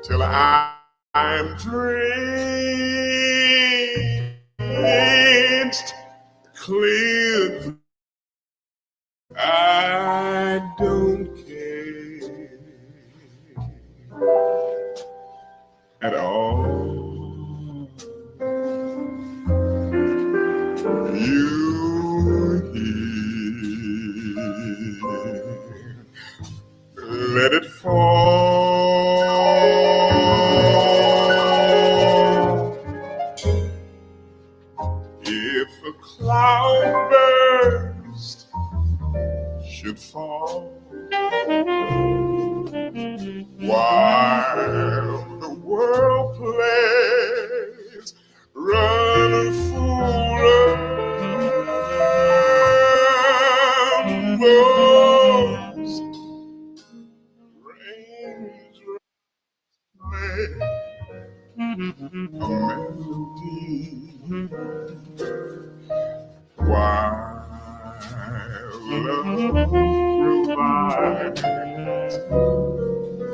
till I'm drenched clear through. I don't care at all. You hear, let it fall. If a cloud burst should fall while the world plays run fool rumbles, raindrops play a melody while love provides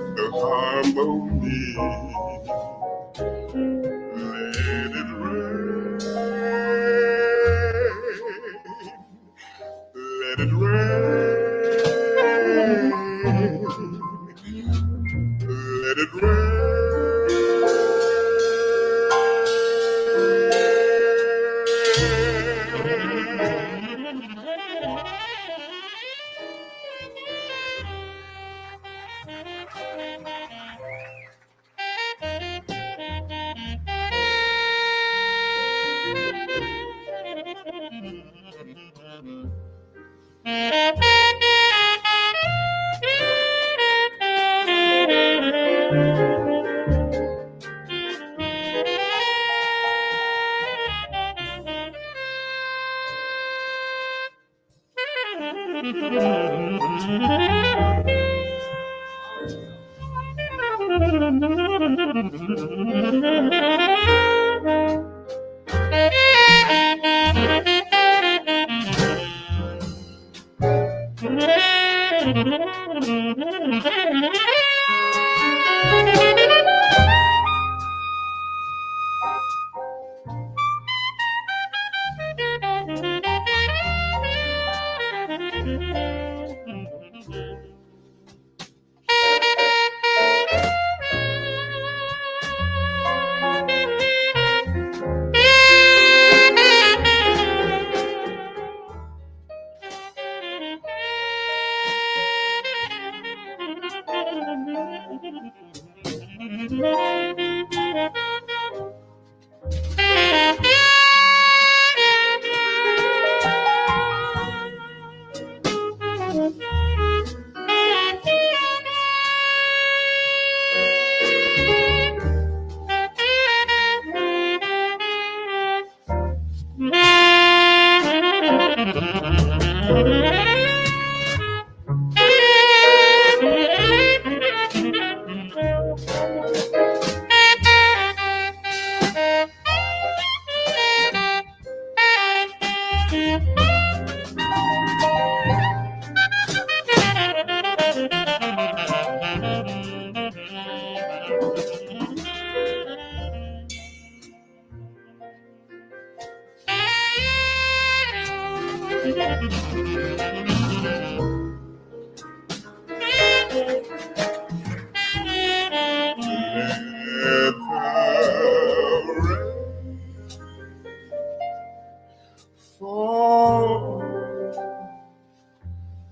the harmony. Let it rain, let it rain, let it fall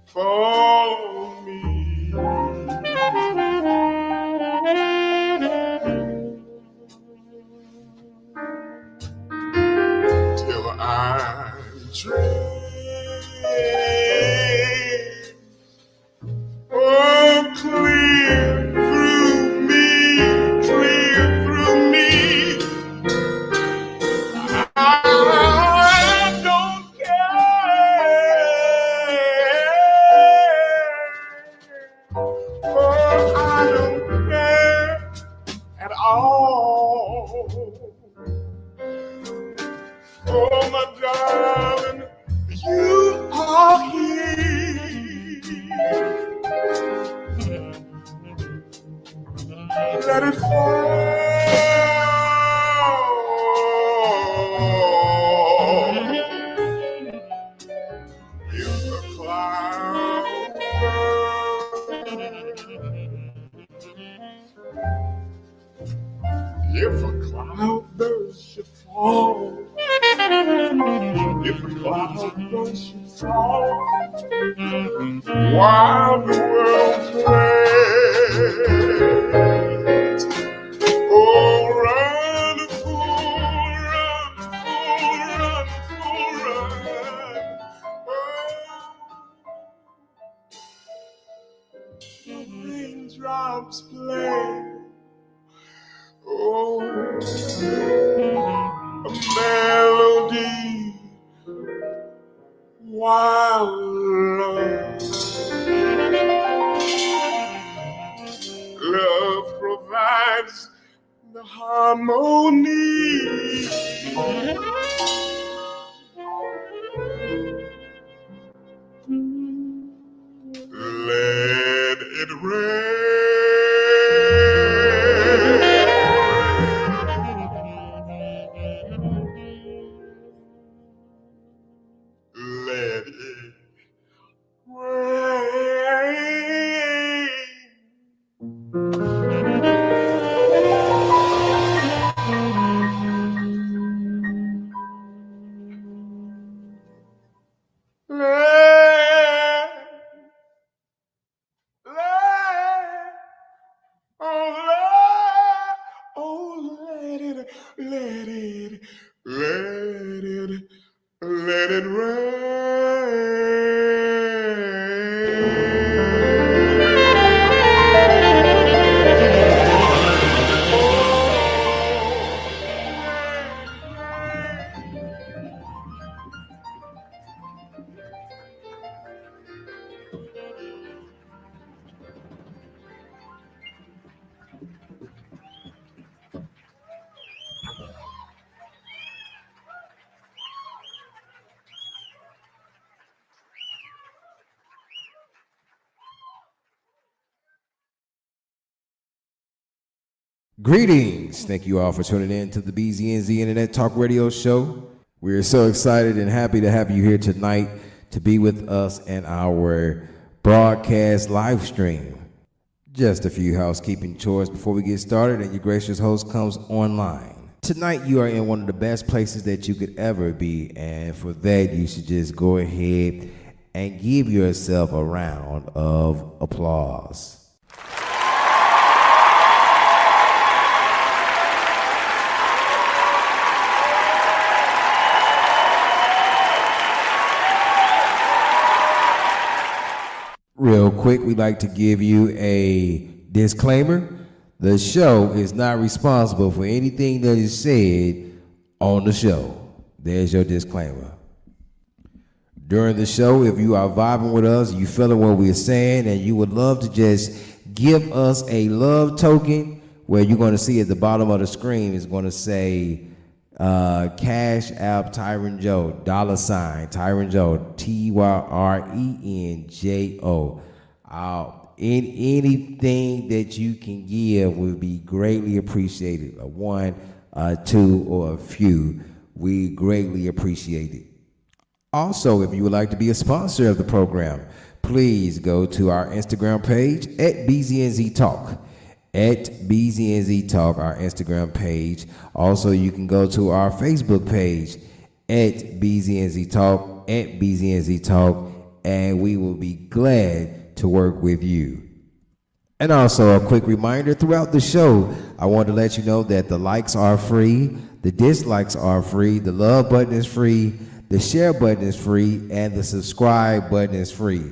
for me till I'm drenched. Oh, clear through me, clear through me. I don't care. Oh, I don't care let it fall. If the cloud bursts, if a cloud burst should fall, if a cloud burst should fall, while the world plays, oh, run, fool, run, fool, run, fool, run. Oh, the raindrops play. Oh, a melody, while love provides the harmony. Let it rain. Let it rain. Let it Greetings. Thank you all for tuning in to the BZNZ Internet Talk Radio Show. We are so excited and happy to have you here tonight to be with us in our broadcast live stream. Just a few housekeeping chores before we get started and your gracious host comes online. Tonight you are in one of the best places that you could ever be, and for that you should just go ahead and give yourself a round of applause. Real quick, we'd like to give you a disclaimer. The show is not responsible for anything that is said on the show. There's your disclaimer. During the show, if you are vibing with us, you feeling what we're saying, and you would love to just give us a love token, where you're going to see at the bottom of the screen is going to say Cash App Tyron Joe, $ Tyron Joe, TYRENJO. Anything that you can give would be greatly appreciated. A one, a two, or a few. We greatly appreciate it. Also, if you would like to be a sponsor of the program, please go to our Instagram page at BZNZ Talk. At BZNZ Talk, our Instagram page. Also, you can go to our Facebook page at BZNZ Talk, at BZNZ Talk, and we will be glad to work with you. And also, a quick reminder throughout the show, I want to let you know that the likes are free, the dislikes are free, the love button is free, the share button is free, and the subscribe button is free.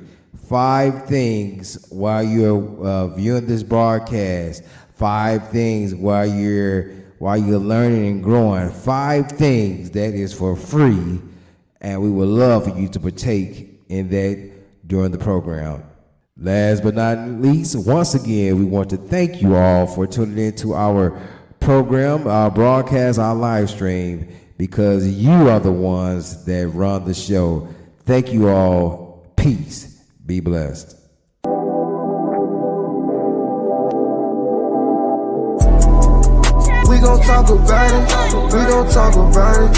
5 things while you're viewing this broadcast. 5 things while you're learning and growing. 5 things that is for free, and we would love for you to partake in that during the program. Last but not least, once again, we want to thank you all for tuning in to our program, our broadcast, our live stream, because you are the ones that run the show. Thank you all. Peace. Be blessed. gon' talk about it. We gon' talk about it.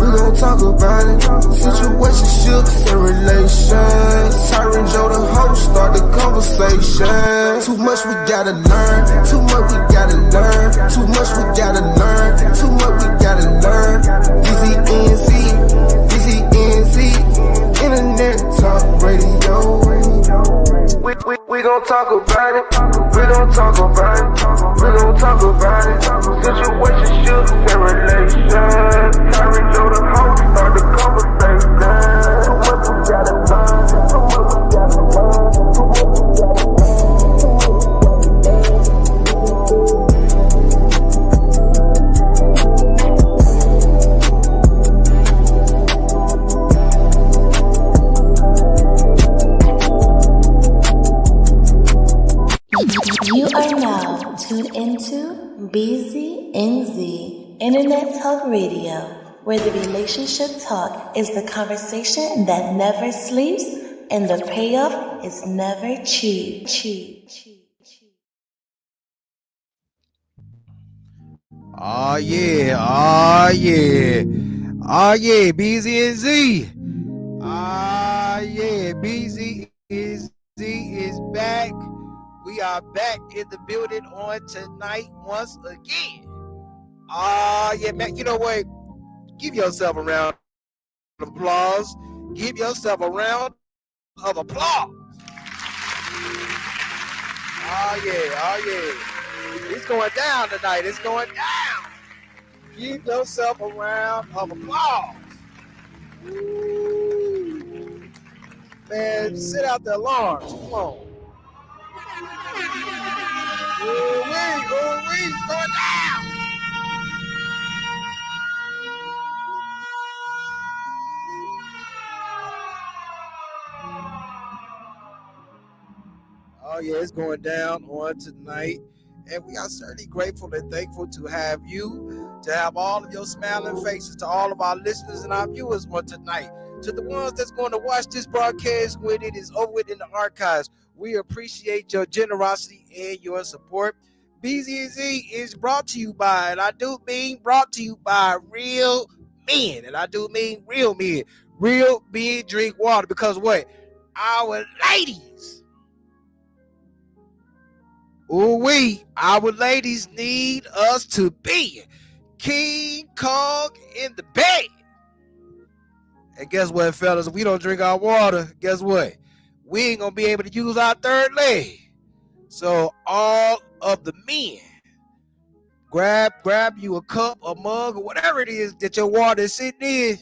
We gon' talk about it. Situationships and relations. Tyron Joe the host, start the conversation. Too much we gotta learn. Too much we gotta learn. Too much we gotta learn. Too much we gotta learn. DZNZ, DZNZ, Internet Talk Radio. We gon' talk about it. We gon' talk about it. We gon' talk about it. Situationships and relations. Tyron Joe the host, start the conversation. Too much we gotta learn. Too much we gotta learn. Too much we gotta You are now tuned into BZNZ Internet Talk Radio, where the relationship talk is the conversation that never sleeps and the payoff is never cheap. Oh yeah, BZNZ. BZNZ is back. We are back in the building on tonight once again. Man, you know what? Give yourself a round of applause. Give yourself a round of applause. Oh yeah. It's going down tonight. It's going down. Give yourself a round of applause. Ooh. Man, sit out the alarms. Come on. Ooh, it's going down. Oh yeah, it's going down on tonight. And we are certainly grateful and thankful to have you, to have all of your smiling faces, to all of our listeners and our viewers on tonight, to the ones that's going to watch this broadcast when it is over with in the archives. We appreciate your generosity and your support. BZZ is brought to you by, and I do mean brought to you by real men, and I do mean real men. Real men drink water because what? Our ladies. Our ladies need us to be King Kong in the bed. And guess what, fellas? If we don't drink our water, guess what? We ain't gonna be able to use our third leg. So all of the men, grab you a cup, a mug, or whatever it is that your water is sitting in,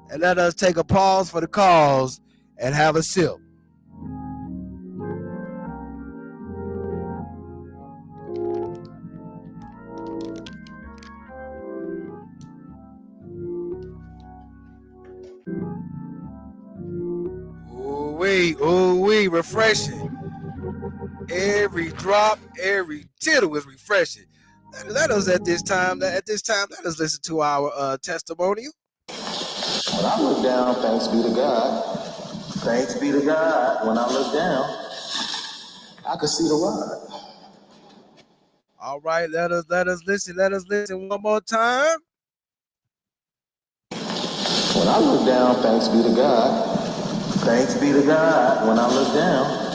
and let us take a pause for the cause and have a sip. Refreshing. Every drop, every tittle is refreshing. Let us at this time, let us listen to our testimonial. When I look down, thanks be to God. Thanks be to God. When I look down, I could see the rod. All right, let us listen. Let us listen one more time. When I look down, thanks be to God. Thanks be to God. When I look down,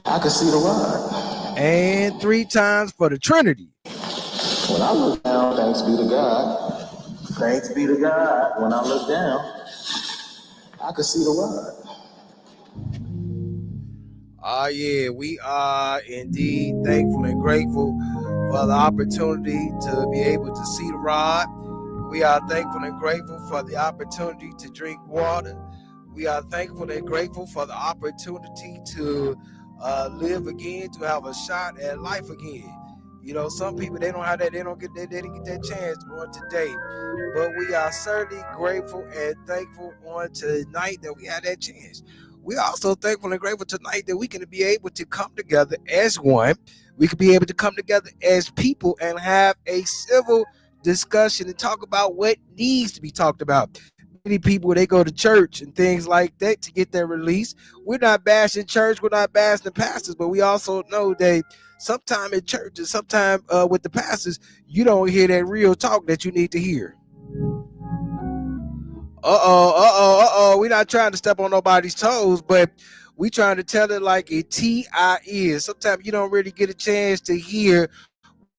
I can see the rod. And 3 times for the Trinity. When I look down, thanks be to God. Thanks be to God. When I look down, I can see the rod. We are indeed thankful and grateful for the opportunity to be able to see the rod. We are thankful and grateful for the opportunity to drink water. We are thankful and grateful for the opportunity to live again, to have a shot at life again. You know, some people, they don't have that, they didn't get that chance on today. But we are certainly grateful and thankful on tonight that we had that chance. We are also thankful and grateful tonight that we can be able to come together as one. We can be able to come together as people and have a civil discussion and talk about what needs to be talked about. many people, they go to church and things like that to get their release. We're not bashing church, we're not bashing the pastors, but we also know that sometime in churches, sometime with the pastors, you don't hear that real talk that you need to hear. We're not trying to step on nobody's toes, but we trying to tell it like it is. Sometimes you don't really get a chance to hear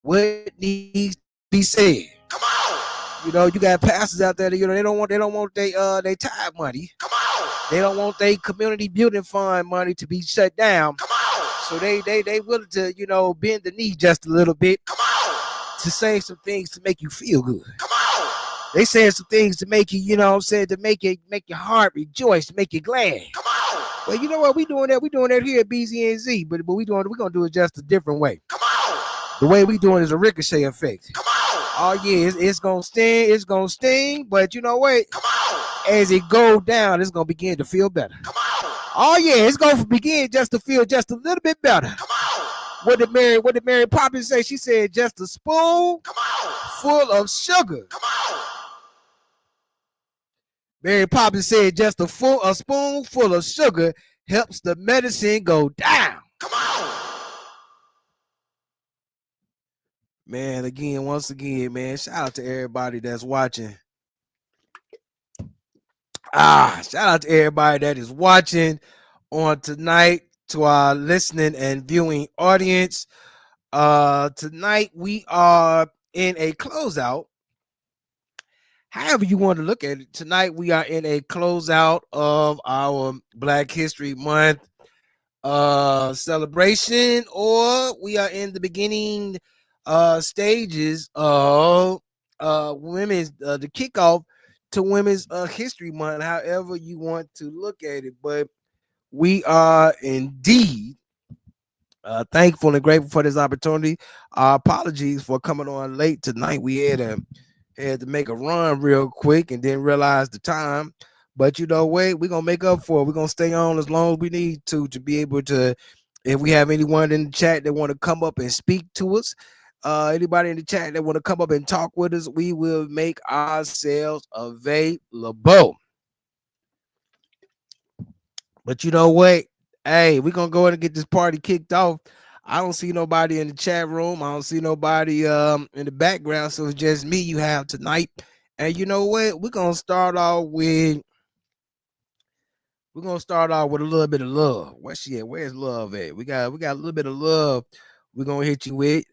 what needs to be said. Come on. You know, you got pastors out there that, you know, they don't want they tithe money. Come on. They don't want their community building fund money to be shut down. Come on. So they willing to, you know, bend the knee just a little bit. Come on. To say some things to make you feel good. Come on. They saying some things to make you, you know what I'm saying, to make your heart rejoice, to make you glad. Come on. Well, you know what? We doing that here at BZNZ, but we're gonna do it just a different way. Come on. The way we doing is a ricochet effect. Come on. Oh yeah, it's gonna sting, but you know what? Come on. As it go down, it's gonna begin to feel better. Come on. Oh yeah, it's gonna begin just to feel just a little bit better. Come on. What did Mary Poppins say? She said just a spoon full of sugar. Come on. Mary Poppins said just a spoon full of sugar helps the medicine go down. Come on. Man, once again, man, shout out to everybody that's watching. Shout out to everybody that is watching on tonight, to our listening and viewing audience. Tonight we are in a closeout. However you want to look at it, tonight we are in a closeout of our Black History Month celebration, or we are in the beginning stages of women's the kickoff to Women's History Month, however you want to look at it. But we are indeed thankful and grateful for this opportunity. Apologies for coming on late tonight. We had to make a run real quick and then realize the time. But you know what? We're gonna make up for it. We're gonna stay on as long as we need to be able to. If we have anyone in the chat that want to come up and speak to us, anybody in the chat that want to come up and talk with us, we will make ourselves available. But you know what? Hey, we're gonna go ahead and get this party kicked off. I don't see nobody in the chat room. I don't see nobody in the background, so it's just me you have tonight. And you know what? We're gonna start off with a little bit of love. Where's she at? Where's love at? We got a little bit of love we're gonna hit you with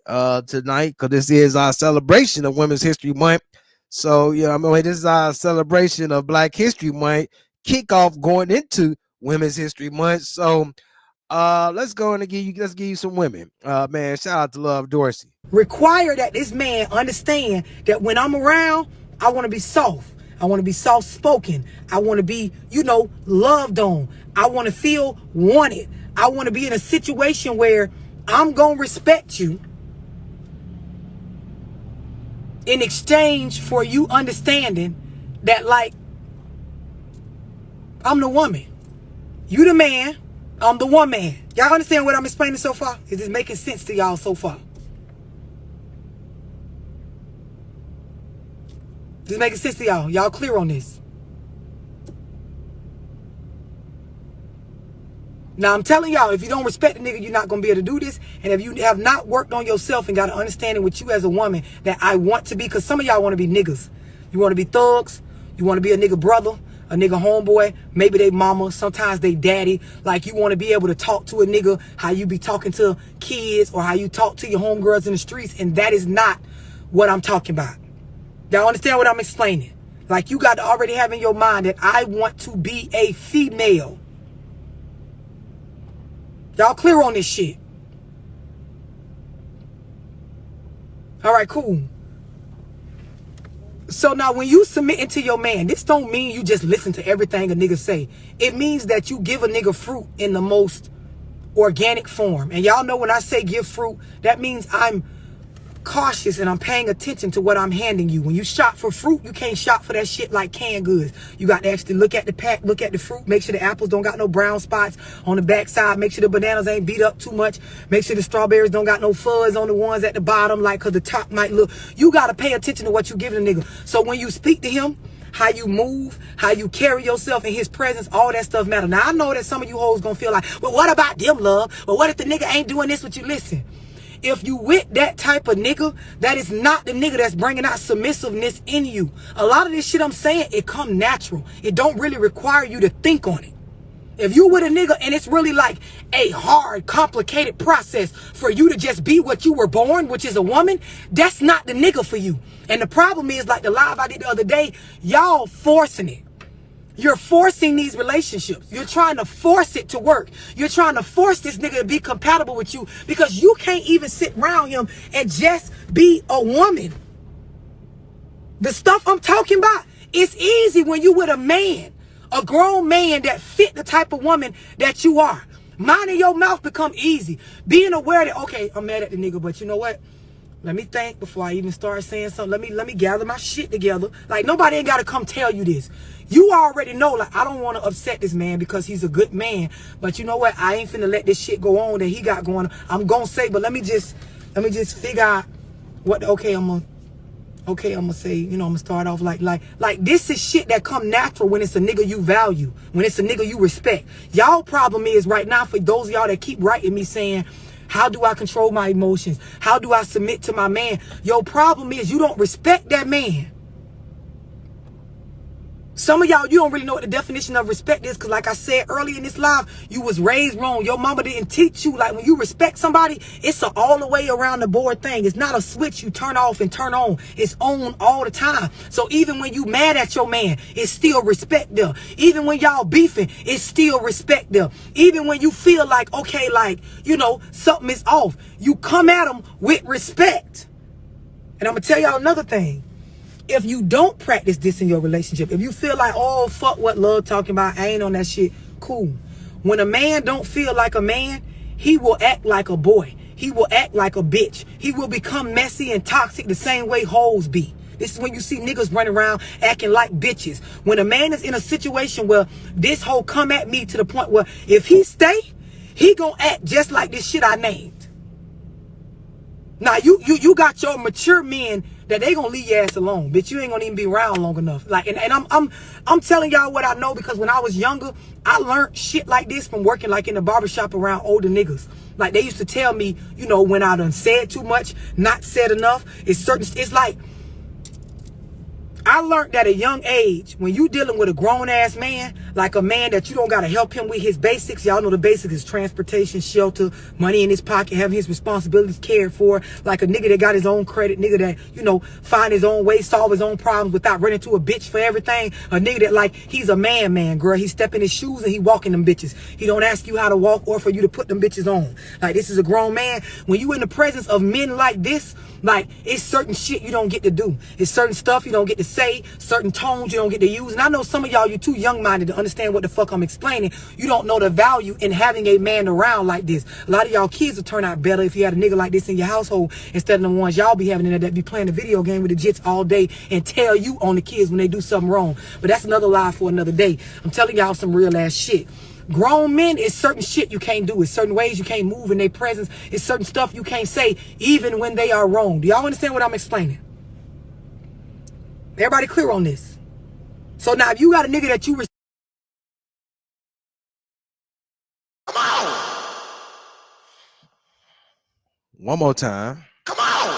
tonight, because this is our celebration of Women's History Month. So yeah, I mean, this is our celebration of Black History Month, kickoff going into Women's History Month. So let's go and give you some women. Man, shout out to Love Dorsey. Require that this man understand that when I'm around, I want to be soft. I want to be soft spoken. I want to be, loved on. I want to feel wanted. I want to be in a situation where I'm going to respect you in exchange for you understanding that, like, I'm the woman. You the man. I'm the woman. Y'all understand what I'm explaining so far? Is this making sense to y'all so far? Is this making sense to y'all? Y'all clear on this? Now, I'm telling y'all, if you don't respect the nigga, you're not going to be able to do this. And if you have not worked on yourself and got an understanding with you as a woman that I want to be, because some of y'all want to be niggas. You want to be thugs. You want to be a nigga brother, a nigga homeboy, maybe they mama, sometimes they daddy. Like, you want to be able to talk to a nigga how you be talking to kids or how you talk to your homegirls in the streets. And that is not what I'm talking about. Y'all understand what I'm explaining? Like, you got to already have in your mind that I want to be a female. Y'all clear on this shit? All right, cool. So now when you submitting to your man, this don't mean you just listen to everything a nigga say. It means that you give a nigga fruit in the most organic form. And y'all know when I say give fruit, that means I'm cautious and I'm paying attention to what I'm handing you. When you shop for fruit, you can't shop for that shit like canned goods. You got to actually look at the pack, look at the fruit, make sure the apples don't got no brown spots on the backside, make sure the bananas ain't beat up too much, make sure the strawberries don't got no fuzz on the ones at the bottom, like, cause the top might look. You got to pay attention to what you giving a nigga. So when you speak to him, how you move, how you carry yourself in his presence, all that stuff matter. Now, I know that some of you hoes gonna feel like, well, what about them, love? Well, what if the nigga ain't doing this with you? Listen, if you with that type of nigga, that is not the nigga that's bringing out submissiveness in you. A lot of this shit I'm saying, it come natural. It don't really require you to think on it. If you with a nigga and it's really like a hard, complicated process for you to just be what you were born, which is a woman, that's not the nigga for you. And the problem is, like the live I did the other day, y'all forcing it. You're forcing these relationships. You're trying to force it to work. You're trying to force this nigga to be compatible with you because you can't even sit around him and just be a woman. The stuff I'm talking about, it's easy when you with a man, a grown man that fit the type of woman that you are. Minding your mouth become easy. Being aware that, okay, I'm mad at the nigga, but you know what? Let me think before I even start saying something. Let me gather my shit together. Like, nobody ain't got to come tell you this. You already know, like, I don't want to upset this man because he's a good man. But you know what? I ain't finna let this shit go on that he got going on. I'm going to say, but let me just figure out what, okay, I'm gonna say, you know, I'm gonna start off like this is shit that come natural when it's a nigga you value, when it's a nigga you respect. Y'all problem is right now, for those of y'all that keep writing me saying, how do I control my emotions? How do I submit to my man? Your problem is you don't respect that man. Some of y'all, you don't really know what the definition of respect is, because like I said earlier in this live, you was raised wrong. Your mama didn't teach you, like, when you respect somebody, it's a all the way around the board thing. It's not a switch you turn off and turn on. It's on all the time. So even when you mad at your man, it's still respect there. Even when y'all beefing, it's still respect there. Even when you feel like, okay, like, you know, something is off, you come at them with respect. And I'm gonna tell y'all another thing. If you don't practice this in your relationship, if you feel like, oh, fuck what love talking about, I ain't on that shit, cool. When a man don't feel like a man, he will act like a boy. He will act like a bitch. He will become messy and toxic the same way hoes be. This is when you see niggas running around acting like bitches. When a man is in a situation where this hoe come at me to the point where if he stay, he gonna act just like this shit I named. Now you got your mature men that they gonna leave your ass alone, bitch. You ain't gonna even be around long enough. Like, and I'm telling y'all what I know, because when I was younger, I learned shit like this from working like in the barbershop around older niggas. Like, they used to tell me, you know, when I done said too much, not said enough. It's like, I learned at a young age, when you dealing with a grown-ass man, like a man that you don't got to help him with his basics. Y'all know the basics is transportation, shelter, money in his pocket, having his responsibilities cared for. Like a nigga that got his own credit, nigga that, you know, find his own way, solve his own problems without running to a bitch for everything. A nigga that, like, he's a man, girl. He step in his shoes and he walking them bitches. He don't ask you how to walk or for you to put them bitches on. Like, this is a grown man. When you in the presence of men like this, like, it's certain shit you don't get to do. It's certain stuff you don't get to say, certain tones you don't get to use. And I know some of y'all, you're too young-minded to understand what the fuck I'm explaining. You don't know the value in having a man around like this. A lot of y'all kids will turn out better if you had a nigga like this in your household instead of the ones y'all be having in there that be playing the video game with the jits all day and tell you on the kids when they do something wrong. But that's another lie for another day. I'm telling y'all some real ass shit. Grown men, is certain shit you can't do. It's certain ways you can't move in their presence. It's certain stuff you can't say even when they are wrong. Do y'all understand what I'm explaining? Everybody clear on this? So now if you got a nigga that you Come on. One more time. Come on.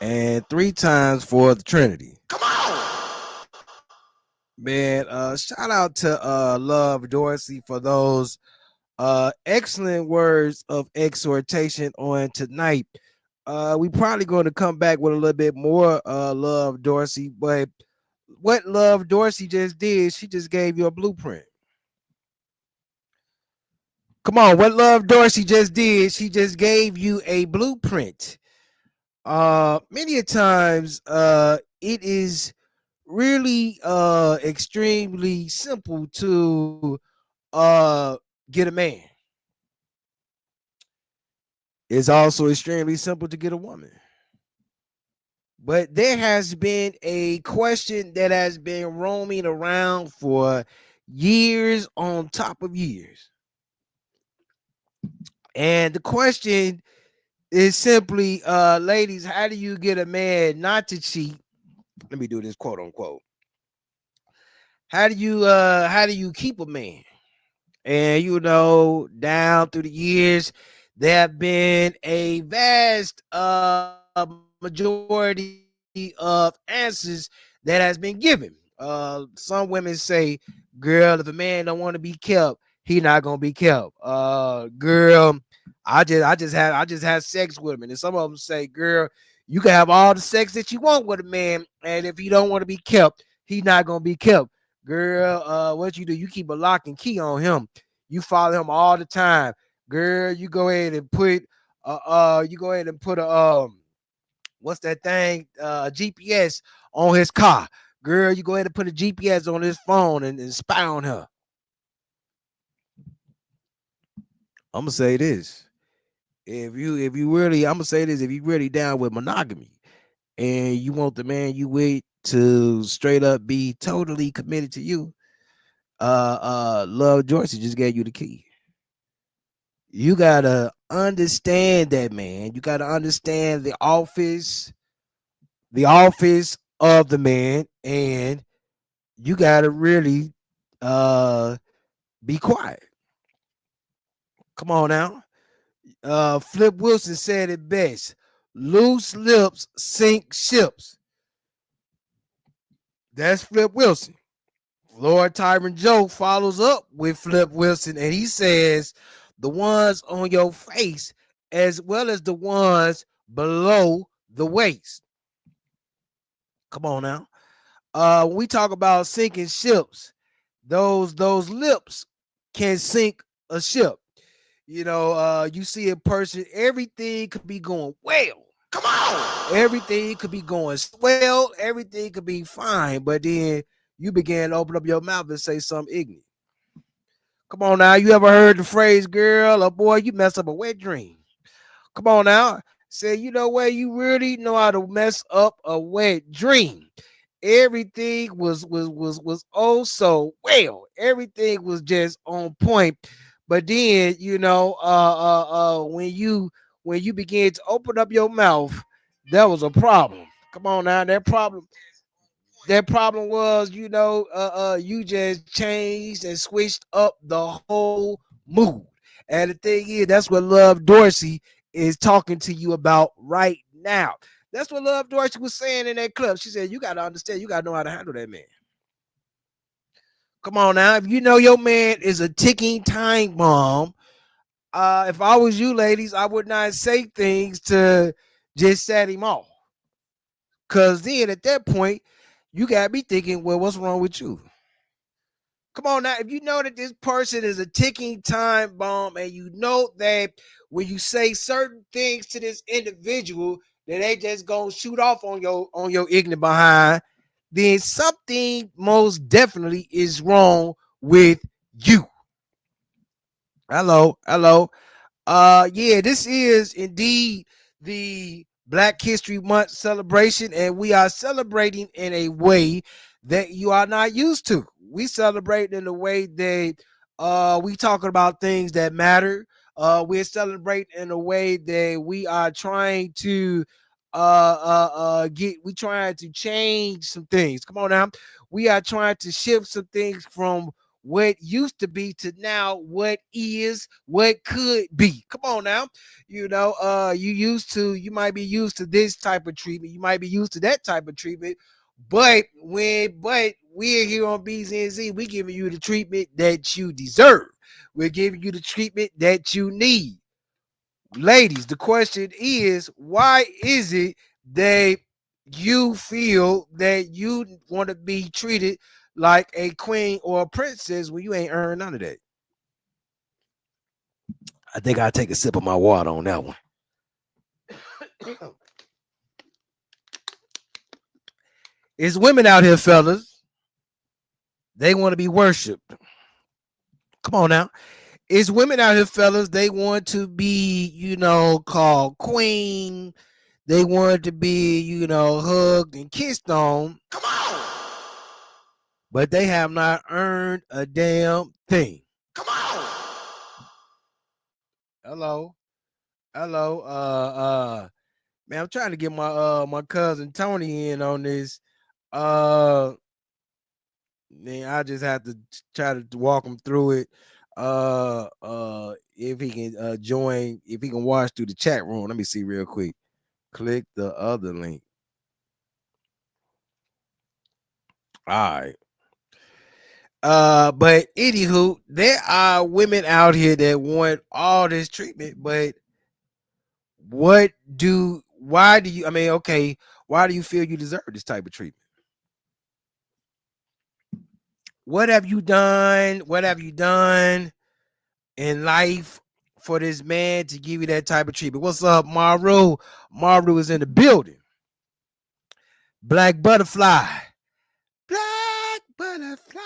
And 3 times for the Trinity. Come on. Man, shout out to Love Dorsey for those excellent words of exhortation on tonight. We probably going to come back with a little bit more Love Dorsey, but what Love Dorsey just did, she just gave you a blueprint. Come on, what Love Dorsey just did, she just gave you a blueprint. Many a times it is really extremely simple to get a man. It's also extremely simple to get a woman. But there has been a question that has been roaming around for years on top of years. And the question is simply, ladies, how do you get a man not to cheat? Let me do this quote unquote. how do you keep a man? And you know, down through the years, there have been a vast majority of answers that has been given. Some women say, "Girl, if a man don't want to be kept, he not gonna be kept." Girl, I just had sex with him, and then some of them say, "Girl, you can have all the sex that you want with a man, and if he don't want to be kept, he not gonna be kept." Girl, what you do? You keep a lock and key on him. You follow him all the time. Girl, you go ahead and put a what's that thing? GPS on his car. Girl, you go ahead and put a GPS on his phone and spy on her. I'm gonna say this. If you really, I'm gonna say this, if you really down with monogamy and you want the man you with to straight up be totally committed to you, Love Dorsey just gave you the key. You gotta understand that, man. You gotta understand the office of the man, and you gotta really be quiet. Come on now. Flip Wilson said it best. Loose lips sink ships. That's Flip Wilson. Lord Tyron Joe follows up with Flip Wilson, and he says the ones on your face as well as the ones below the waist. Come on now. When we talk about sinking ships, those lips can sink a ship. You know, you see a person, everything could be going well. Come on. Everything could be going well, everything could be fine, but then you begin to open up your mouth and say something ignorant. Come on now, you ever heard the phrase, girl or boy, you messed up a wet dream? Come on now. Say, you know what, you really know how to mess up a wet dream. Everything was oh so well. Everything was just on point. But then, you know, when you begin to open up your mouth, that was a problem. Come on now, that problem was, you know, you just changed and switched up the whole mood. And the thing is, that's what Love Dorsey is talking to you about right now. That's what Love Dorsey was saying in that club. She said, you got to understand, you got to know how to handle that man. Come on now. If you know your man is a ticking time bomb, if I was you ladies, I would not say things to just set him off. Because then at that point, you got to be thinking, well, what's wrong with you? Come on now. If you know that this person is a ticking time bomb and you know that when you say certain things to this individual, that they just gonna shoot off on your ignorant behind, then something most definitely is wrong with you. Hello. Yeah, this is indeed the Black History Month celebration, and we are celebrating in a way that you are not used to. We celebrate in a way that we talking about things that matter. We're celebrating in a way that we are trying to we trying to change some things. Come on now. We are trying to shift some things from what used to be to now what is, what could be. Come on now. You know, you might be used to this type of treatment, you might be used to that type of treatment, but we're here on BZNZ, we're giving you the treatment that you deserve. We're giving you the treatment that you need. Ladies, the question is, why is it that you feel that you want to be treated like a queen or a princess when you ain't earned none of that? I think I'll take a sip of my water on that one. It's women out here, fellas. They want to be worshipped. Come on now. It's women out here, fellas. They want to be, you know, called queen. They want to be, you know, hugged and kissed on. Come on. But they have not earned a damn thing. Come on. Hello. Man, I'm trying to get my cousin Tony in on this. Then I just have to try to walk him through it. If he can join, if he can watch through the chat room. Let me see real quick. Click the other link. All right. But anywho, there are women out here that want all this treatment, but why do you, I mean, okay, why do you feel you deserve this type of treatment? What have you done? What have you done in life for this man to give you that type of treatment? What's up, Maru? Maru is in the building. Black butterfly. Black butterfly.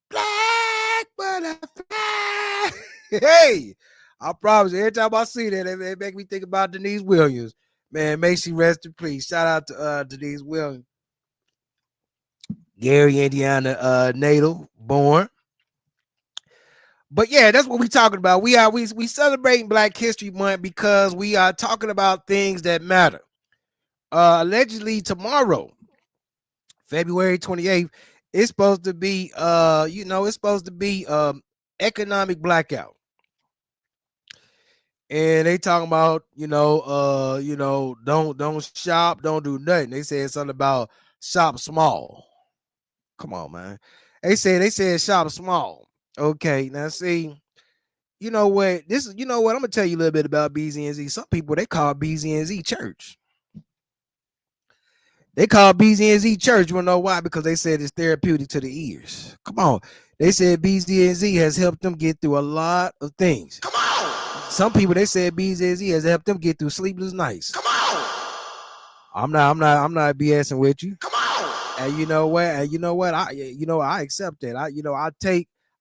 Black butterfly. Hey, I promise you, every time I see that, it make me think about Denise Williams. Man, may she rest in peace. Shout out to Denise Williams. Gary, Indiana, natal, born. But yeah, that's what we're talking about. We celebrating Black History Month because we are talking about things that matter. Allegedly tomorrow, February 28th, it's supposed to be it's supposed to be economic blackout. And they talking about, don't shop, don't do nothing. They said something about shop small. Come on, man. They said shop small. Okay, now see, you know what? I'm gonna tell you a little bit about BZNZ. Some people, they call BZNZ church. They call BZNZ church. You wanna know why? Because they said it's therapeutic to the ears. Come on. They said BZNZ has helped them get through a lot of things. Come on. Some people, they said BZNZ has helped them get through sleepless nights. Come on. I'm not BSing with you. Come on. And you know what? I accept that.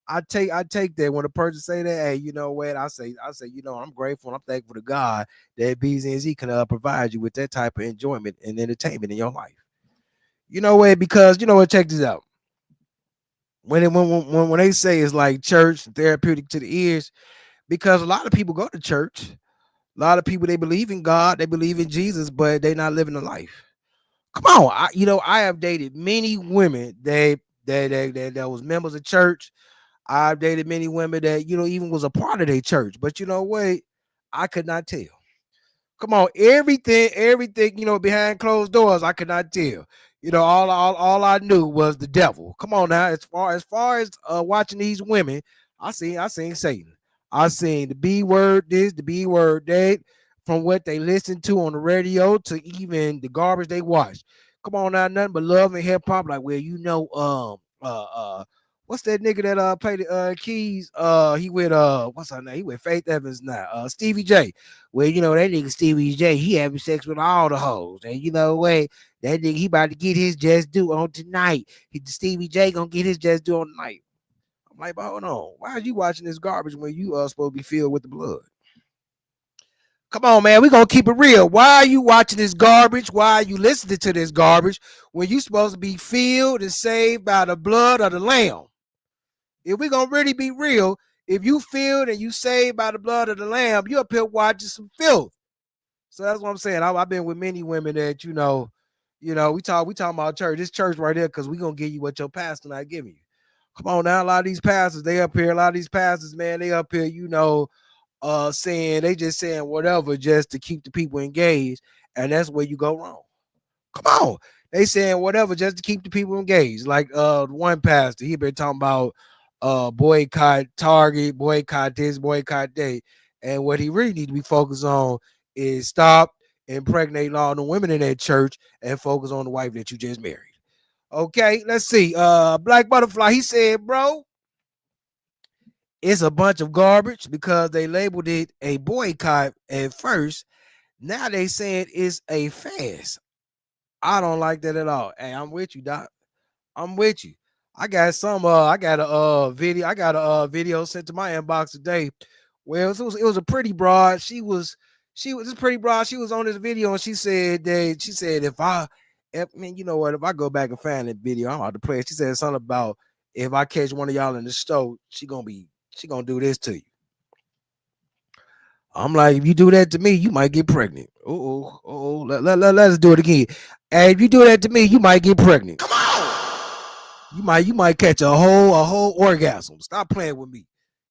I take that when a person say that. Hey, you know what? I say, I'm grateful and I'm thankful to God that BZNZ can provide you with that type of enjoyment and entertainment in your life. You know what? Because you know what? Check this out. When they say it's like church therapeutic to the ears, because a lot of people go to church, a lot of people, they believe in God, they believe in Jesus, but they're not living the life. Come on, I have dated many women that was members of church. I've dated many women that, even was a part of their church. But you know what? I could not tell. Come on, everything, behind closed doors, I could not tell. All I knew was the devil. Come on now, as far as watching these women, I seen Satan. I seen the B word this, the B word that, from what they listen to on the radio to even the garbage they watch. Come on now, nothing but love and hip hop. Like, what's that nigga that played the keys? He with what's her name? He with Faith Evans now. Stevie J. Well, that nigga Stevie J, he having sex with all the hoes. And you know what? That nigga, he about to get his just due on tonight. Stevie J gonna get his just due on tonight. I'm like, but hold on. Why are you watching this garbage when you are supposed to be filled with the blood? Come on, man. We're going to keep it real. Why are you watching this garbage? Why are you listening to this garbage when you're supposed to be filled and saved by the blood of the Lamb? If we're going to really be real, if you filled and you saved by the blood of the Lamb, you're up here watching some filth. So that's what I'm saying. I've been with many women that, we talking about church. This church right here, because we're going to give you what your pastor not giving you. Come on now. A lot of these pastors, they up here. A lot of these pastors, man, they up here, saying whatever just to keep the people engaged, and that's where you go wrong. Come on, they saying whatever just to keep the people engaged. Like one pastor, he been talking about boycott Target, boycott this, boycott that, and what he really need to be focused on is stop impregnating all the women in that church and focus on the wife that you just married. Okay, let's see. Black Butterfly, he said, bro, it's a bunch of garbage because they labeled it a boycott at first. Now they saying it's a fast. I don't like that at all. Hey, I'm with you, Doc. I'm with you. I got a video sent to my inbox today. Well, it was a pretty broad. She was pretty broad. She was on this video and she said if I go back and find that video, I'm about to play it. She said something about if I catch one of y'all in the store, she gonna do this to you. I'm like, if you do that to me, you might get pregnant. Let's do it again. Hey, if you do that to me, you might get pregnant. Come on. you might catch a whole orgasm. Stop playing with me.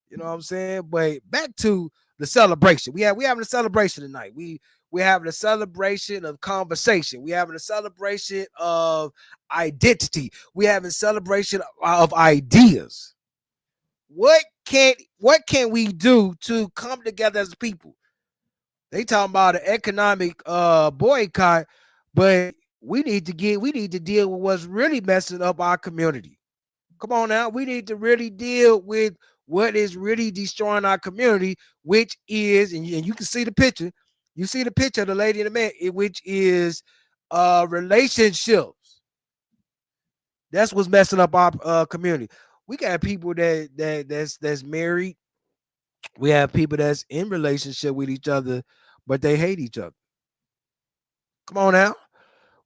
You know what I'm saying? But back to the celebration. We having a celebration tonight. We having a celebration of conversation. We having a celebration of identity. We having a celebration of ideas. What can we do to come together as people? They talking about an economic boycott, but we need to deal with what's really messing up our community. Come on now, we need to really deal with what is really destroying our community, which is, and you can see the picture. You see the picture of the lady and the man, which is relationships. That's what's messing up our community. We got people that's married. We have people that's in relationship with each other, but they hate each other. Come on now.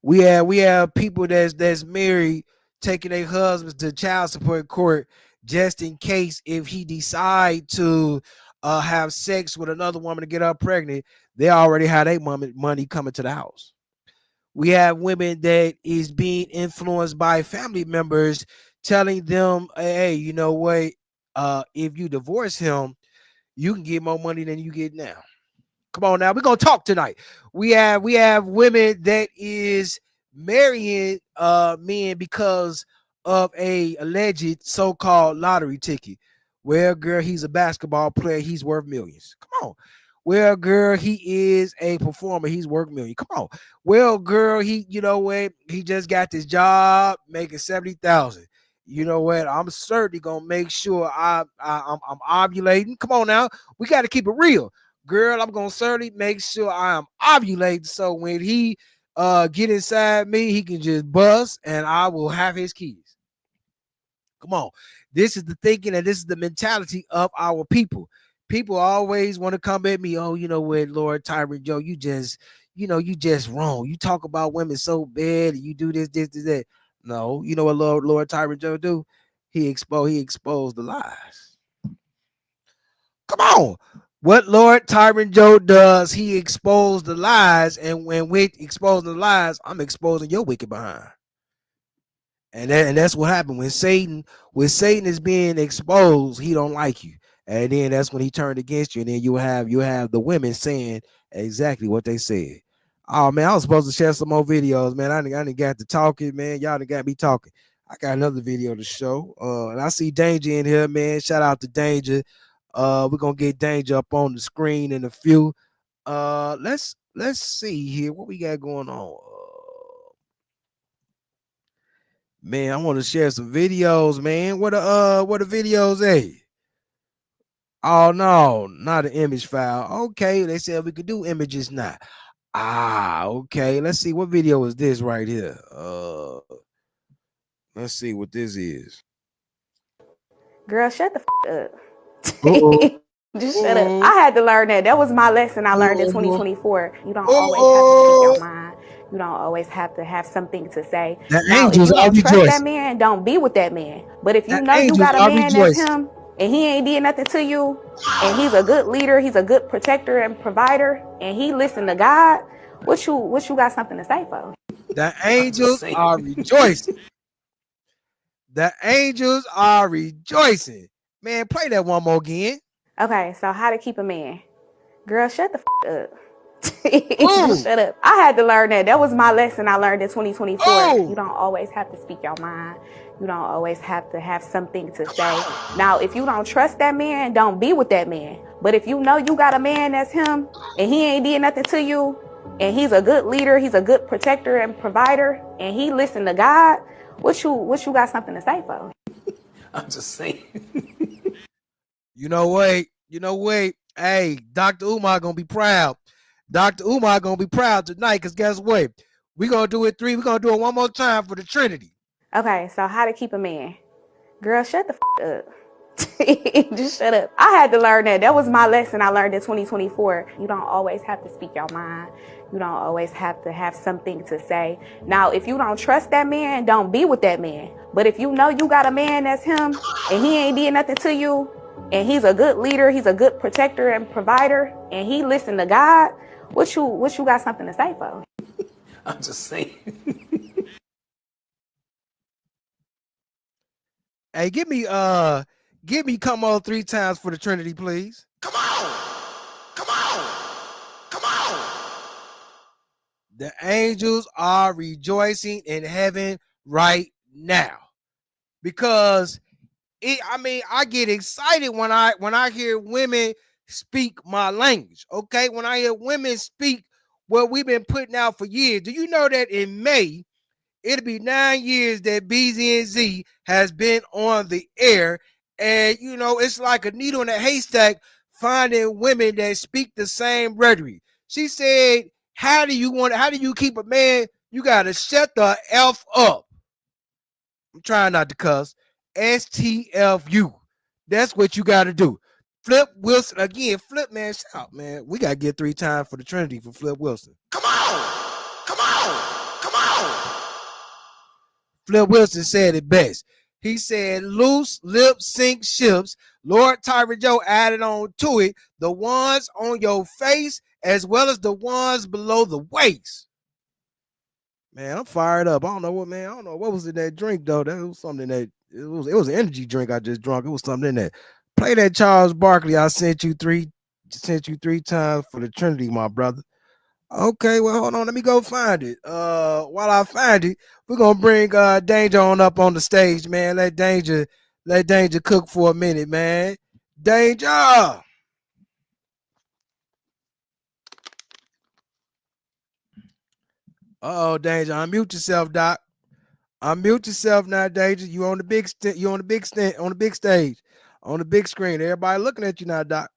We have people that's married taking their husbands to child support court just in case if he decide to have sex with another woman to get her pregnant, they already have their money coming to the house. We have women that is being influenced by family members telling them, hey, you know what? If you divorce him, you can get more money than you get now. Come on now, we're gonna talk tonight. We have women that is marrying men because of a alleged so-called lottery ticket. Well, girl, he's a basketball player, he's worth millions. Come on. Well, girl, he is a performer, he's worth millions. Come on. Well, girl, you know what? He just got this job making 70,000. You know what? I'm certainly gonna make sure I'm ovulating. Come on now, we got to keep it real. Girl, I'm gonna certainly make sure I am ovulating so when he get inside me, he can just bust and I will have his keys. Come on. This is the thinking and this is the mentality of our people. People always want to come at me. Oh, you know what, Lord Tyron Joe, you just wrong. You talk about women so bad and you do this, that. No, you know what Lord Tyron Joe do? He exposed the lies. Come on. What Lord Tyron Joe does, he exposed the lies, and when we expose the lies, I'm exposing your wicked behind. And that's what happened when Satan is being exposed, he don't like you. And then that's when he turned against you. And then you have the women saying exactly what they said. Oh man, I was supposed to share some more videos, man. I didn't got to talking, man. Y'all done got me talking. I got another video to show. And I see Danger in here, man. Shout out to Danger. We're gonna get Danger up on the screen in a few. Let's see here what we got going on. Man, I want to share some videos, man. What the videos at? Oh no, not an image file. Okay, they said we could do images now. Okay. Let's see what video is this right here. Let's see what this is. Girl, shut the up. Just shut up. I had to learn that. That was my lesson I learned in 2024. You don't always have to speak your mind. You don't always have to have something to say. Now, if you don't trust that man, don't be with that man. But if you know you got a man that's him and he ain't did nothing to you and he's a good leader, he's a good protector and provider, and he listen to God, what you got something to say for? The angels are rejoicing. The angels are rejoicing. Man, play that one more again. Okay, so how to keep a man. Girl, shut the up. Just shut up. I had to learn that. That was my lesson I learned in 2024. You don't always have to speak your mind. You don't always have to have something to say. Now, if you don't trust that man, don't be with that man. But if you know you got a man that's him and he ain't did nothing to you and he's a good leader, he's a good protector and provider, and he listen to God, what you got something to say for? I'm just saying. You know what? Hey, Dr. Umar gonna be proud. Dr. Umar gonna be proud tonight, because guess what? We're gonna do it one more time for the Trinity. Okay, so how to keep a man. Girl, shut the up. Just shut up. I had to learn that. That was my lesson I learned in 2024. You don't always have to speak your mind. You don't always have to have something to say. Now, if you don't trust that man, don't be with that man. But if you know you got a man that's him and he ain't did nothing to you and he's a good leader, he's a good protector and provider, and he listen to God, what you got something to say for? I'm just saying. Hey, give me come on 3 times for the Trinity, please. Come on. Come on. Come on. The angels are rejoicing in heaven right now because I get excited when I hear women speak my language. Okay, when I hear women speak what we've been putting out for years. Do you know that in May it'll be 9 years that BZNZ has been on the air, and you know it's like a needle in a haystack finding women that speak the same rhetoric. She said, how do you keep a man? You gotta shut the F up. I'm trying not to cuss. STFU. That's what you gotta do. Flip Wilson again. Flip, man, shout, man. We gotta get 3 times for the Trinity for Flip Wilson. Come on. Come on. Come on. Flip Wilson said it best. He said, loose lip sync ships. Lord Tyra Joe added on to it the ones on your face as well as the ones below the waist. Man, I'm fired up. I don't know what was in that drink though. That was something that it was an energy drink I just drunk. It was something in that. Play that Charles Barkley. I sent you 3 times for the Trinity, my brother. Okay, well, hold on. Let me go find it. While I find it, we're gonna bring Danger on up on the stage, man. Let Danger cook for a minute, man. Danger. Danger. Unmute yourself, Doc. Unmute yourself now, Danger. You on the big stage, on the big screen. Everybody looking at you now, Doc.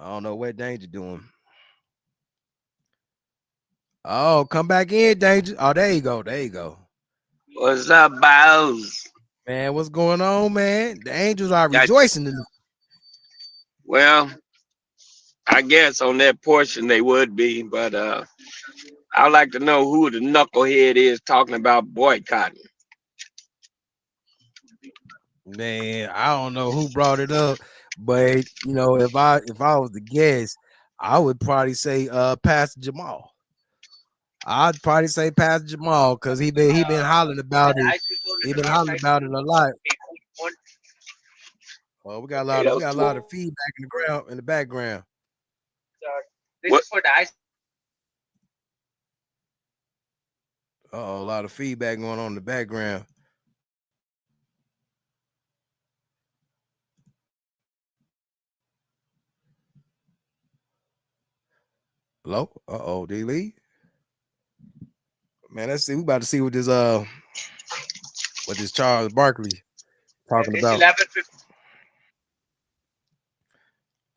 I don't know what Danger doing. Oh, come back in, Danger. Oh, there you go. There you go. What's up, Bows? Man, what's going on, man? The angels are rejoicing. Well, I guess on that portion they would be, but I'd like to know who the knucklehead is talking about boycotting. Man, I don't know who brought it up, but you know, if I was to guess, I would probably say Pastor Jamal. I'd probably say Pastor Jamal because he been hollering about it. He been hollering about it a lot. Oh, we got a lot of feedback in the background. This is for the ice. A lot of feedback going on in the background. Hello? Did he leave? Man, let's see. We about to see what this Charles Barkley talking about.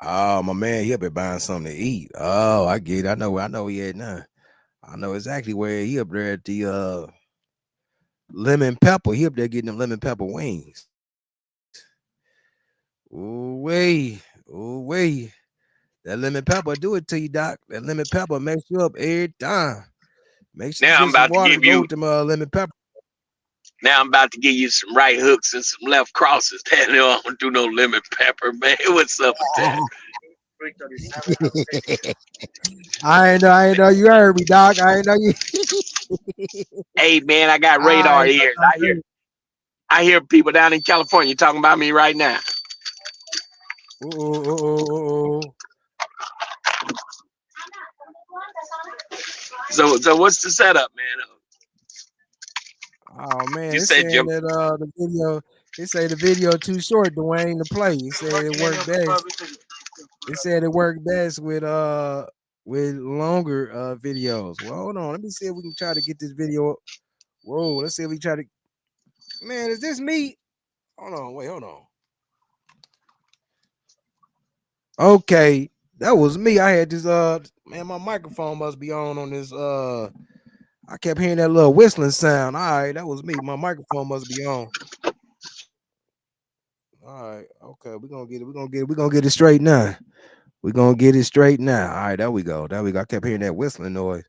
Oh, my man, he up there buying something to eat. Oh, I get it. I know he at now. I know exactly where he up there at the lemon pepper. He up there getting them lemon pepper wings. Ooh wait. That lemon pepper do it to you, Doc. That lemon pepper makes you up every time. Make sure now you get some water to go with them lemon pepper. Now I'm about to give you some right hooks and some left crosses. I don't do no lemon pepper, man. What's up with that? I ain't know you heard me, Doc. I ain't know you. Hey, man, I got radar ears. I hear people down in California talking about me right now. So what's the setup, man? Oh man, you said that the video. They say the video too short, Dwayne, to play. He said it worked best. They said it worked best with longer videos. Well, hold on. Let me see if we can try to get this video. Whoa, let's see if we try to. Man, is this me? Hold on. Okay, that was me. I had this man, my microphone must be on this I kept hearing that little whistling sound. All right, that was me. My microphone must be on. All right, okay, we're gonna get it straight now. We're gonna get it straight now. All right, there we go. I kept hearing that whistling noise.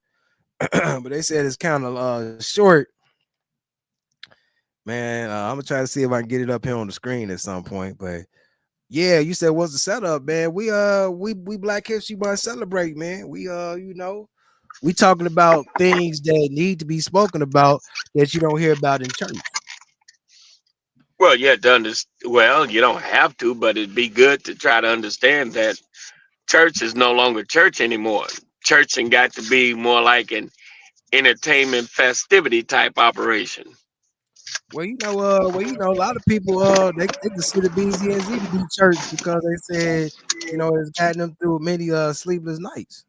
But they said it's kind of short. Man, I'm gonna try to see if I can get it up here on the screen at some point. But yeah, you said what's the setup, man? We Black History Month celebrate, man. We you know, We talking about things that need to be spoken about that you don't hear about in church. Well, yeah, well, you don't have to, but it'd be good to try to understand that church is no longer church anymore. Church and got to be more like an entertainment festivity type operation. Well, a lot of people, they consider BZNZ to be church because they said, it's gotten them through many sleepless nights.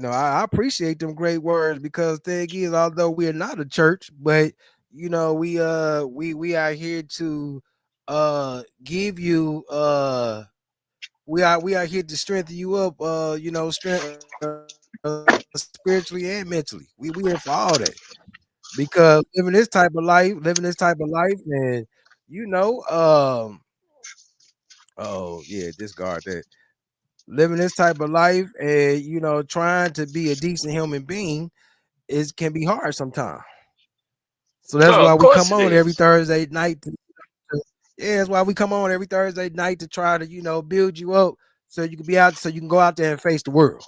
I appreciate them great words because thing is, although we are not a church, but we are here to give you we are here to strengthen you up, strength spiritually and mentally. We here for all that. Because living this type of life, and oh yeah, discard that. Living this type of life and trying to be a decent human being can be hard sometimes. So that's Well, why of we course come it on every is. Thursday night. That's why we come on every Thursday night to try to build you up so you can go out there and face the world.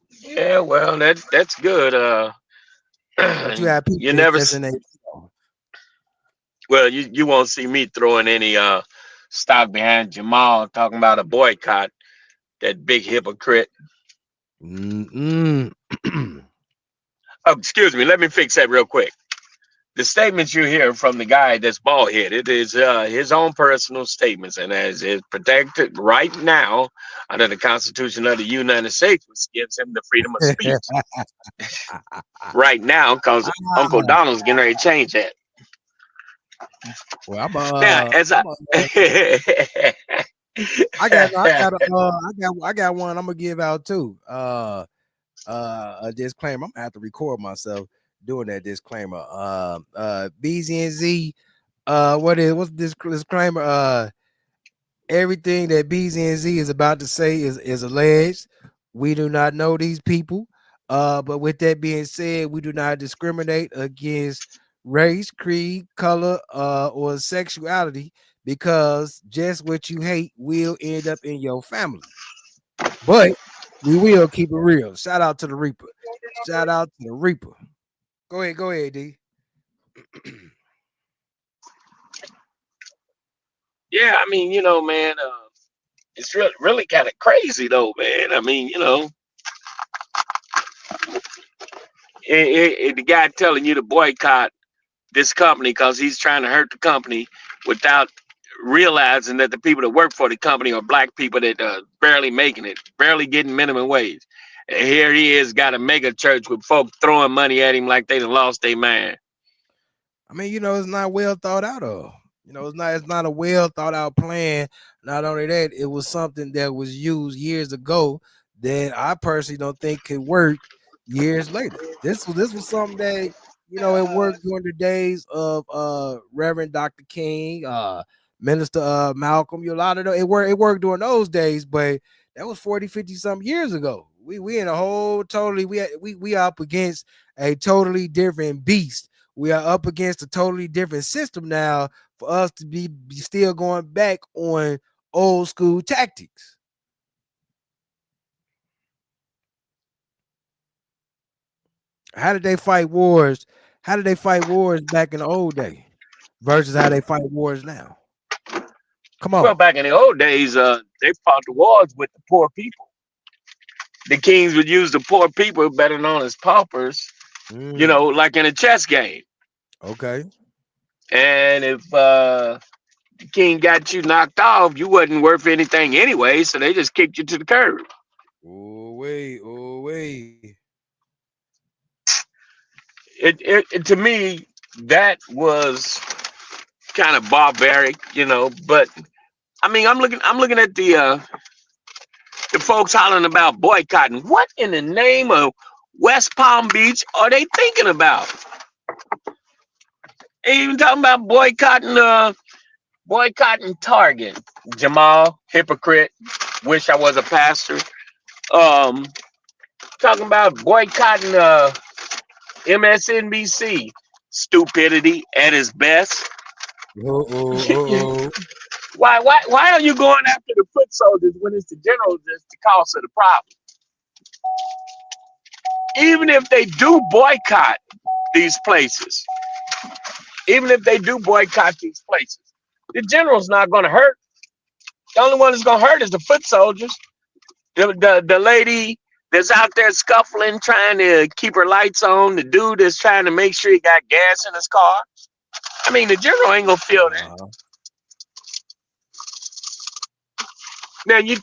Yeah, well, that's good. But you have people You that never just in a well, you won't see me throwing any stock behind Jamal talking about a boycott. That big hypocrite. mm-mm. Oh, excuse me. Let me fix that real quick. The statements you hear from the guy that's bald headed is his own personal statements, and as is protected right now under the Constitution of the United States, which gives him the freedom of speech right now, because Uncle Donald's getting ready to change that. Well, Now, as I got one I'm gonna give out too. A disclaimer. I'm gonna have to record myself doing that disclaimer. BZNZ. What's this disclaimer? Everything that BZNZ is about to say is alleged. We do not know these people. But with that being said, we do not discriminate against race, creed, color, or sexuality because just what you hate will end up in your family. But we will keep it real. Shout out to the Reaper. Shout out to the Reaper. Go ahead, D. yeah, I mean, man, it's really kind of crazy though, man. I mean, the guy telling you to boycott this company because he's trying to hurt the company without realizing that the people that work for the company are black people that are barely making it, barely getting minimum wage. And here he is, got a mega church with folk throwing money at him like they done lost their mind. I mean, it's not well thought out of. It's not a well thought out plan. Not only that, it was something that was used years ago that I personally don't think could work years later. This was something that it worked during the days of Reverend Dr. King, Minister Malcolm. A lot of it worked during those days, but that was 40, 50 some years ago. We in a whole totally we up against a totally different beast. We are up against a totally different system now for us to be still going back on old school tactics. How did they fight wars? How did they fight wars back in the old day versus how they fight wars now? Come on. Well, back in the old days, they fought the wars with the poor people. The kings would use the poor people, better known as paupers, like in a chess game. Okay. And if the king got you knocked off, you wasn't worth anything anyway, so they just kicked you to the curb. Oh wait. It to me, that was kind of barbaric, but I mean, I'm looking at the folks hollering about boycotting. What in the name of West Palm Beach are they thinking about? They even talking about boycotting Target. Jamal, hypocrite. Wish I was a pastor. Talking about boycotting MSNBC. Stupidity at its best. Why are you going after the foot soldiers when it's the generals that's the cause of the problem? Even if they do boycott these places, the general's not going to hurt. The only one that's going to hurt is the foot soldiers. The lady that's out there scuffling, trying to keep her lights on. The dude that's trying to make sure he got gas in his car. I mean, the general ain't gonna feel that. Now you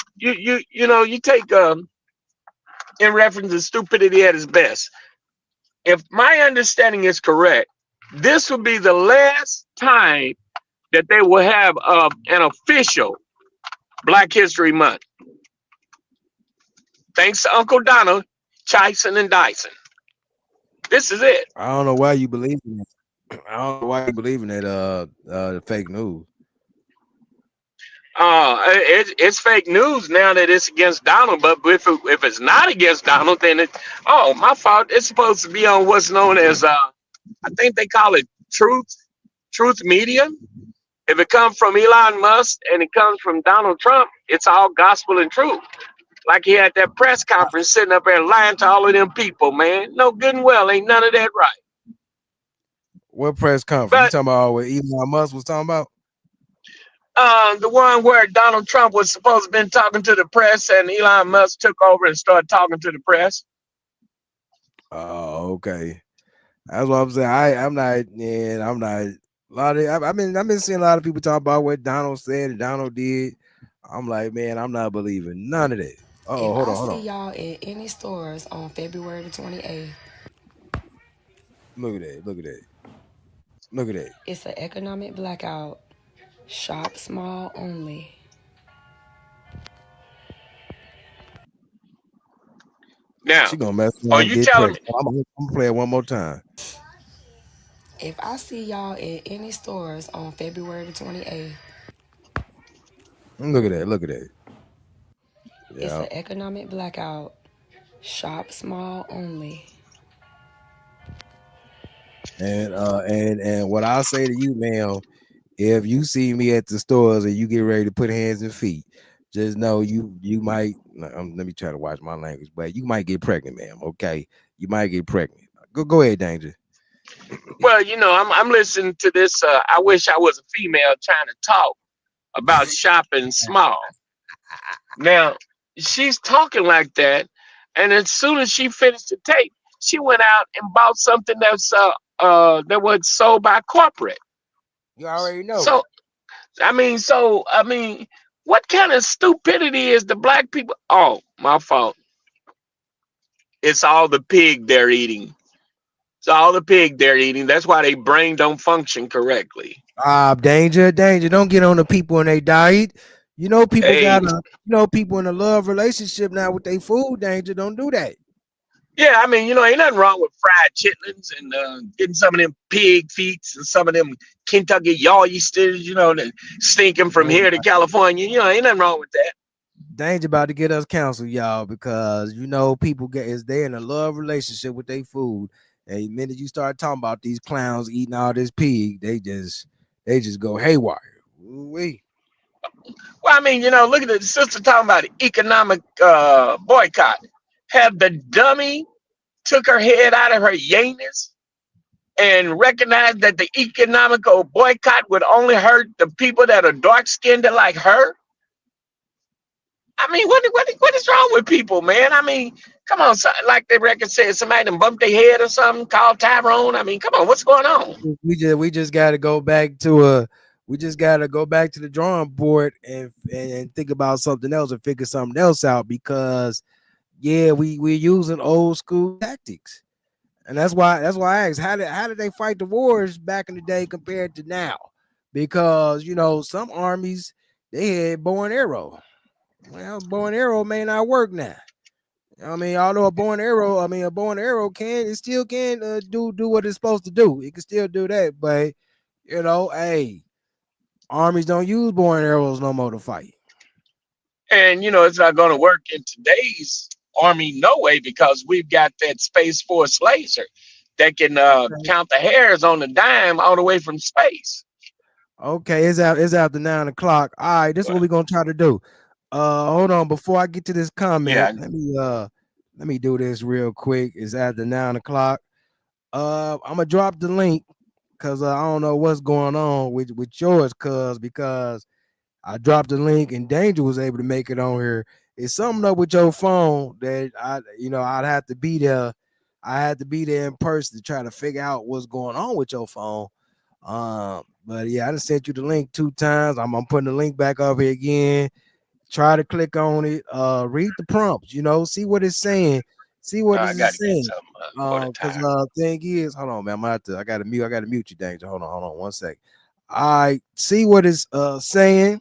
take in reference to stupidity at its best. If my understanding is correct, this will be the last time that they will have an official Black History Month. Thanks to Uncle Donald, Chison and Dyson. This is it. I don't know why you believe in it. I don't know why you believe in that fake news. It's fake news now that it's against Donald, but if it's not against Donald, then my fault. It's supposed to be on what's known as I think they call it truth media. If it comes from Elon Musk and it comes from Donald Trump, it's all gospel and truth. Like he had that press conference sitting up there lying to all of them people, man. No good and well, ain't none of that right. What press conference? You talking about what Elon Musk was talking about? The one where Donald Trump was supposed to have been talking to the press and Elon Musk took over and started talking to the press. Oh, okay. That's what I'm saying. I'm not. A lot of I've been seeing a lot of people talk about what Donald said and Donald did. I'm like, man, I'm not believing none of that. Oh, hold on. I see y'all at any stores on February 28th. Look at that. It's an economic blackout. Shop small only. Now, she gonna mess are you telling me? I'm gonna play it one more time. If I see y'all at any stores on February 28th. Look at that. Yeah. It's an economic blackout. Shop small only. And what I'll say to you, ma'am, if you see me at the stores and you get ready to put hands and feet, just know you might. Let me try to watch my language, but you might get pregnant, ma'am. Okay, you might get pregnant. Go ahead, Danger. Well, I'm listening to this. I wish I was a female trying to talk about shopping small. Now she's talking like that, and as soon as she finished the tape, she went out and bought something that's that was sold by corporate. You already know. So I mean, what kind of stupidity is the Black people? Oh, my fault. It's all the pig they're eating. That's why their brain don't function correctly. Danger. Don't get on the people in their diet. People people in a love relationship now with their food. Danger, don't do that. Yeah, I mean, ain't nothing wrong with fried chitlins and getting some of them pig feet and some of them Kentucky oysters, that stinking from here to California. Ain't nothing wrong with that. Danger about to get us canceled, y'all, because people they're in a love relationship with their food. And the minute you start talking about these clowns eating all this pig, they just go haywire. Ooh-wee. Well, I mean, look at the sister talking about economic boycott. Have the dummy took her head out of her yaness and recognized that the economical boycott would only hurt the people that are dark-skinned like her? I mean, what is wrong with people, man? I mean, come on, like the record said, somebody done bumped their head or something, called Tyrone. I mean, come on, what's going on? We just got to go back to the drawing board and think about something else and figure something else out, because we're using old school tactics, and that's why I asked how did they fight the wars back in the day compared to now? Because some armies they had bow and arrow. Well, bow and arrow may not work now. I mean, although a bow and arrow still can do what it's supposed to do. It can still do that, but armies don't use bow and arrows no more to fight. And it's not going to work in today's army no way, because we've got that Space Force laser that can count the hairs on the dime all the way from space. Okay, it's after 9 o'clock. All right, this is what we're gonna try to do. Hold on, before I get to this comment, Yeah. let me do this real quick. It's after 9 o'clock. I'm gonna drop the link because I don't know what's going on with yours, because I dropped the link and Danger was able to make it on here. It's something up with your phone that I'd have to be there. I had to be there in person to try to figure out what's going on with your phone. But yeah, I just sent you the link 2 times. I'm putting the link back up here again. Try to click on it. Read the prompts. See what it's saying. See what I is it got to get saying. some for the Because time. thing is, hold on, man. I gotta mute you, Danger. Hold on 1 sec. I see what it's saying.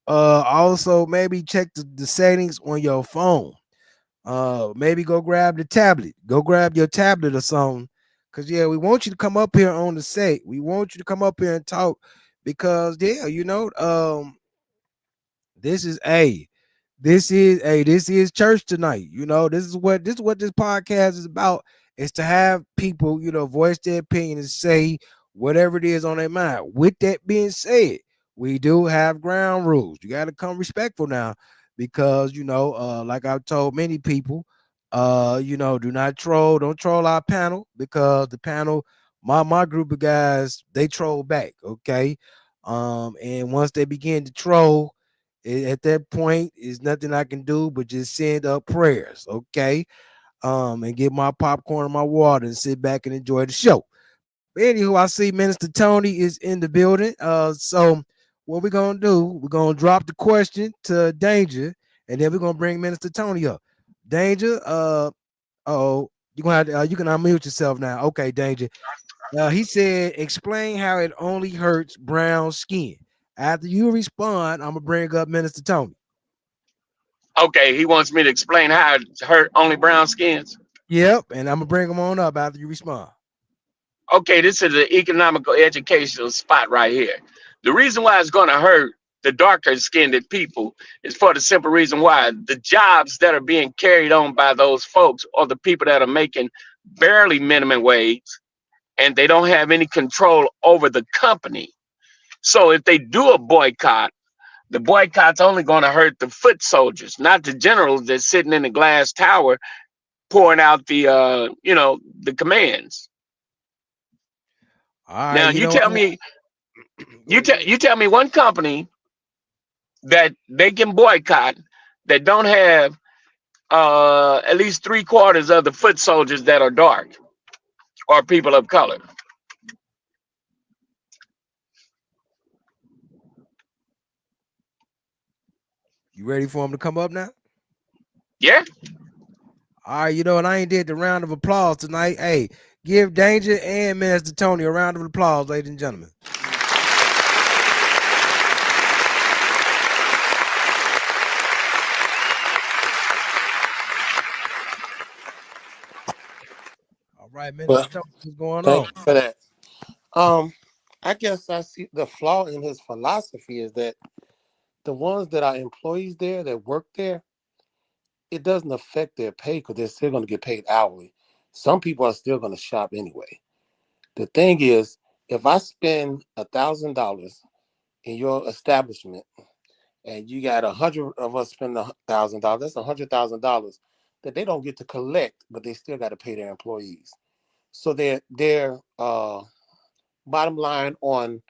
Also maybe check the settings on your phone. Maybe go grab the tablet. Go grab your tablet or something. Cause yeah, we want you to come up here on the set. We want you to come up here and talk because this is this is church tonight. This is what this podcast is about. Is to have people, voice their opinion and say whatever it is on their mind. With that being said, we do have ground rules. You got to come respectful now, because like I've told many people, do not troll. Don't troll our panel, because the panel, my group of guys, they troll back. Okay, and once they begin to troll, at that point, is nothing I can do but just send up prayers, okay? And get my popcorn and my water and sit back and enjoy the show. But anywho, I see Minister Tony is in the building. So what we're gonna do, we're gonna drop the question to Danger, and then we're gonna bring Minister Tony up. Danger, you gonna have to, you can unmute yourself now. Okay, Danger. He said, explain how it only hurts brown skin. After you respond, I'm gonna bring up Minister Tony. Okay, he wants me to explain how it hurt only brown skins. Yep, and I'm gonna bring him on up after you respond. Okay, this is an economical educational spot right here. The reason why it's going to hurt the darker skinned people is for the simple reason why the jobs that are being carried on by those folks are the people that are making barely minimum wage, and they don't have any control over the company. So if they do a boycott, the boycott's only going to hurt the foot soldiers, not the generals that's sitting in the glass tower pouring out the commands. All right, Now you tell me, you tell me one company that they can boycott that don't have at least 3/4 of the foot soldiers that are dark or people of color. You ready for him to come up now? Yeah. All right, and I ain't did the round of applause tonight. Hey, give Danger and Minister Tony a round of applause, ladies and gentlemen. All right, Minister Tony, what's going on? Thank you for that. I guess I see the flaw in his philosophy is that the ones that are employees there that work there, it doesn't affect their pay because they're still going to get paid hourly. Some people are still going to shop anyway. The thing is, if I spend $1,000 in your establishment and you got 100 of us spend $1,000, that's $100,000 that they don't get to collect, but they still got to pay their employees. So their bottom line on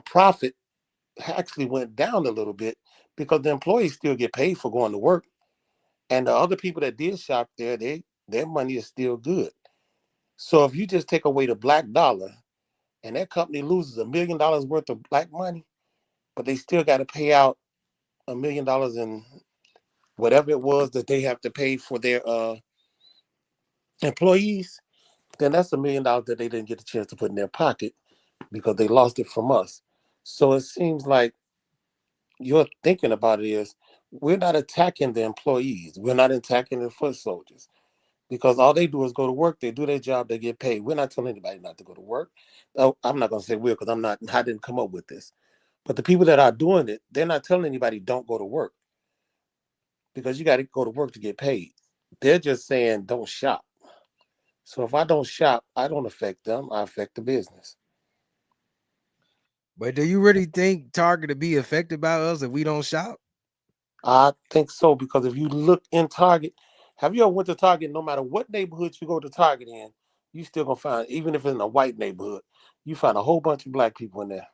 profit actually went down a little bit because the employees still get paid for going to work, and the other people that did shop there, their money is still good. So if you just take away the black dollar and that company loses $1 million worth of black money, but they still got to pay out $1 million in whatever it was that they have to pay for their employees, then that's $1 million that they didn't get a chance to put in their pocket because they lost it from us. So it seems like your thinking about it is we're not attacking the employees. We're not attacking the foot soldiers because all they do is go to work. They do their job. They get paid. We're not telling anybody not to go to work. Oh, I'm not going to say we're because I didn't come up with this. But the people that are doing it, they're not telling anybody don't go to work because you got to go to work to get paid. They're just saying don't shop. So if I don't shop, I don't affect them. I affect the business. But do you really think Target to be affected by us if we don't shop? I think so, because if you look in Target, have you ever went to Target? No matter what neighborhood you go to Target in, you still gonna find, even if it's in a white neighborhood, you find a whole bunch of black people in there.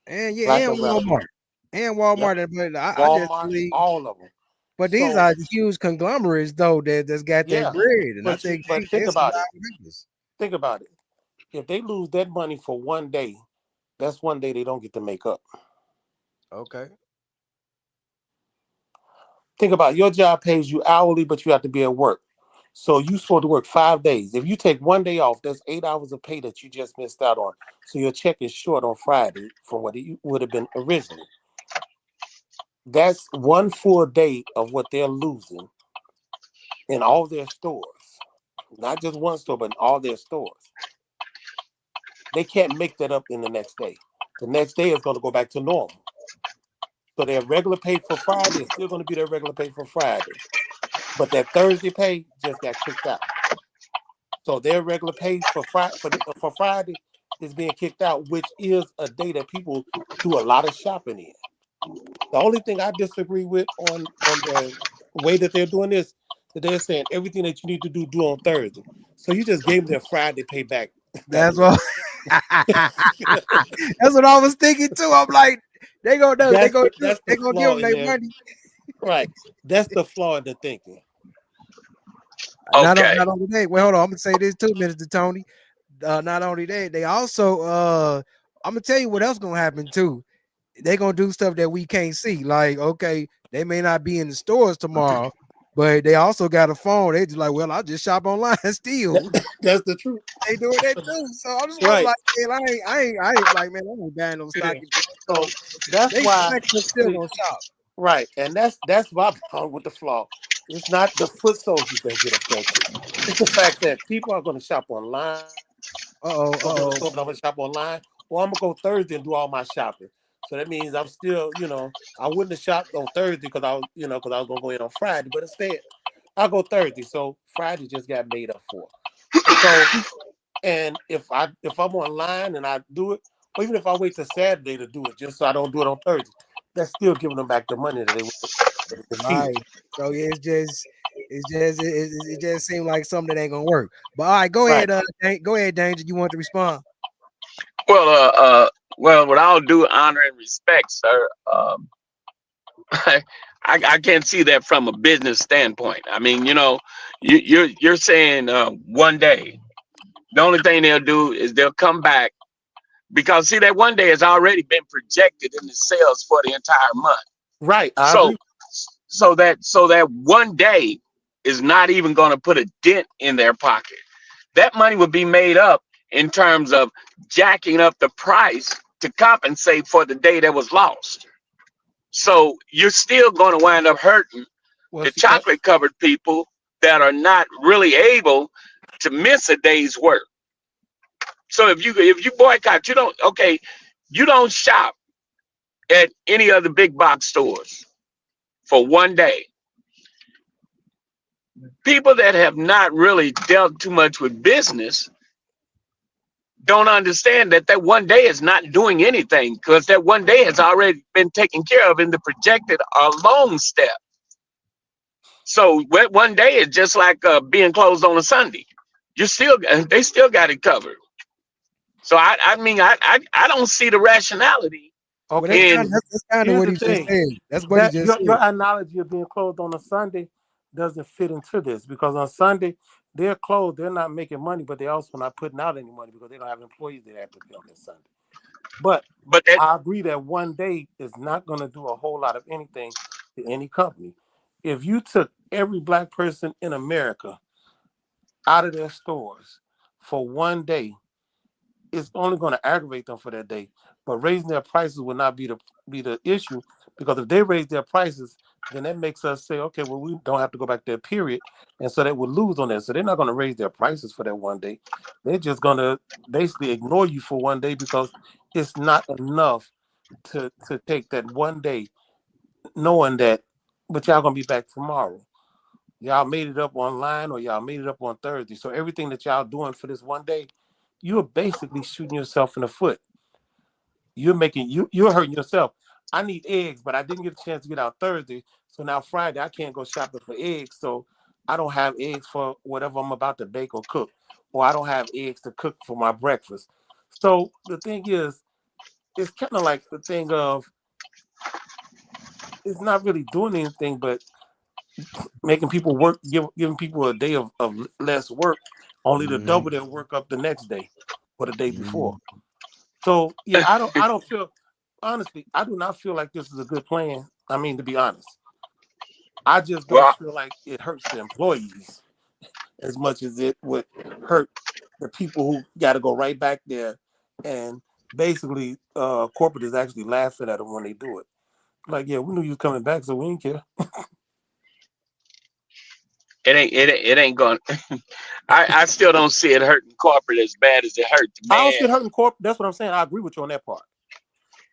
And yeah, Black and or brown people. Walmart. And Yep. Walmart. But I just Walmart, believe. all of them. But these So are huge conglomerates though that's got that yeah, bread, and I but think think it's a about lot it. of business. Think about it. If they lose that money for one day, that's one day they don't get to make up. Okay. Think about it. Your job pays you hourly, but you have to be at work. So you're supposed to work 5 days. If you take one day off, that's 8 hours of pay that you just missed out on. So your check is short on Friday from what it would have been originally. That's one full day of what they're losing in all their stores. Not just one store, but in all their stores. They can't make that up in the next day. The next day is going to go back to normal. So their regular pay for Friday is still going to be their regular pay for Friday. But that Thursday pay just got kicked out. So their regular pay for Friday is being kicked out, which is a day that people do a lot of shopping in. The only thing I disagree with on the way that they're doing this, that they're saying everything that you need to do on Thursday. So you just gave them their Friday pay back that That's way. what that's what I was thinking too. I'm like, they gonna do, they gonna That's the give flaw them in their their money. right. That's the flaw in the thinking. Not Okay. only that, well, hold on, I'm gonna say this too, Minister Tony. Not only that, they also I'm gonna tell you what else gonna happen too. They gonna do stuff that we can't see. Like, okay, they may not be in the stores tomorrow, but they also got a phone. They just like, well, I'll just shop online still. That's the truth. They doing that too. So I'm just Right. like, man, I ain't like, man, I ain't buying no stocking. So that's They why black folks still gonna shop. right. And that's my problem with the flaw. It's not the foot soldiers that get affected. It's the fact that people are going to shop online. I'm going to shop online, or I'm going to go Thursday and do all my shopping. So that means I'm still, I wouldn't have shopped on Thursday because I was, because I was going to go in on Friday. But instead, I'll go Thursday. So Friday just got made up for. So, and if I'm online and I do it, or even if I wait till Saturday to do it, just so I don't do it on Thursday, that's still giving them back the money that they Right. So yeah, it just seemed like something that ain't gonna work. But all right, go ahead, go ahead, Danger. You want to respond? Well, with all due honor and respect, sir, I can't see that from a business standpoint. I mean, you're saying one day. The only thing they'll do is they'll come back because see that one day has already been projected in the sales for the entire month. Right. So that one day is not even going to put a dent in their pocket. That money would be made up in terms of jacking up the price to compensate for the day that was lost. So you're still going to wind up hurting the chocolate covered people that are not really able to miss a day's work. So if you boycott, you don't shop at any of the big box stores for one day. People that have not really dealt too much with business don't understand that one day is not doing anything because that one day has already been taken care of in the projected loan step. So one day is just like being closed on a Sunday. They still got it covered. So I mean I don't see the rationality. Okay, that's kind of what he just said. That's what he just said. Your analogy of being closed on a Sunday doesn't fit into this because on Sunday they're closed, they're not making money, but they're also not putting out any money because they don't have employees that have to pay on this Sunday. But I agree that one day is not going to do a whole lot of anything to any company. If you took every black person in America out of their stores for one day, it's only going to aggravate them for that day. But raising their prices will not be the issue because if they raise their prices, then that makes us say, okay, well, we don't have to go back there, period. And so they will lose on that. So they're not going to raise their prices for that one day. They're just going to basically ignore you for one day because it's not enough to take that one day knowing that, but y'all going to be back tomorrow. Y'all made it up online or y'all made it up on Thursday. So everything that y'all doing for this one day, you're basically shooting yourself in the foot. you're hurting yourself. I need eggs, but I didn't get a chance to get out Thursday, so now Friday I can't go shopping for eggs, so I don't have eggs for whatever I'm about to bake or cook, or I don't have eggs to cook for my breakfast. So the thing is, it's kind of like the thing of it's not really doing anything but making people work, giving people a day of less work, only to double their work up the next day or the day before. So yeah, I don't feel, honestly, I do not feel like this is a good plan. I mean, to be honest, I just don't feel like it hurts the employees as much as it would hurt the people who got to go right back there, and basically corporate is actually laughing at them when they do it. Like, yeah, we knew you was coming back, so we didn't care. It ain't going. I still don't see it hurting corporate as bad as it hurt the man. I don't see it hurting corporate. That's what I'm saying. I agree with you on that part.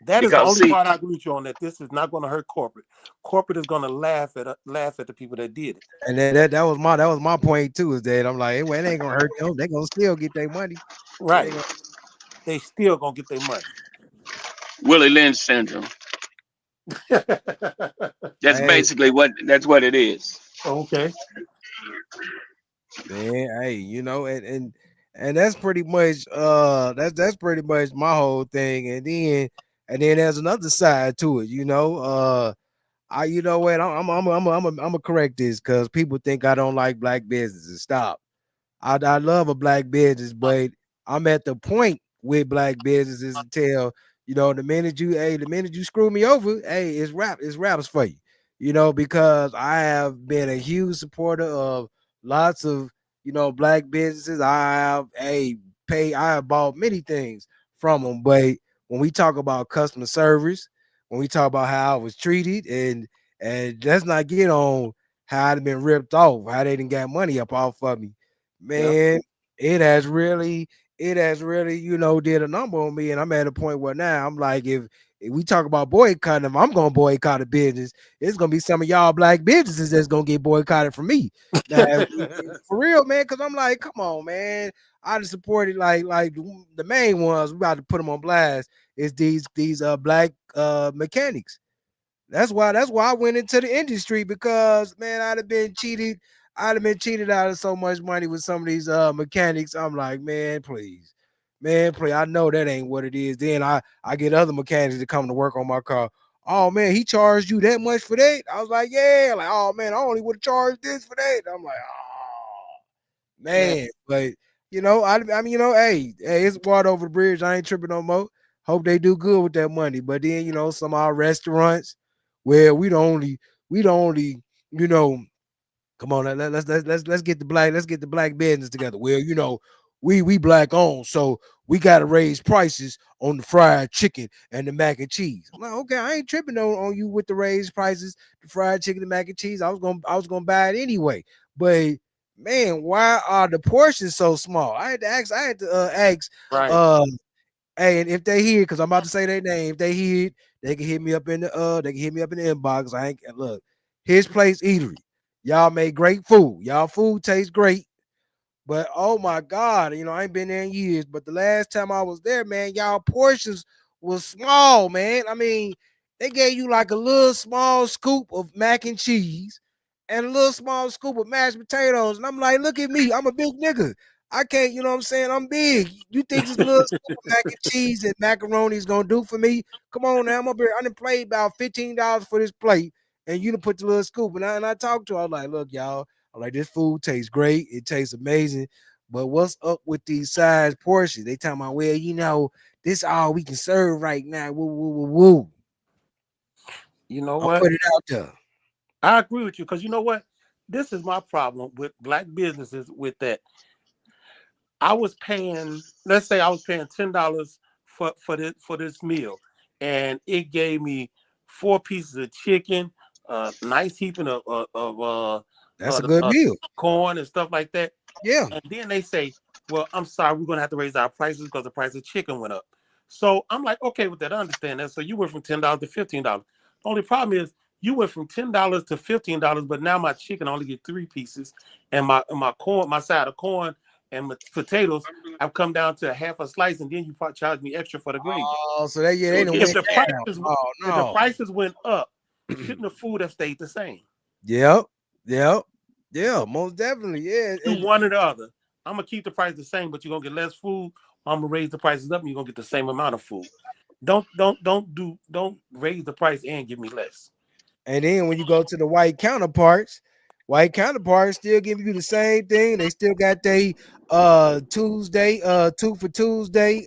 That is the only part I agree with you on, that this is not going to hurt corporate. Corporate is going to laugh at the people that did it. And that was my point too, is that I'm like, well, it ain't gonna hurt them. They're gonna still get their money. Right. They still gonna get their money. Willie Lynch syndrome. That's basically what it is. Okay. Man, hey, you know, and that's pretty much that's pretty much my whole thing. And then there's another side to it, you know. You know what, I'm gonna correct this because people think I don't like black businesses. Stop. I love a black business, but I'm at the point with black businesses until, you know, the minute you screw me over, hey, it's raps for you, you know, because I have been a huge supporter of lots of, you know, black businesses. I have bought many things from them, but when we talk about customer service, when we talk about how I was treated, and let's not get on how I've been ripped off, how they didn't get money up off of me, man. It has really, you know, did a number on me. And I'm at a point where now I'm like, if we talk about boycotting them, I'm gonna boycott a business. It's gonna be some of y'all black businesses that's gonna get boycotted from me. Now, for real, man, because I'm like, come on, man. I just supported like the main ones. We about to put them on blast. Is these black mechanics. That's why I went into the industry, because man, I'd have been cheated out of so much money with some of these mechanics. I'm like, man, please. I know that ain't what it is. Then I get other mechanics to come to work on my car. Oh man, he charged you that much for that? I was like, yeah. Like, oh man, I only would have charged this for that. I'm like, oh man. Yeah. But you know, I mean, you know, hey, it's water over the bridge. I ain't tripping no more. Hope they do good with that money. But then, you know, some of our restaurants where we the only, you know, come on, let's get the black business together. Well, you know, we black owned, so we gotta raise prices on the fried chicken and the mac and cheese. I'm like, okay, I ain't tripping on you with the raised prices, the fried chicken and mac and cheese. I was gonna buy it anyway. But man, why are the portions so small? I had to ask. Right. Hey, and if they hear, because I'm about to say their name, if they hear it, they can hit me up in the inbox. I ain't look, his place eatery. Y'all make great food. Y'all food tastes great. But oh my God, you know, I ain't been there in years. But the last time I was there, man, y'all portions was small, man. I mean, they gave you like a little small scoop of mac and cheese and a little small scoop of mashed potatoes. And I'm like, look at me, I'm a big nigga. I can't, you know what I'm saying? I'm big. You think this little scoop of mac and cheese and macaroni is gonna do for me? Come on now, I'm up here. I done paid about $15 for this plate, and you done put the little scoop. And I talked to her, I was like, look, y'all, I'm like, this food tastes great. It tastes amazing. But what's up with these size portions? They talking about, well, you know, this all we can serve right now. Woo, woo, woo, woo. You know what? I'll put it out there. I agree with you, because you know what? This is my problem with black businesses with that. I was paying, let's say I was paying $10 for this meal, and it gave me 4 pieces of chicken, nice heaping of that's a good meal, corn and stuff like that. Yeah. And then they say, well, I'm sorry, we're gonna have to raise our prices because the price of chicken went up. So I'm like, okay with that, I understand that. So you went from $10 to $15. Only problem is you went from $10 to $15, but now my chicken only get 3 pieces, and my corn, my side of corn and potatoes, I've come down to half a slice, and then you charge me extra for the gravy. Oh, so they So didn't if went the down. prices, Oh if the no. prices went up, shouldn't the food have stayed the same? Yep. Yeah, most definitely. Yeah. Do one or the other. I'm gonna keep the price the same, but you're gonna get less food. I'm gonna raise the prices up, and you're gonna get the same amount of food. Don't raise the price and give me less. And then when you go to the white counterparts still giving you the same thing. They still got they Tuesday, 2 for Tuesday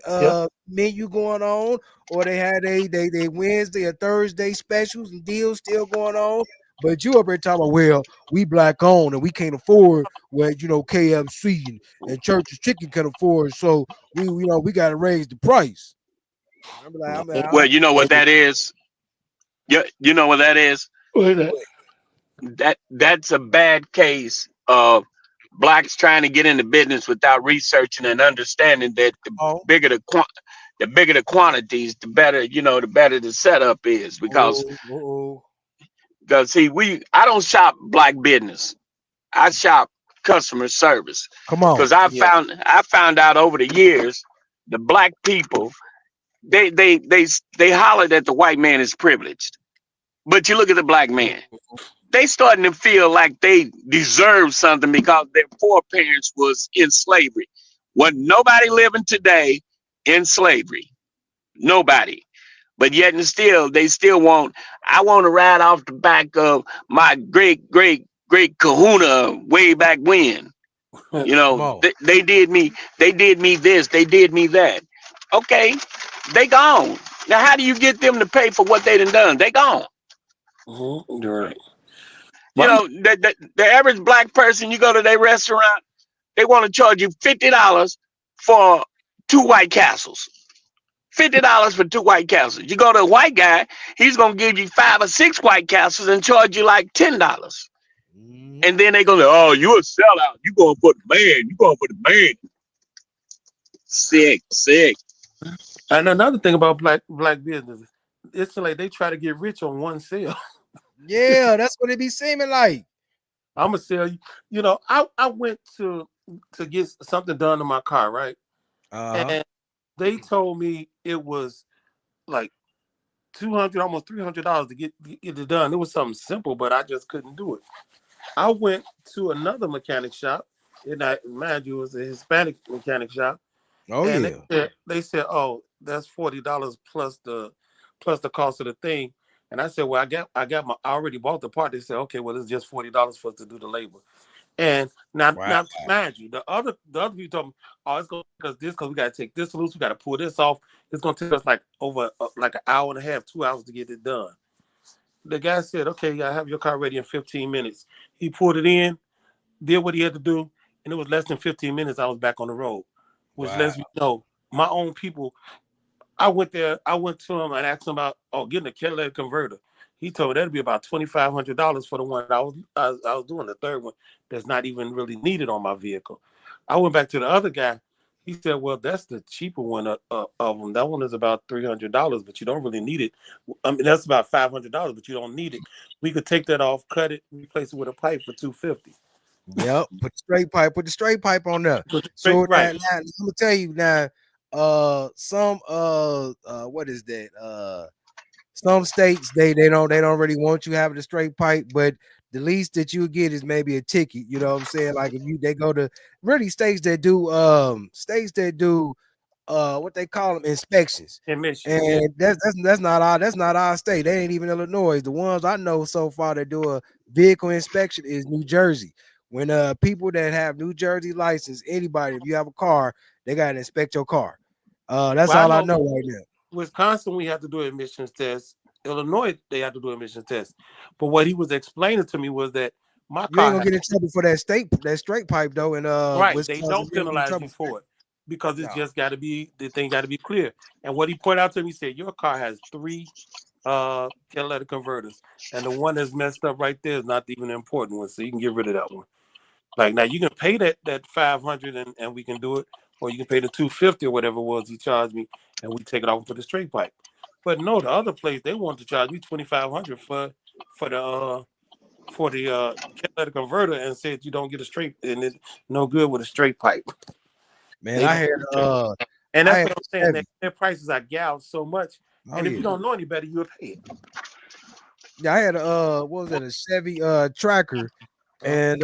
menu going on, or they had they Wednesday or Thursday specials and deals still going on. But you up here talking about, well, we black owned and we can't afford what KFC and Church's Chicken can afford, so we got to raise the price. Well, you know what that is. You know what that is. What is that? That's a bad case of blacks trying to get into business without researching and understanding that the bigger the quantities, the better the better the setup is. Because see, I don't shop black business. I shop customer service. Come on, because I found out over the years the black people they hollered that the white man is privileged, but you look at the black man. They starting to feel like they deserve something because their foreparents was in slavery. Wasn't nobody living today in slavery. Nobody. But yet and still, they still I want to ride off the back of my great kahuna way back when. They did me this, they did me that. Okay, they gone. Now how do you get them to pay for what they done? They gone. You're right. The average black person, you go to their restaurant, they want to charge you $50 for 2 White Castles. $50 for 2 White Castles. You go to a white guy, he's gonna give you 5 or 6 White Castles and charge you like $10. And then they go, oh, you a sellout. You going for the man. You going for the man. Sick. And another thing about black businesses, it's like they try to get rich on one sale. Yeah, that's what it be seeming like. I'm gonna sell you. I went to get something done to my car, right? And they told me it was like $200, almost $300 to get it done. It was something simple, but I just couldn't do it. I went to another mechanic shop, and mind you, it was a Hispanic mechanic shop. Oh, and yeah. They said, oh, that's $40 plus the cost of the thing. And I said, well, I already bought the part. They said, okay, well, it's just $40 for us to do the labor. And now mind you, the other people told me, oh, it's going to take us this because we got to take this loose, we got to pull this off. It's going to take us like over like an hour and a half, 2 hours to get it done. The guy said, okay, I have your car ready in 15 minutes. He pulled it in, did what he had to do, and it was less than 15 minutes. I was back on the road, which lets me know my own people. I went to him and asked him about getting a catalytic converter. He told me that'd be about $2,500 for the one I was doing, the third one that's not even really needed on my vehicle. I went back to the other guy. He said, well, that's the cheaper one of them. That one is about $300, but you don't really need it. I mean, that's about $500, but you don't need it. We could take that off, cut it, replace it with a pipe for $250. Yep, put the straight pipe on there. So now, I'm gonna tell you now, some what is that? Some states they don't really want you having a straight pipe, but the least that you get is maybe a ticket. You know what I'm saying? Like if they go to really states that do what they call them inspections. And that's not our state. They ain't even Illinois. The ones I know so far that do a vehicle inspection is New Jersey. When people that have New Jersey license, anybody, if you have a car, they gotta inspect your car. That's all I know right now. Wisconsin, we have to do emissions tests. Illinois, they have to do emissions tests. But what he was explaining to me was that my car ain't gonna get in trouble for that straight pipe though. And they don't penalize you for it because it's just got to be, the thing got to be clear. And what he pointed out to me, he said your car has 3 catalytic converters, and the one that's messed up right there is not even an important one, so you can get rid of that one. Like now, you can pay that $500 and we can do it, or you can pay the $250 or whatever it was he charged me, and we take it off for the straight pipe. But no, the other place they want to charge me $2,500 for the catalytic converter, and said you don't get a straight, and it's no good with a straight pipe. Man, I had and I that's had what I'm saying. Chevy. Their prices are gouged so much, Oh and if you yeah. don't know any better, you'll pay it. Yeah, I had what was it, a Chevy Tracker. Uh-huh. And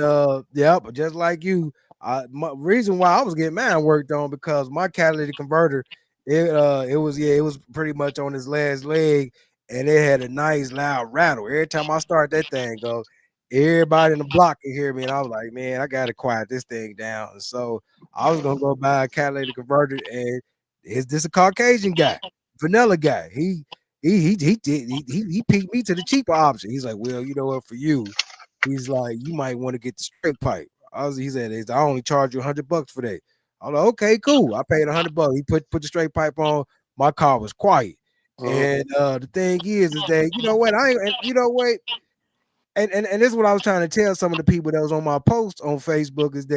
but just like you, my reason why I was getting mine worked on because my catalytic converter, it was pretty much on its last leg, and it had a nice loud rattle. Every time I start that thing go, everybody in the block can hear me, and I was like, man, I gotta quiet this thing down. And so I was gonna go buy a catalytic converter, and is this a Caucasian guy, vanilla guy? He picked me to the cheaper option. He's like, well, you know what, for you. He's like, you might want to get the straight pipe. He said, I only charge you $100 for that. I'm like, okay, cool. I paid $100. He put the straight pipe on. My car was quiet. And the thing is that you know what? You know what? And this is what I was trying to tell some of the people that was on my post on Facebook is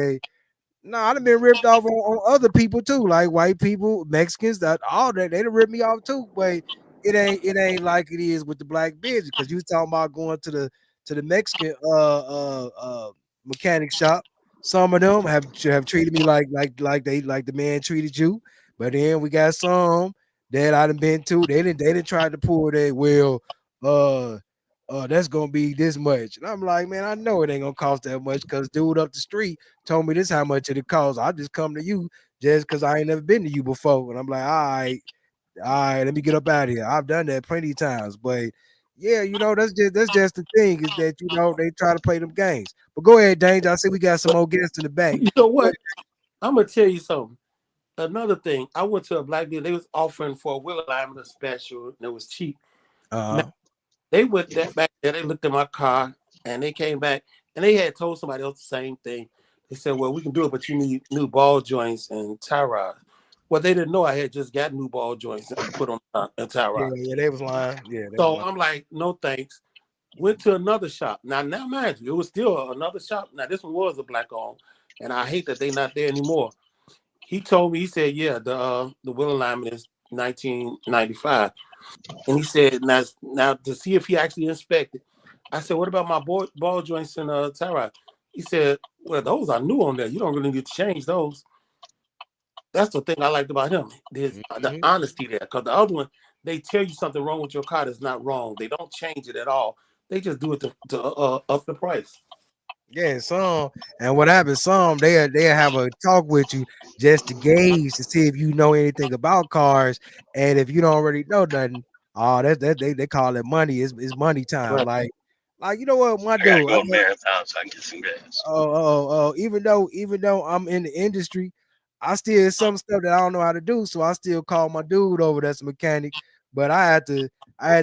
I've been ripped off on other people too, like white people, Mexicans, all that. They done ripped me off too, but it ain't like it is with the black bitch because you was talking about going to the Mexican mechanic shop. Some of them have treated me like the man treated you, but then we got some that I done been to. They didn't try to pull that that's gonna be this much. And I'm like, man, I know it ain't gonna cost that much because dude up the street told me this how much it costs. I'll just come to you just because I ain't never been to you before. And I'm like, all right, let me get up out of here. I've done that plenty of times, but yeah, that's just the thing is that they try to play them games. But go ahead, Danger. I see we got some more guests in the back. You know what? I'm gonna tell you something. Another thing, I went to a black dealer. They was offering for a wheel alignment special, and it was cheap. Now, they went back there. They looked at my car, and they came back, and they had told somebody else the same thing. They said, "Well, we can do it, but you need new ball joints and tie rods." Well, they didn't know I had just got new ball joints and put on a tie rod. Yeah, they was lying. Yeah. So I'm like, no thanks. Went to another shop. Now mind you, it was still another shop. Now this one was a black owned, and I hate that they're not there anymore. He told me, he said, yeah, the wheel alignment is 1995. And he said, now to see if he actually inspected. I said, what about my ball joints and tie rod? He said, well, those are new on there. You don't really need to change those. That's the thing I liked about him. There's the honesty there. Because the other one, they tell you something wrong with your car that's not wrong. They don't change it at all. They just do it to up the price. Yeah, and what happens? They have a talk with you just to gauge to see if you know anything about cars, and if you don't already know nothing, they call it money. It's money time. Right. Like you know what, my I gotta dude. go to Marathon so I can get some gas. Even though I'm in the industry, I still some stuff that I don't know how to do, so I still call my dude over that's a mechanic. But I had to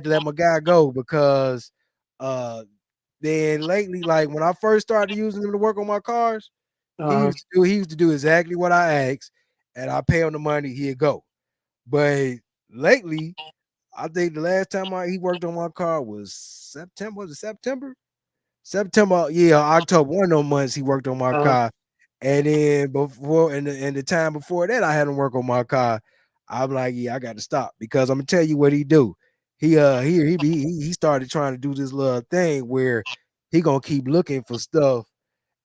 let my guy go because then lately, like when I first started using him to work on my cars, he used to do exactly what I asked, and I pay him the money, he'd go. But lately, I think the last time he worked on my car was September. Was it September? September, yeah, October. One of those months he worked on my car. And then before and the time before that, I had him work on my car. I'm like, yeah, I got to stop because I'm gonna tell you what he do. He started trying to do this little thing where he gonna keep looking for stuff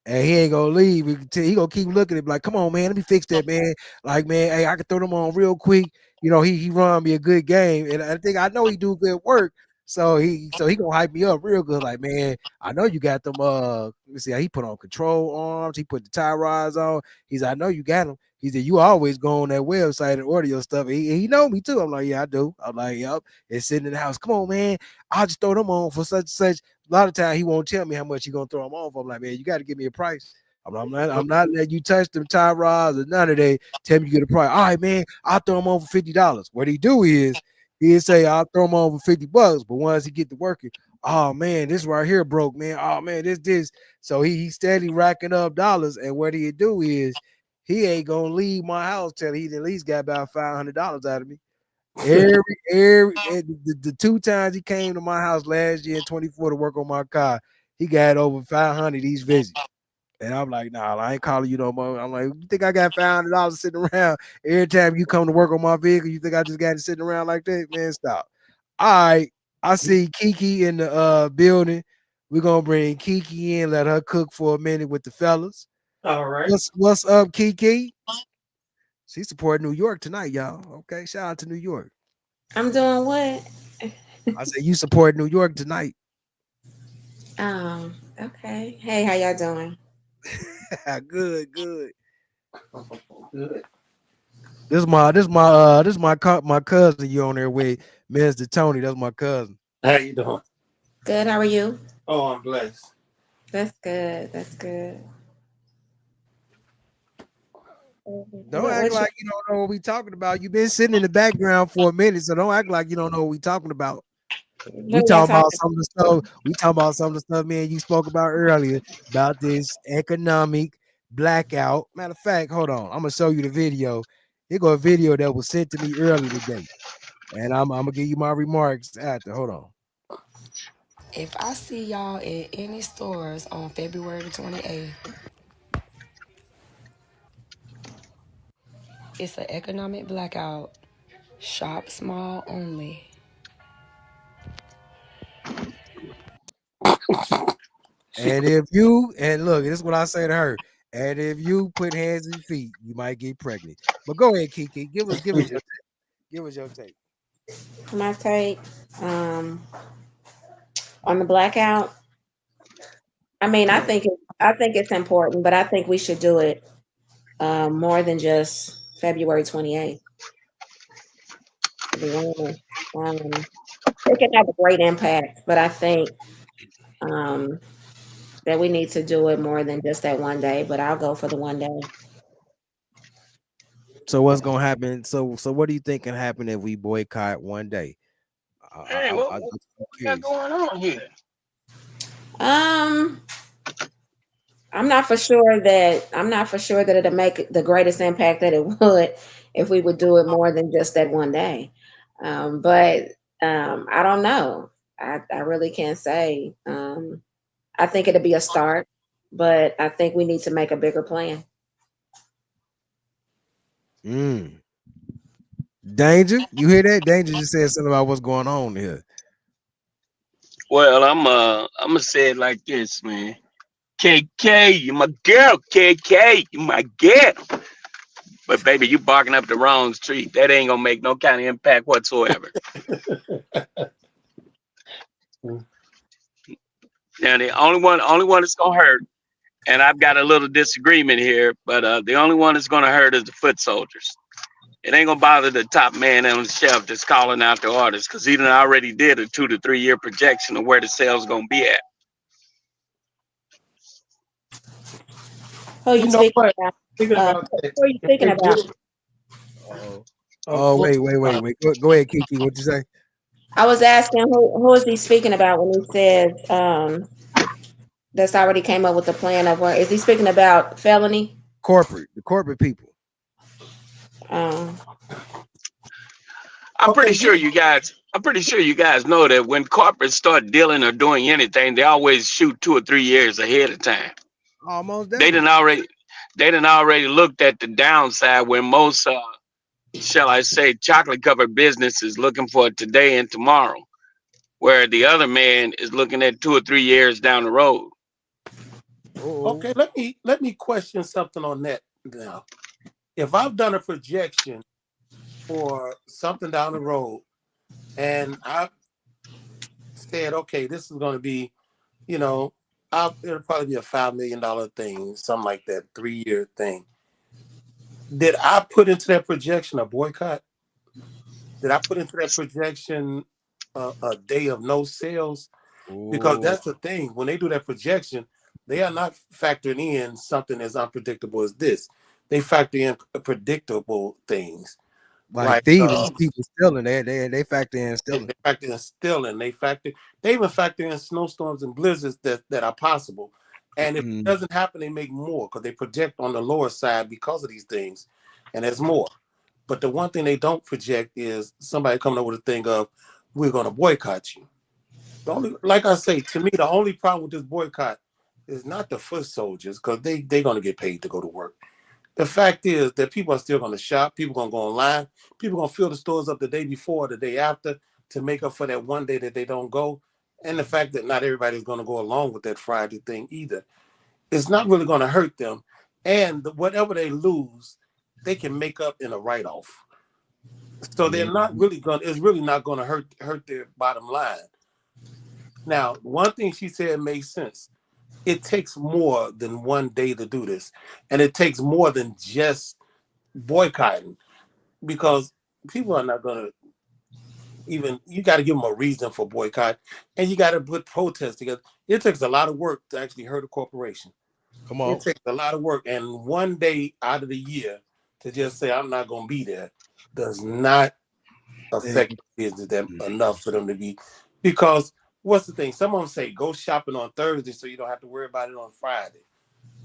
and he ain't gonna leave. He gonna keep looking at it like, come on, man, let me fix that, man. Like, man, hey, I can throw them on real quick. He run me a good game, and I know he do good work. So he gonna hype me up real good. Like, man, I know you got them. Let me see how he put on control arms. He put the tie rods on. He's I know you got them. He said, you always go on that website and order your stuff. He know me too. I'm like, yeah, I do. I'm like, yep. It's sitting in the house. Come on, man. I'll just throw them on for such. A lot of times he won't tell me how much he gonna throw them on for. I'm like, man, you got to give me a price. I'm not letting you touch them tie rods or none of that. Tell me you get a price. All right, man, I'll throw them on for $50. What he do is he'll say, I'll throw them on for $50, but once he get to working, oh man, this right here broke, man. Oh man, this. So he steady racking up dollars, and what he do is he ain't gonna leave my house till he at least got about $500 out of me. The 2 times he came to my house last year in 24 to work on my car, he got over 500 each visit. And I'm like, nah, I ain't calling you no more. I'm like, you think I got $500 sitting around every time you come to work on my vehicle? You think I just got it sitting around like that? Man, stop. All right. I see Kiki in the building. We're gonna bring Kiki in, let her cook for a minute with the fellas. All right. What's up, Kiki? She supported New York tonight, y'all. Okay, shout out to New York. I'm doing what? I said you support New York tonight. Okay. Hey, how y'all doing? Good, good. Good. This my cousin you on there with, Mr. Tony. That's my cousin. How you doing? Good. How are you? Oh, I'm blessed. That's good. That's good. Don't act like you don't know what we talking about. You've been sitting in the background for a minute, so don't act like you don't know what we talking about. We talking about some of the stuff. We talking about some of the stuff, man. You spoke about earlier about this economic blackout. Matter of fact, hold on. I'm gonna show you the video. Here go a video that was sent to me earlier today, and I'm gonna give you my remarks after. Hold on. If I see y'all at any stores on February the 28th, it's an economic blackout. Shop small only. And if you look, this is what I say to her. And if you put hands and feet, you might get pregnant. But go ahead, Kiki. Give us your take. Give us your take. My take on the blackout. I mean, I think it's important, but I think we should do it more than just February 28th. It can have a great impact, but I think that we need to do it more than just that one day. But I'll go for the one day. So what's gonna happen? So what do you think can happen if we boycott one day? Hey, what got going on here? I'm not for sure that it'll make the greatest impact that it would if we would do it more than just that one day. But I don't know. I really can't say. I think it'll be a start, but I think we need to make a bigger plan. Danger, you hear that? Danger just said something about what's going on here. Well, I'm gonna say it like this, man. KK, you my girl. KK, you my girl. But baby, you barking up the wrong tree. That ain't gonna make no kind of impact whatsoever. Now the only one that's gonna hurt, and I've got a little disagreement here, but the only one that's gonna hurt is the foot soldiers. It ain't gonna bother the top man on the shelf that's calling out the orders, because he done already did a 2 to 3 year projection of where the sales gonna be at. Who are you speaking about? Who are you speaking about? Oh, wait. Go ahead, Kiki. What'd you say? I was asking who is he speaking about when he says that's already came up with the plan of where is he speaking about felony? The corporate people. I'm pretty sure you guys know that when corporates start dealing or doing anything, they always shoot 2 or 3 years ahead of time. Almost They done already looked at the downside where most shall I say chocolate covered business is looking for today and tomorrow, where the other man is looking at 2 or 3 years down the road. Okay, let me question something on that now. If I've done a projection for something down the road and I've said, okay, this is going to be, it'll probably be a $5 million thing, something like that, 3-year thing. Did I put into that projection a boycott? Did I put into that projection a day of no sales? Because that's the thing. When they do that projection, they are not factoring in something as unpredictable as this. They factor in predictable things. Like thieves, people stealing. They factor in stealing. They factor in stealing. They even factor in snowstorms and blizzards that are possible. And if it doesn't happen, they make more because they project on the lower side because of these things. And there's more. But the one thing they don't project is somebody coming up with a thing of, we're going to boycott you. Like I say, to me, the only problem with this boycott is not the foot soldiers, because they're going to get paid to go to work. The fact is that people are still going to shop. People are going to go online. People are going to fill the stores up the day before or the day after to make up for that one day that they don't go. And the fact that not everybody's going to go along with that Friday thing either. It's not really going to hurt them. And whatever they lose, they can make up in a write-off. So they're not really it's really not gonna hurt their bottom line. Now, one thing she said makes sense. It takes more than one day to do this. And it takes more than just boycotting, because people are not gonna you got to give them a reason for boycott, and you got to put protests together. It takes a lot of work to actually hurt a corporation. Come on. It takes a lot of work, and one day out of the year to just say I'm not going to be there does not affect business that enough for them to be. Because what's the thing? Some of them say go shopping on Thursday so you don't have to worry about it on Friday.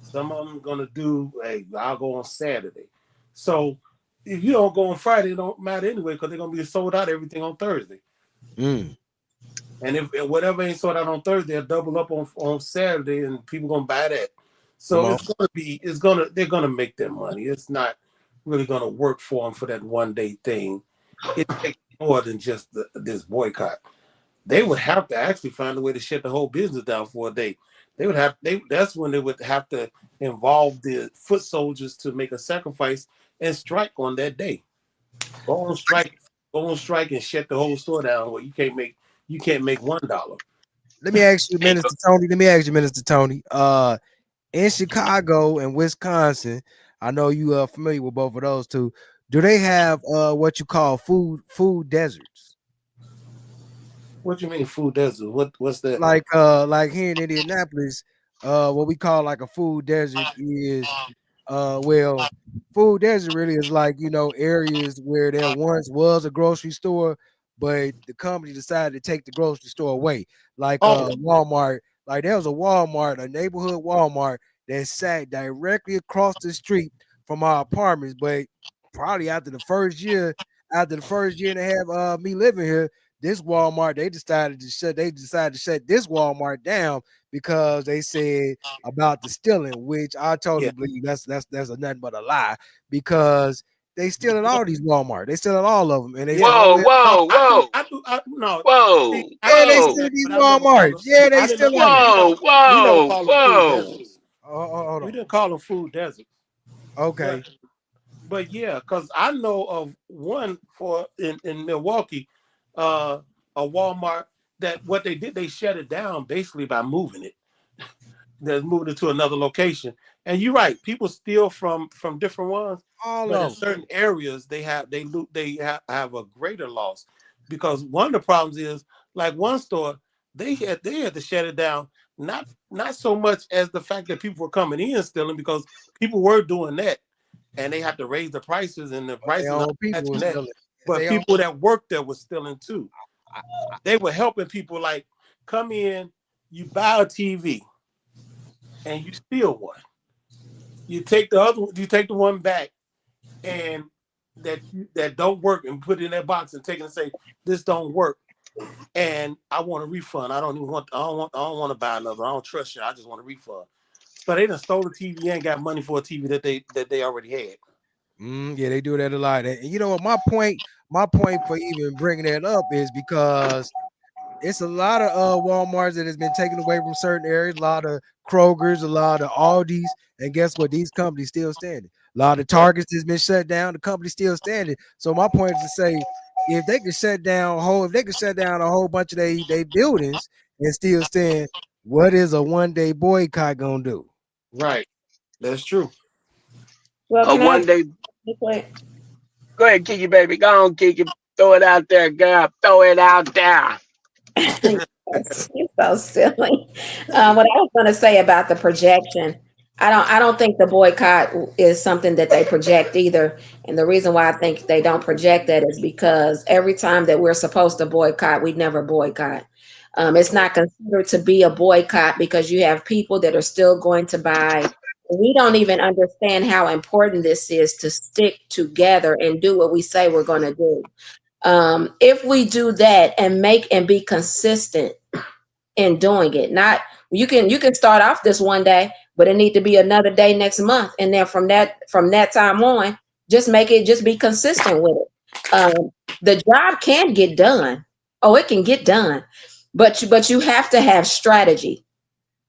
Some of them going to do, hey, I'll go on Saturday. So if you don't go on Friday, it don't matter anyway, because they're going to be sold out everything on Thursday. And if whatever ain't sold out on Thursday, they'll double up on Saturday, and people going to buy that. So they're going to make their money. It's not really going to work for them for that one day thing. It takes more than just this boycott. They would have to actually find a way to shut the whole business down for a day. That's when they would have to involve the foot soldiers to make a sacrifice and strike on that day. Go on strike and shut the whole store down where you can't make $1. Let me ask you, Minister Tony. In Chicago and Wisconsin, I know you are familiar with both of those two. Do they have what you call food deserts? What do you mean food desert? What's that? Like here in Indianapolis, what we call like a food desert is food desert really is like, areas where there once was a grocery store, but the company decided to take the grocery store away. Like Walmart, like there was a neighborhood Walmart that sat directly across the street from our apartments, but probably after the first year and a half me living here, this Walmart, they decided to shut this Walmart down because they said about the stealing, which I totally believe that's a nothing but a lie, because they stealing all these Walmart. They stealing all of them. And they whoa. Yeah, they stealing these Walmarts. Yeah, they stealing. Whoa. We didn't call them food deserts. Okay. But yeah, because I know of one in Milwaukee, a Walmart that what they did, they shut it down basically by moving it. They moved it to another location. And you're right, people steal from different ones. But in certain areas, they have a greater loss, because one of the problems is, like one store, they had to shut it down. Not so much as the fact that people were coming in and stealing, because people were doing that, and they had to raise the prices, and the prices but people that worked there were stealing too. They were helping people, like, come in, you buy a TV, and you steal one. You take the one back, and that don't work, and put it in that box and take it and say, this don't work, and I want a refund. I don't want to buy another. I don't trust you. I just want a refund. So they done stole the TV and got money for a TV that they already had. Yeah, they do that a lot. And you know what? My point for even bringing that up is because it's a lot of Walmarts that has been taken away from certain areas, a lot of Kroger's, a lot of Aldi's, and guess what? These companies still standing. A lot of Targets has been shut down. The company's still standing. So my point is to say, if they could shut down a whole bunch of they buildings and still stand, what is a one-day boycott gonna do? Right, that's true. Well, one day. Go ahead, Kiki, baby. Go on, Kiki. Throw it out there, girl. Throw it out there. You're so silly. What I was going to say about the projection, I don't think the boycott is something that they project either. And the reason why I think they don't project that is because every time that we're supposed to boycott, we never boycott. It's not considered to be a boycott because you have people that are still going to buy. We don't even understand how important this is to stick together and do what we say we're going to do. If we do that and be consistent in doing it, you can start off this one day, but it need to be another day next month, and then from that time on, just be consistent with it. The job can get done. Oh, it can get done, but you have to have strategy.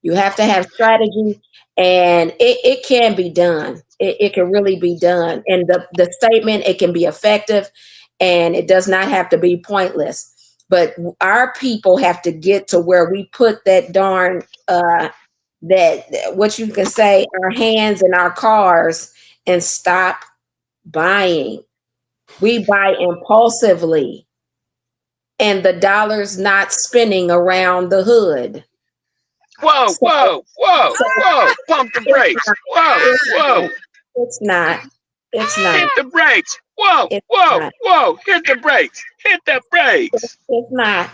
You have to have strategy, and it can be done. it can really be done. And the statement, it can be effective, and it does not have to be pointless. But our people have to get to where we put that darn that what you can say, our hands in our cars, and stop buying. We buy impulsively, and the dollar's not spinning around the hood. Whoa, pump the brakes. Whoa. It's not. Hit the brakes. Whoa, hit the brakes. It's not.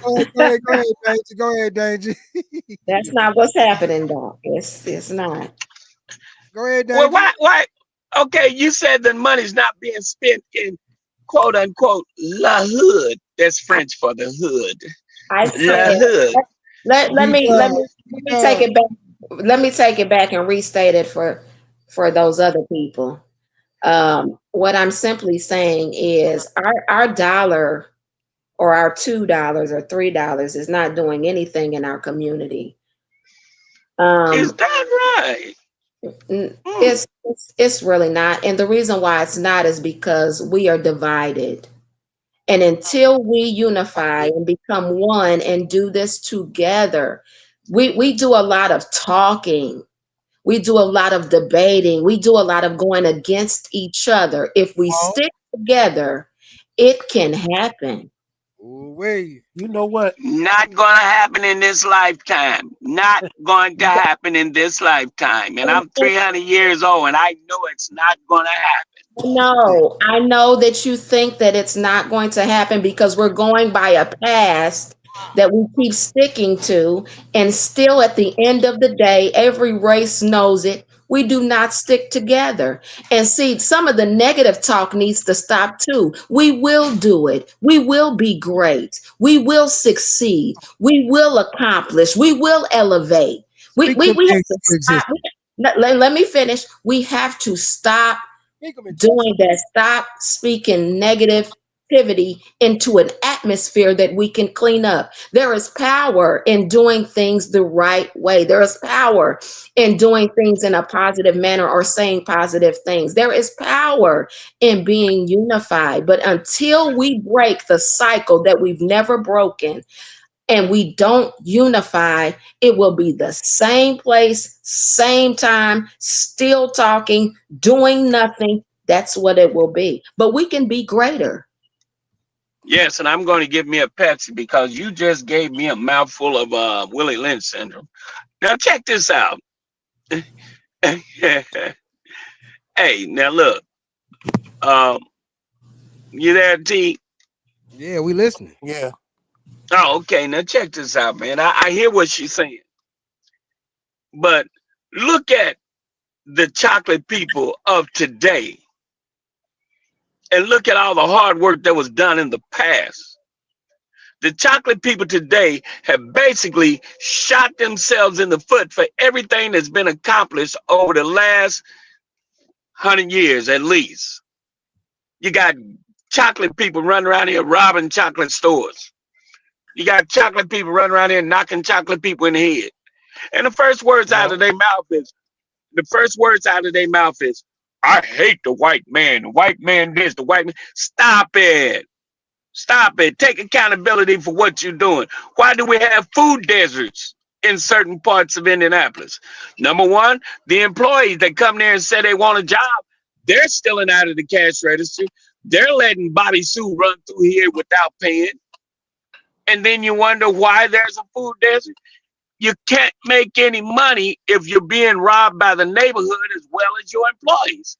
Go ahead, Danger. That's not what's happening, though. It's not. Go ahead, Danger. Well, why? Okay, you said the money's not being spent in quote unquote la hood. That's French for the hood. I said, let me take it back. Let me take it back and restate it for those other people. What I'm simply saying is our dollar or our $2 or $3 is not doing anything in our community. Is that right? It's really not. And the reason why it's not is because we are divided. And until we unify and become one and do this together, we do a lot of talking. We do a lot of debating. We do a lot of going against each other. If we stick together, it can happen. Wait, you know what? Not going to happen in this lifetime. Not going to happen in this lifetime. And I'm 300 years old, and I know it's not going to happen. No, I know that you think that it's not going to happen because we're going by a past that we keep sticking to, and still at the end of the day, every race knows it. We do not stick together. And see, some of the negative talk needs to stop too. We will do it. We will be great. We will succeed. We will accomplish. We will elevate. We have to stop. Let me finish. We have to stop doing that. Stop speaking negativity into an atmosphere that we can clean up. There is power in doing things the right way. There is power in doing things in a positive manner or saying positive things. There is power in being unified. But until we break the cycle that we've never broken and we don't unify, it will be the same place, same time, still talking, doing nothing. That's what it will be. But we can be greater. Yes, and I'm going to give me a Pepsi because you just gave me a mouthful of Willie Lynch syndrome. Now check this out. Hey, now look. You there, T? Yeah, we listening. Yeah. Oh, okay. Now check this out, man. I hear what she's saying. But look at the chocolate people of today. And look at all the hard work that was done in the past. The chocolate people today have basically shot themselves in the foot for everything that's been accomplished over the last 100 years at least. You got chocolate people running around here robbing chocolate stores. You got chocolate people running around here knocking chocolate people in the head. And the first words out of their mouth is, I hate the white man. The white man this, the white man. Stop it. Stop it. Take accountability for what you're doing. Why do we have food deserts in certain parts of Indianapolis? Number one, the employees that come there and say they want a job, they're stealing out of the cash register. They're letting Bobby Sue run through here without paying. And then you wonder why there's a food desert. You can't make any money if you're being robbed by the neighborhood as well as your employees.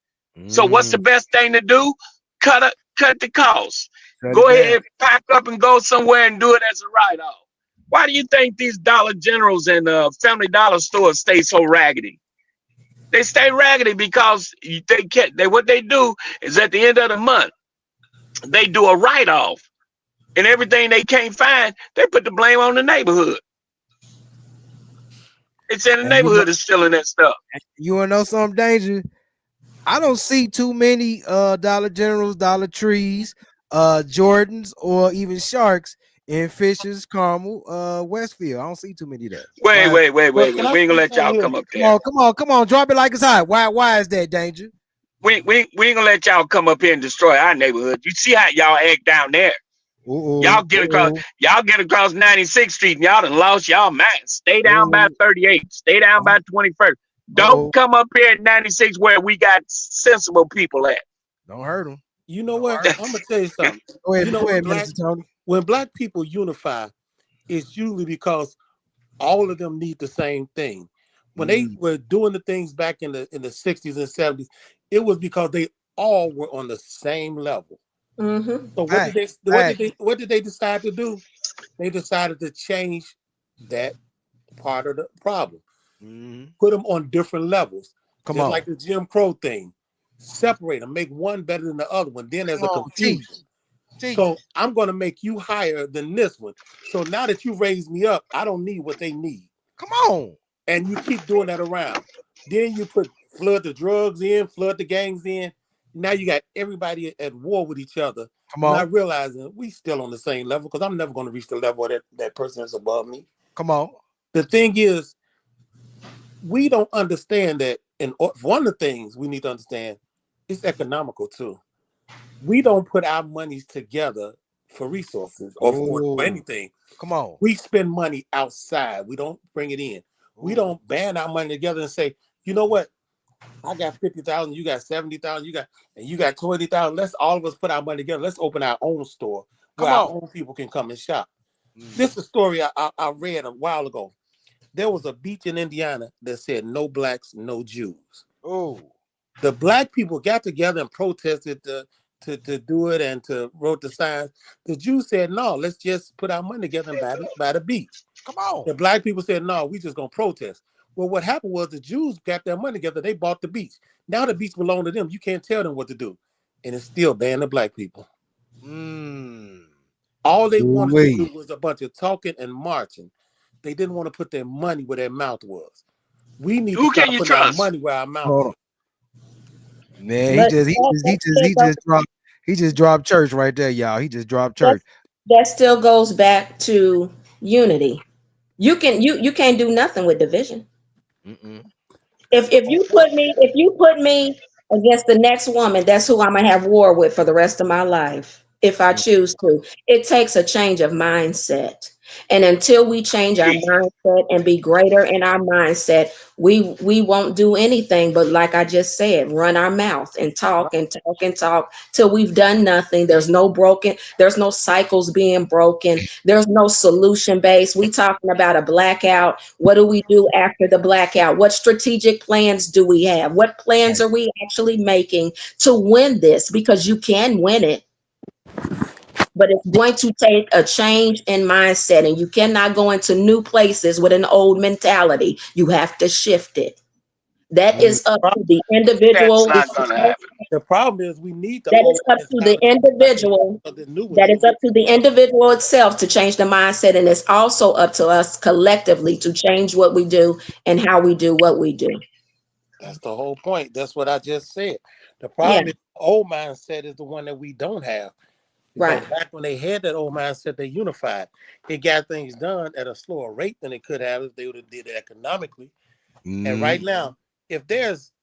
So what's the best thing to do? Cut the costs. Go ahead, pack up and go somewhere and do it as a write-off. Why do you think these Dollar Generals and Family Dollar stores stay so raggedy? They stay raggedy because what they do is at the end of the month, they do a write-off. And everything they can't find, they put the blame on the neighborhood. It's in the neighborhood is stealing that stuff. You want to know something, Danger? I don't see too many Dollar Generals, Dollar Trees, Jordans, or even Sharks in Fishers, Carmel, Westfield. I don't see too many of that. Wait. We ain't gonna let y'all come up there. Come on. Drop it like it's hot. Why is that, Danger? We ain't gonna let y'all come up here and destroy our neighborhood. You see how y'all act down there. Y'all get across 96th Street and y'all done lost y'all mind. Stay down by 38. Stay down by 21st. Don't come up here at 96 where we got sensible people at. Don't hurt them. You know what? I'm gonna tell you something. Go ahead, you know go ahead, black, Mr. Tony. when black people unify, it's usually because all of them need the same thing. When they were doing the things back in the 60s and 70s, it was because they all were on the same level. Mm-hmm. So what did they decide to do? They decided to change that part of the problem. Put them on different levels. Just like the Jim Crow thing. Separate them, make one better than the other one. Then there's a confusion. So I'm going to make you higher than this one. So now that you raised me up, I don't need what they need. Come on. And you keep doing that around. Then you flood the drugs in, flood the gangs in. Now you got everybody at war with each other. Not realizing we still on the same level, because I'm never going to reach the level of that person that's above me. Come on. The thing is, we don't understand that. And one of the things we need to understand, it's economical too. We don't put our monies together for resources or for anything. Come on. We spend money outside. We don't bring it in. We don't band our money together and say, you know what? I got 50,000, you got 70,000, you got 20,000. Let's all of us put our money together. Let's open our own store where our own people can come and shop. This is a story I read a while ago. There was a beach in Indiana that said no blacks, no Jews. Oh. The black people got together and protested to do it and to wrote the signs. The Jews said, no, let's just put our money together and buy the beach. Come on. The black people said, no, we just going to protest. Well, what happened was the Jews got their money together. They bought the beach. Now the beach belongs to them. You can't tell them what to do. And it's still banned the black people. All they wanted to do was a bunch of talking and marching. They didn't want to put their money where their mouth was. We need to start putting our money where our mouth is. Man, he just dropped church right there, y'all. He just dropped church. That still goes back to unity. You can't do nothing with division. If you put me against the next woman, that's who I'm gonna have war with for the rest of my life. If I choose to, it takes a change of mindset. And until we change our mindset and be greater in our mindset, we won't do anything but, like I just said, run our mouth and talk and talk and talk till we've done nothing. There's no cycles being broken. There's no solution base. We talking about a blackout. What do we do after the blackout? What strategic plans do we have? What plans are we actually making to win this? Because you can win it. But it's going to take a change in mindset, and you cannot go into new places with an old mentality. You have to shift it. That is up to the individual. That's not gonna happen. The problem is we need That is up to the individual. That is up to the individual itself to change the mindset, and it's also up to us collectively to change what we do and how we do what we do. That's the whole point. That's what I just said. The problem is the old mindset is the one that we don't have. Because back when they had that old mindset, they unified. It got things done at a slower rate than it could have if they would have did it economically. And right now, if there's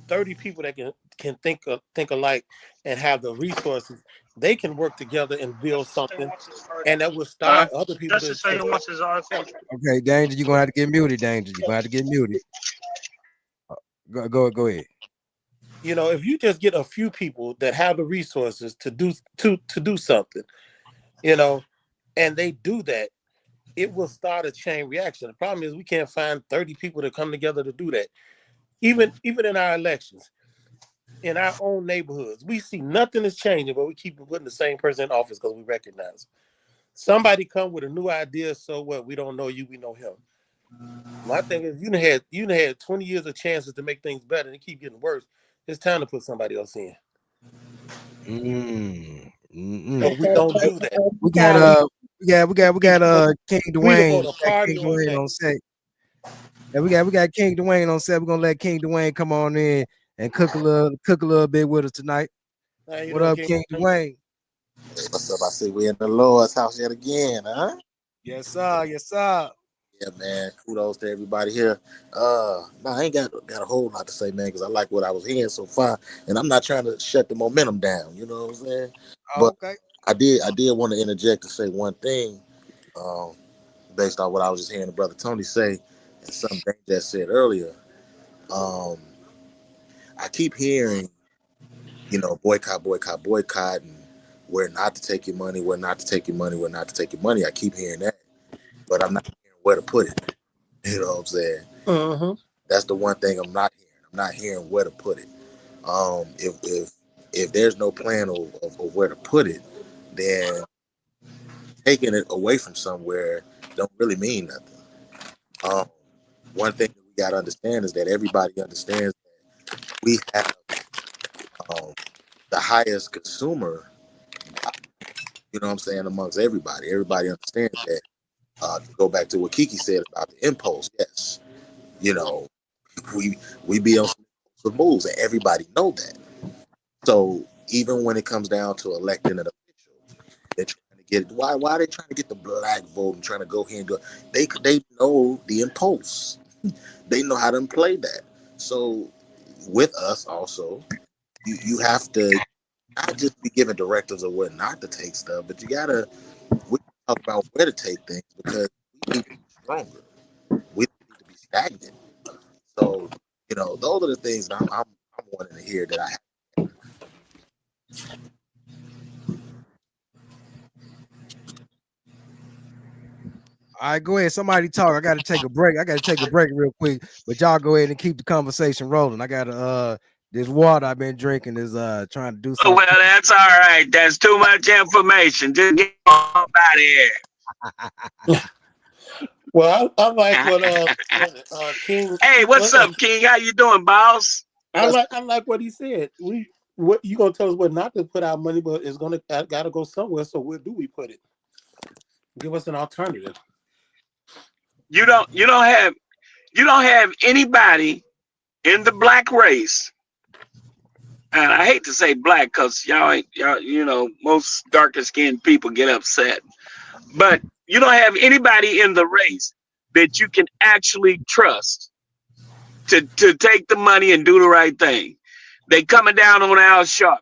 30 people that can think alike and have the resources, they can work together and build something, and that will start other people. Okay, Danger, you're gonna have to get muted. Danger, you're gonna have to get muted. Go ahead. You know, if you just get a few people that have the resources to do something, you know, and they do that, it will start a chain reaction. The problem is we can't find 30 people to come together to do that. Even in our elections, in our own neighborhoods, we see nothing is changing, but we keep putting the same person in office because we recognize somebody come with a new idea. So what? We don't know you, we know him. My thing is, you had 20 years of chances to make things better, and it keep getting worse. It's time to put somebody else in. But we don't do that. We got King Dwayne. King Dwayne on set. Yeah, we got King Dwayne on set. We're gonna let King Dwayne come on in and cook a little bit with us tonight. What up, King Dwayne? What's up? I see we in the Lord's house yet again, huh? Yes, sir. Yes, sir. Yeah, man. Kudos to everybody here. No, I ain't got a whole lot to say, man, because I like what I was hearing so far, and I'm not trying to shut the momentum down. You know what I'm saying? Oh, But okay. I did want to interject to say one thing, um, based on what I was just hearing the brother Tony say, and something that said earlier. Um, I keep hearing, boycott, boycott, boycott, and where not to take your money, where not to take your money, where not to take your money. I keep hearing that, but I'm not hearing where to put it. You know what I'm saying? Mm-hmm. That's the one thing I'm not hearing. I'm not hearing where to put it. If there's no plan of where to put it, then taking it away from somewhere don't really mean nothing. One thing that we gotta understand is that everybody understands that we have the highest consumer. You know what I'm saying, amongst everybody. Everybody understands that. To go back to what Kiki said about the impulse, yes, we be on some moves, and everybody know that. So even when it comes down to electing an official, they're trying to get why are they trying to get the black vote and trying to go here and go? They know the impulse. They know how to play that. So with us also, you have to not just be given directives of where not to take stuff, but we talk about where to take things because we need to be stronger. We need to be stagnant. So, those are the things that I'm wanting to hear that I have. All right, go ahead. Somebody talk. I got to take a break. I got to take a break real quick, but y'all go ahead and keep the conversation rolling. I got to this water I've been drinking is trying to do Oh, something. well, that's all right. That's too much information. Just get out of here. Well, I like what King. Hey, what's up, King? How you doing, boss? I like what he said. What you gonna tell us where not to put our money, but it's gotta go somewhere. So where do we put it? Give us an alternative. You don't have anybody in the black race, and I hate to say black because y'all, most darker skinned people get upset, but you don't have anybody in the race that you can actually trust to take the money and do the right thing. They coming down on Al Sharpton.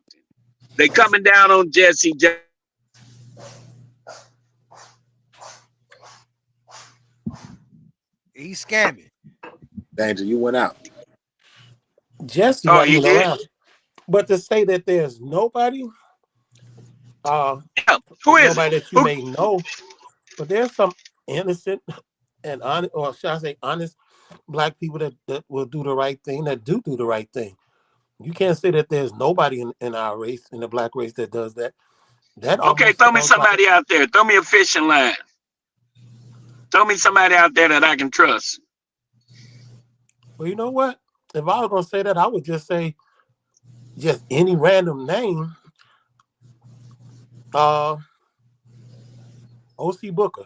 They coming down on Jesse Jackson. He's scamming. Danger, you went out. Jesse Oh, not he even did? around. But to say that there's nobody, who is nobody it? that you may know, but there's some innocent and honest, or should I say honest, black people that will do the right thing, that do the right thing. You can't say that there's nobody in our race, in the black race, that does that. That Okay, almost throw me sounds like somebody out there. Throw me a fishing line. Throw me somebody out there that I can trust. well, you know what? If I was gonna say that, I would just say just any random name. O.C. Booker.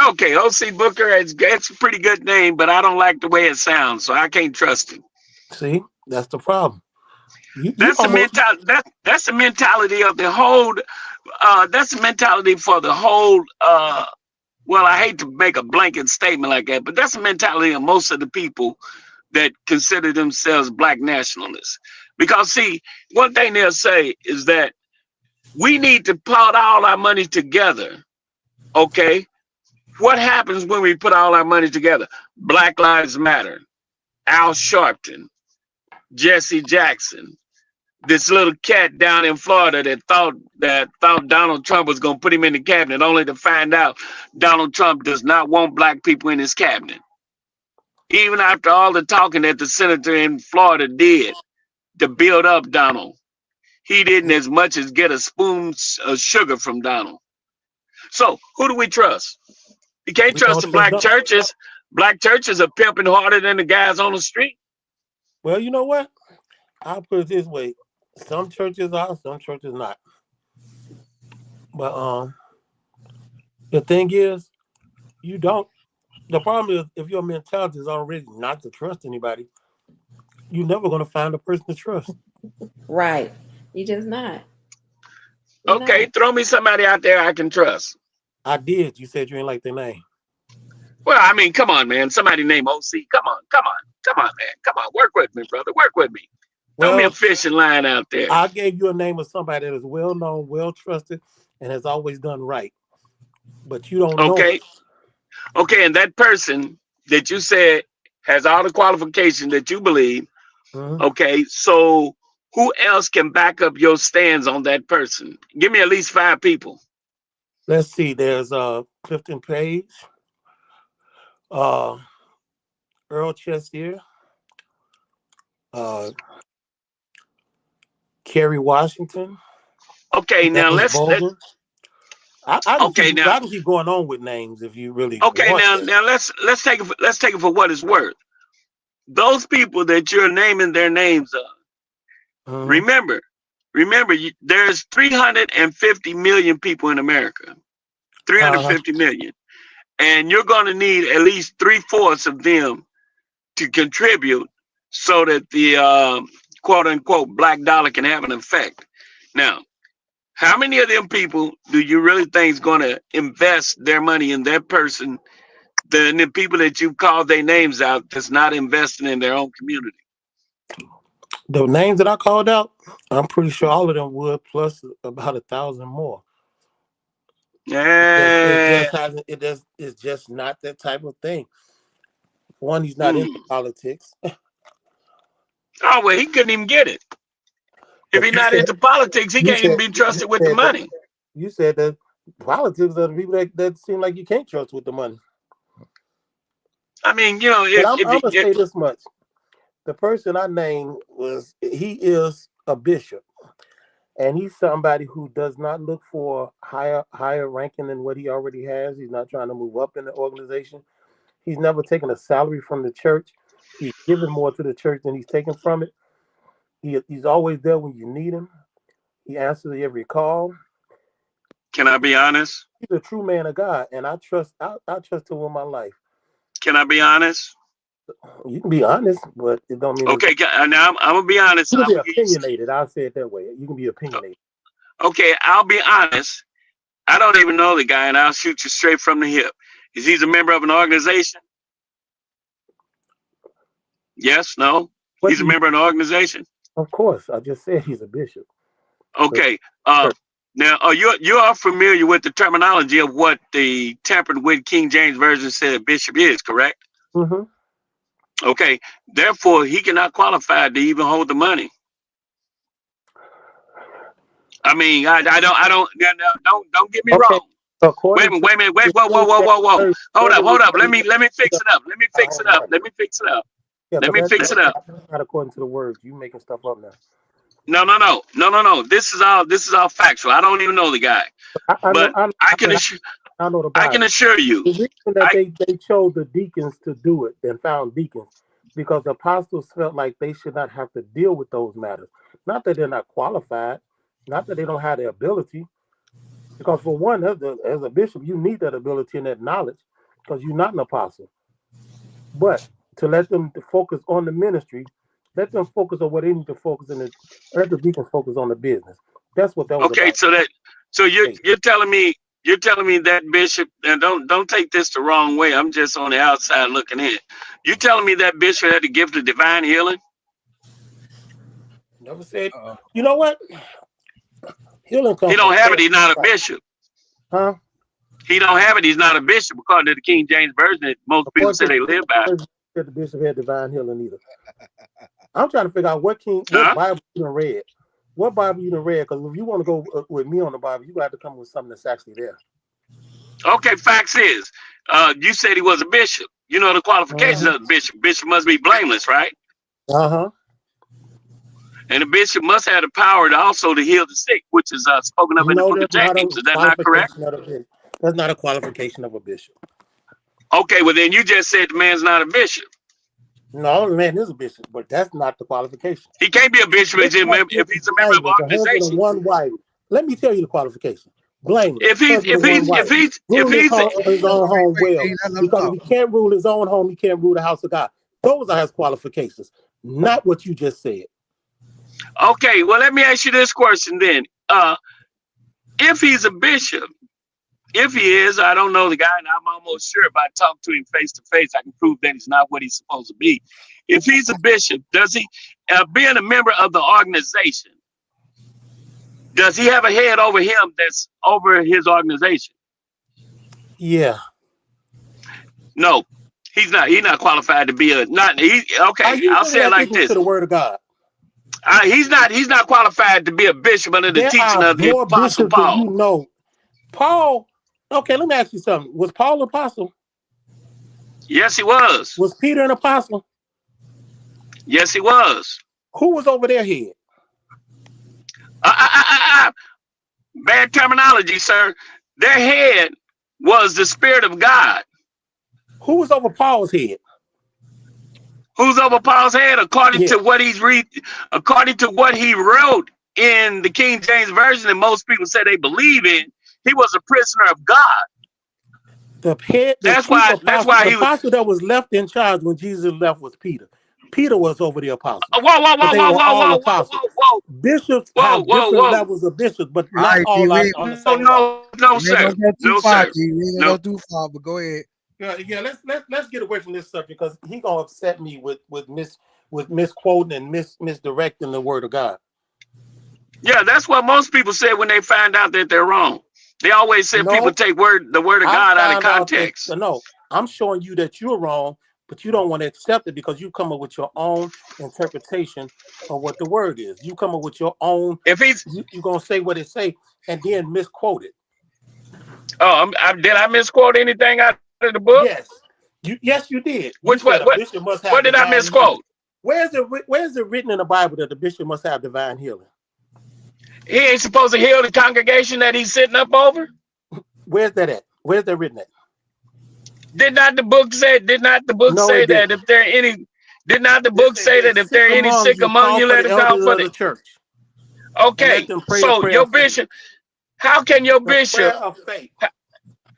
Okay, O.C. Booker, it's a pretty good name, but I don't like the way it sounds, so I can't trust him. See, that's the problem. That's the mentality. That's the mentality of the whole. That's the mentality for the whole. Well, I hate to make a blanket statement like that, but that's the mentality of most of the people that consider themselves black nationalists. Because see, one thing they'll say is that we need to put all our money together. Okay, what happens when we put all our money together? Black Lives Matter, Al Sharpton, Jesse Jackson, this little cat down in Florida that thought Donald Trump was going to put him in the cabinet, only to find out Donald Trump does not want black people in his cabinet. Even after all the talking that the senator in Florida did to build up Donald, he didn't as much as get a spoon of sugar from Donald. So who do we trust? You can't We trust don't the trust black them. churches. Black churches are pimping harder than the guys on the street. Well, you know what? I'll put it this way: some churches are, some churches not. But the thing is, you don't. The problem is, if your mentality is already not to trust anybody, you're never going to find a person to trust. Right. You just not. Okay, throw me somebody out there I can trust. I did. You said you ain't like their name. Well, I mean, come on, man. Somebody named OC. Come on, man. Come on. Work with me, brother. Work with me. Throw me a Well, fishing line out there. I gave you a name of somebody that is well known, well trusted, and has always done right. But you don't know it. Okay, and that person that you said has all the qualifications that you believe. Okay, so who else can back up your stands on that person? Give me at least 5 people. Let's see. There's Clifton Page, Earl Chessier, Kerry Washington. Okay, now let's I can keep going on with names if you really want now let's take it for what it's worth. Those people that you're naming their names of, remember, there's 350 million people in America, 350 million, and you're going to need at least 3/4 of them to contribute so that the quote unquote black dollar can have an effect. Now, how many of them people do you really think is going to invest their money in that person than the people that you call their names out that's not investing in their own community? The names that I called out, I'm pretty sure all of them would, plus about 1,000 more. It's just not that type of thing. One, he's not into politics. Oh, well, he couldn't even get it. If he's not into politics, he can't even be trusted with the money. You said that politics are the people that seem like you can't trust with the money. I mean, you know, I'm going to say this much. The person I named he is a bishop. And he's somebody who does not look for higher ranking than what he already has. He's not trying to move up in the organization. He's never taken a salary from the church. He's given more to the church than he's taken from it. He's always there when you need him. He answers every call. Can I be honest? He's a true man of God, and I trust him with my life. Can I be honest? You can be honest, but it don't mean. Okay, now I'm gonna be honest. You can be opinionated. I'll say it that way. You can be opinionated. Okay, I'll be honest. I don't even know the guy, and I'll shoot you straight from the hip. Is he a member of an organization? Yes, no. He's a member of an organization. Of course, I just said he's a bishop. Okay. Now, you are familiar with the terminology of what the tampered with King James Version said a bishop is, correct? Mm-hmm. Okay. Therefore, he cannot qualify to even hold the money. I mean, I don't get me wrong. Wait a minute. Whoa. Hold up. Let me fix it up. Let me fix it up. Not according to the words. You making stuff up now. No. This is all factual. I don't even know the guy, I can assure you. The reason that they chose the deacons to do it and found deacons because the apostles felt like they should not have to deal with those matters. Not that they're not qualified, not that they don't have the ability. Because for one, as a bishop, you need that ability and that knowledge because you're not an apostle. But to let them focus on the ministry, let them focus on what they need to focus on. Let the deacons focus on the business. That's what that was okay. about. So you're telling me that bishop, and don't take this the wrong way. I'm just on the outside looking in. You telling me that bishop had the gift of divine healing? Never said. You know what? Healing comes. He don't have it. He's not a bishop. Huh? He don't have it. He's not a bishop according to the King James Version that most people say they live by. That the bishop had divine healing either. I'm trying to figure out what Bible you done read. What Bible you done read? Because if you want to go with me on the Bible, you got to come with something that's actually there. Okay, facts is, you said he was a bishop. You know the qualifications of the bishop. Bishop must be blameless, right? Uh-huh. And the bishop must have the power to also to heal the sick, which is spoken of in the book of James. Is that not correct? That's not a qualification of a bishop. Okay, well then you just said the man's not a bishop. No, the man is a bishop, but that's not the qualification. He can't be a bishop if he's a member of an organization. One wife. Let me tell you the qualification. Blameless. If he's his own home well, because if he can't rule his own home, he can't rule the house of God. Those are his qualifications, not what you just said. Okay, well let me ask you this question then. If he's a bishop, If he is, I don't know the guy, and I'm almost sure if I talk to him face to face, I can prove that he's not what he's supposed to be. If he's a bishop, does he, being a member of the organization, does he have a head over him that's over his organization? Yeah. No, he's not. He's not qualified to be a not. He okay. I'll say it like this. To the word of God. He's not. He's not qualified to be a bishop under the teaching of the Apostle Paul. You know, Paul. Okay, let me ask you something. Was Paul an apostle? Yes, he was. Was Peter an apostle? Yes, he was. Who was over their head? Bad terminology, sir. Their head was the Spirit of God. Who was over Paul's head? Who's over Paul's head? According to what he's according to what he wrote in the King James Version, and most people say they believe in, he was a prisoner of God. That's why he the apostle that was left in charge when Jesus left was Peter. Peter was over the apostles. Whoa. Bishops have different levels of bishops, but not all on the same level. No, sir. No, sir. We ain't gonna go too far, but go ahead. Yeah. Let's get away from this subject because he gonna upset me with misquoting and misdirecting the word of God. Yeah, that's what most people say when they find out that they're wrong. They always say people take the word of God out of context. No, I'm showing you that you're wrong, but you don't want to accept it because you come up with your own interpretation of what the word is. You come up with your own. If he's, you're gonna say what it say and then misquote it. Oh, did I misquote anything out of the book? Yes, you did. Which one? What did I misquote? Where's it written in the Bible that the bishop must have divine healing? He ain't supposed to heal the congregation that he's sitting up over. Where's that at? Where's that written at? Did not the book say that if there are any? Did not the book say that if there are any sick among you, let them call for the church? Okay, so your bishop. How can your bishop?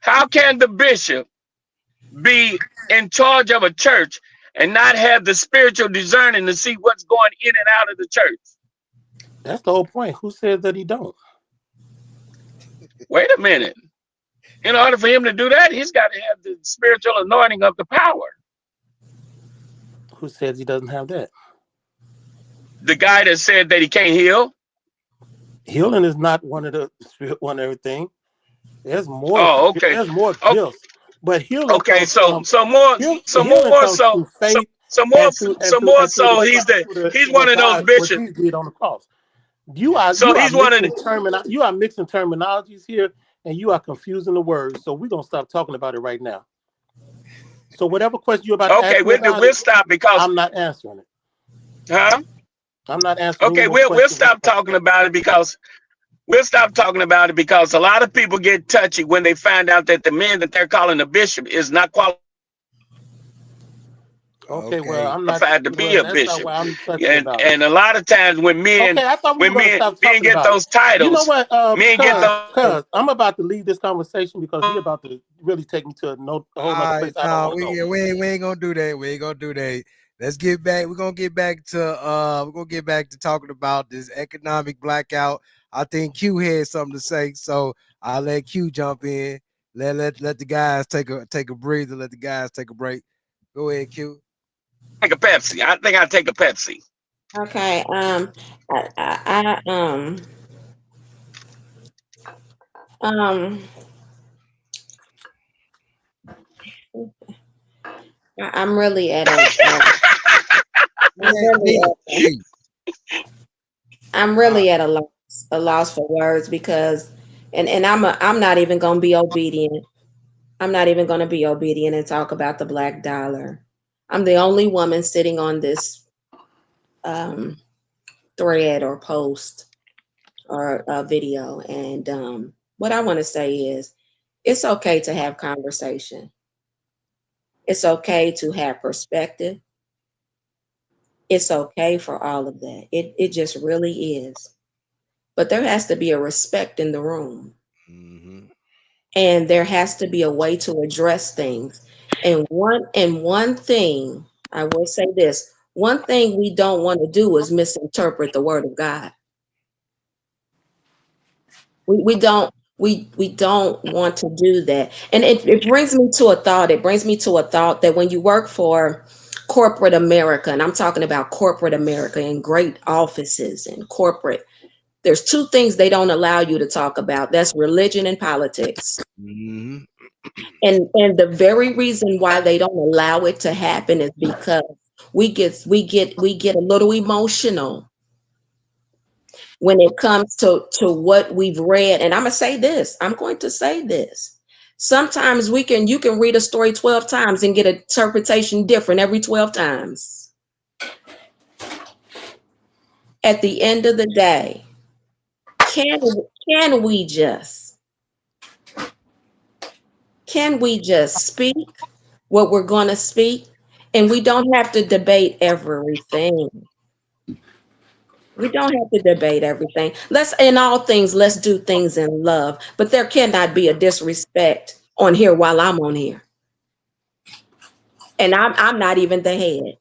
How can the bishop be in charge of a church and not have the spiritual discerning to see what's going in and out of the church? That's the whole point. Who says that he don't? Wait a minute. In order for him to do that, he's got to have the spiritual anointing of the power. Who says he doesn't have that? The guy that said that he can't heal. Healing is not one of everything. There's more. Oh, okay. There's more gifts, but healing. Okay, so more. He's one of those bishops. He did on the cross. You are mixing terminologies here, and you are confusing the words. So we're gonna stop talking about it right now. So whatever question you're about to ask we'll stop because I'm not answering it. Huh? I'm not answering. Okay, we'll stop talking about it because a lot of people get touchy when they find out that the man that they're calling a bishop is not qualified. Okay, well, I'm not qualified to be a bishop. And a lot of times when men get those titles, you know what? Cuz I'm about to leave this conversation because he's about to really take me to a whole other place. We ain't gonna do that. We ain't gonna do that. Let's get back. We're gonna get back to talking about this economic blackout. I think Q had something to say, so I'll let Q jump in. Let the guys take a breather. Let the guys take a break. Go ahead, Q. Take a Pepsi. I think I'll take a Pepsi. Okay. I'm really at a loss for words because and I'm not even gonna be obedient. I'm not even gonna be obedient and talk about the black dollar. I'm the only woman sitting on this thread or post or video. And what I want to say is it's okay to have conversation. It's okay to have perspective. It's okay for all of that. It just really is. But there has to be a respect in the room. Mm-hmm. And there has to be a way to address things. And one thing, I will say this, one thing we don't want to do is misinterpret the word of God. We don't We don't want to do that. And it brings me to a thought. It brings me to a thought that when you work for corporate America, and I'm talking about corporate America in great offices and corporate, there's two things they don't allow you to talk about. That's religion and politics. Mhm. And the very reason why they don't allow it to happen is because we get a little emotional when it comes to what we've read. And I'm going to say this. Sometimes you can read a story 12 times and get an interpretation different every 12 times. At the end of the day, can can we just can we just speak what we're going to speak, and we don't have to debate everything. We don't have to debate everything. In all things, let's do things in love. But there cannot be a disrespect on here while I'm on here. And I'm not even the head.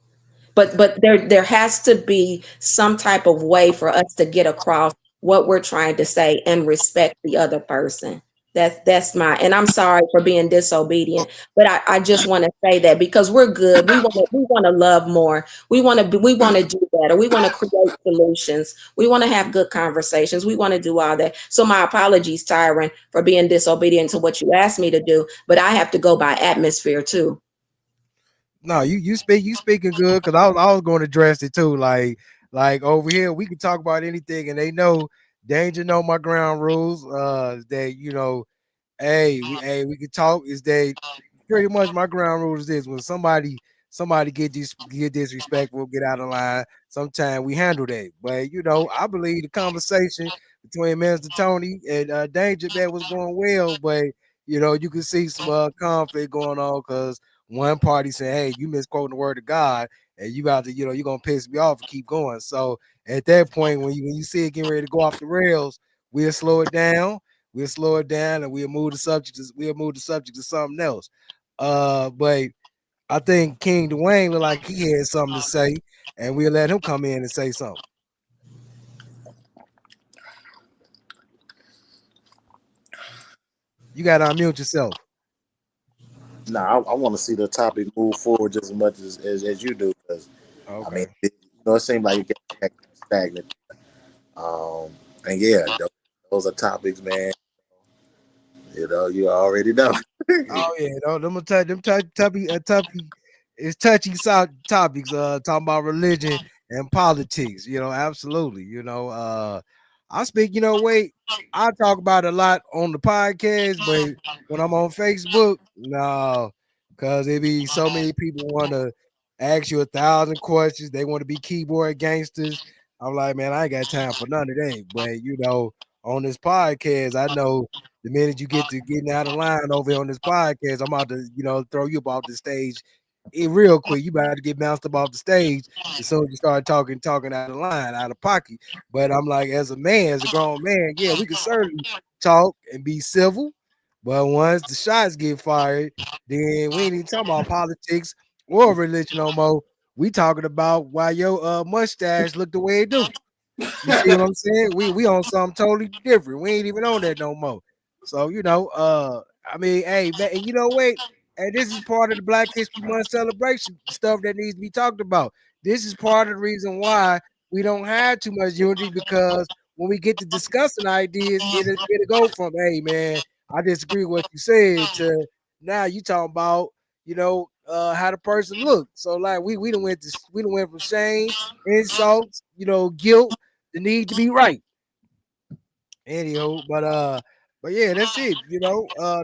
But there has to be some type of way for us to get across what we're trying to say and respect the other person. That's and I'm sorry for being disobedient, but I just want to say that because we're good. We want to love more. We want to do better. We want to create solutions. We want to have good conversations. We want to do all that. So my apologies, Tyron, for being disobedient to what you asked me to do, but I have to go by atmosphere too. No, you speaking good because I was going to address it too. Like over here, we can talk about anything, and they know Danger know my ground rules. That we can talk. Is that pretty much my ground rule is this: when somebody get disrespectful, get out of line. Sometimes we handle that, but I believe the conversation between Minister Tony and Danger that was going well, but you can see some conflict going on because one party saying, "Hey, you misquoting the word of God," and you got to, you're gonna piss me off and keep going. So at that point, when you see it getting ready to go off the rails, we'll slow it down. We'll slow it down and we'll move the subject. We'll move the subject to something else. But I think King Dwayne looked like he had something to say, and we'll let him come in and say something. You got to unmute yourself. Nah, I want to see the topic move forward just as much as you do, because I mean, Okay. it seems like it gets stagnant. And yeah, those are topics, man. You already know. Oh yeah, it's touchy topics. Talking about religion and politics. Absolutely. I speak. Wait, I talk about it a lot on the podcast, but when I'm on Facebook, no, because it be so many people want to ask you 1,000 questions. They want to be keyboard gangsters. I'm like, man, I ain't got time for none of that. But on this podcast, I know the minute you get to getting out of line over here on this podcast, I'm about to, throw you about the stage real quick. You about to get bounced about the stage as soon as you start talking out of line, out of pocket. But I'm like, as a man, as a grown man, yeah, we can certainly talk and be civil. But once the shots get fired, then we ain't even talking about politics or religion no more. We talking about why your mustache look the way it do. You see what I'm saying? We on something totally different. We ain't even on that no more. So I mean, hey, man, and you know what? And this is part of the Black History Month celebration stuff that needs to be talked about. This is part of the reason why we don't have too much unity because when we get to discussing ideas, it'll go from, hey man, I disagree with what you said to now you talking about how the person look. So like we done went from shame, insults, guilt, the need to be right. Anyhow, but yeah, that's it.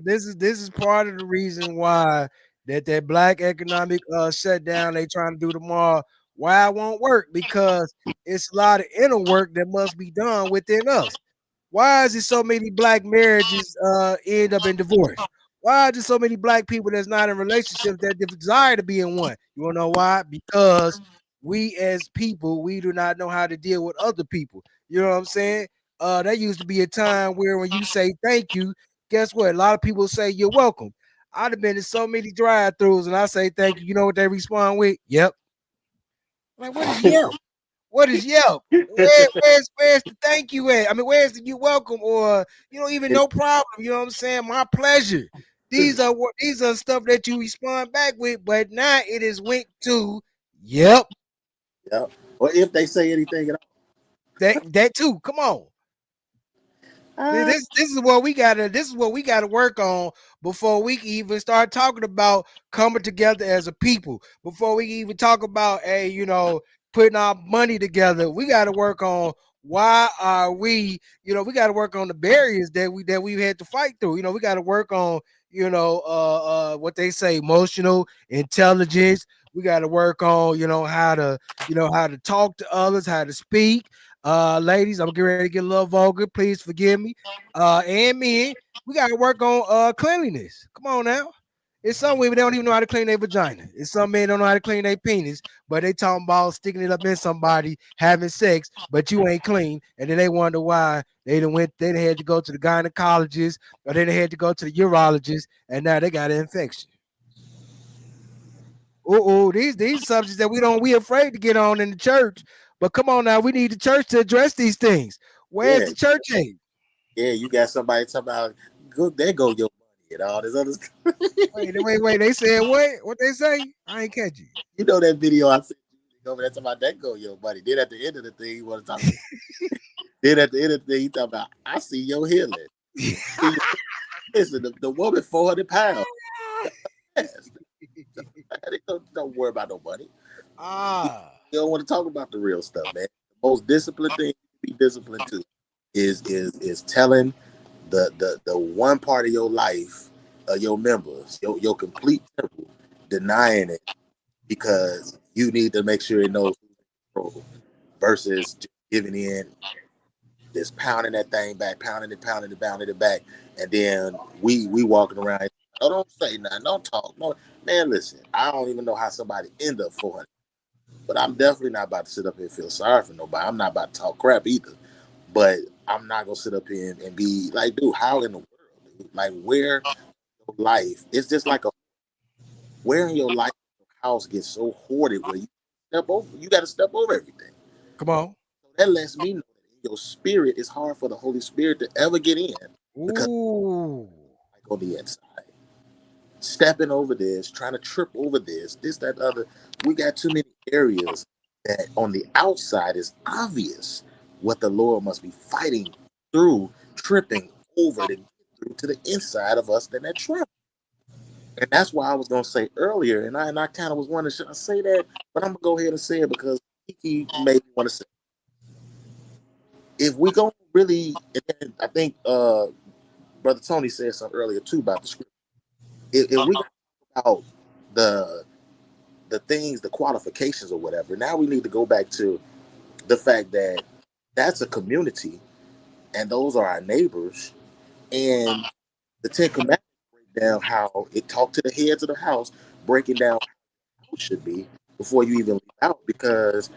This is part of the reason why that black economic shutdown they trying to do tomorrow. Why it won't work? Because it's a lot of inner work that must be done within us. Why is it so many black marriages end up in divorce? Why are there so many black people that's not in relationships that desire to be in one? You wanna know why? Because we as people, we do not know how to deal with other people. You know what I'm saying? There used to be a time where when you say thank you, guess what? A lot of people say you're welcome. I'd have been in so many drive-throughs and I say thank you. You know what they respond with? Yep. Like, what is yep? What is Yelp? Where's the thank you at? I mean, where's the you welcome or even no problem? You know what I'm saying? My pleasure. These are stuff that you respond back with, but now it is went to yep. Yep. Or if they say anything at all. That too. Come on. This is what we gotta work on before we can even start talking about coming together as a people. Before we even talk about putting our money together, we gotta work on why are we, we gotta work on the barriers that we had to fight through. We gotta work on, what they say, emotional intelligence. We gotta work on, how to talk to others, how to speak. Ladies, I'm getting ready to get a little vulgar. Please forgive me. And men, we gotta work on cleanliness. Come on now. It's some women they don't even know how to clean their vagina. It's some men don't know how to clean their penis, but they talking about sticking it up in somebody, having sex, but you ain't clean, and then they wonder why they done had to go to the gynecologist or they done had to go to the urologist, and now they got an infection. These subjects that we afraid to get on in the church. But come on now, we need the church to address these things. Where's the church at? Yeah, you got somebody talking about there go your money and all this other stuff. Wait. They said what? What they say? I ain't catch you. You know that video I sent you over there talking about that go your money. Then at the end of the thing, you want to talk about then at the end of the thing, he talking about I see your healing. Listen, the woman 400 pounds. Don't worry about no money. You don't want to talk about the real stuff, man. The most disciplined thing to be disciplined to is telling the one part of your life, your members, your complete temple, denying it because you need to make sure it knows control versus just giving in, just pounding that thing back, pounding it back, and then we walking around. Oh, don't say nothing, don't talk. No, man, listen, I don't even know how somebody end up 400. But I'm definitely not about to sit up here and feel sorry for nobody. I'm not about to talk crap either. But I'm not going to sit up here and be like, dude, how in the world? Dude? Like, where your life, it's just like where in your life your house gets so hoarded where you got to step over everything. Come on. So that lets me know that in your spirit, it's hard for the Holy Spirit to ever get in. Because like on the inside. Stepping over this, trying to trip over this, that, other. We got too many areas that on the outside is obvious what the Lord must be fighting through, tripping over to get through to the inside of us that trip. And that's why I was going to say earlier, and I kind of was wondering, should I say that? But I'm going to go ahead and say it because Kiki made me want to say it. If we go really, and I think Brother Tony said something earlier too about the scripture. If we talk about the things, the qualifications or whatever, now we need to go back to the fact that that's a community and those are our neighbors. And the 10 Commandments break down how it talked to the heads of the house, breaking down how it should be before you even leave out, because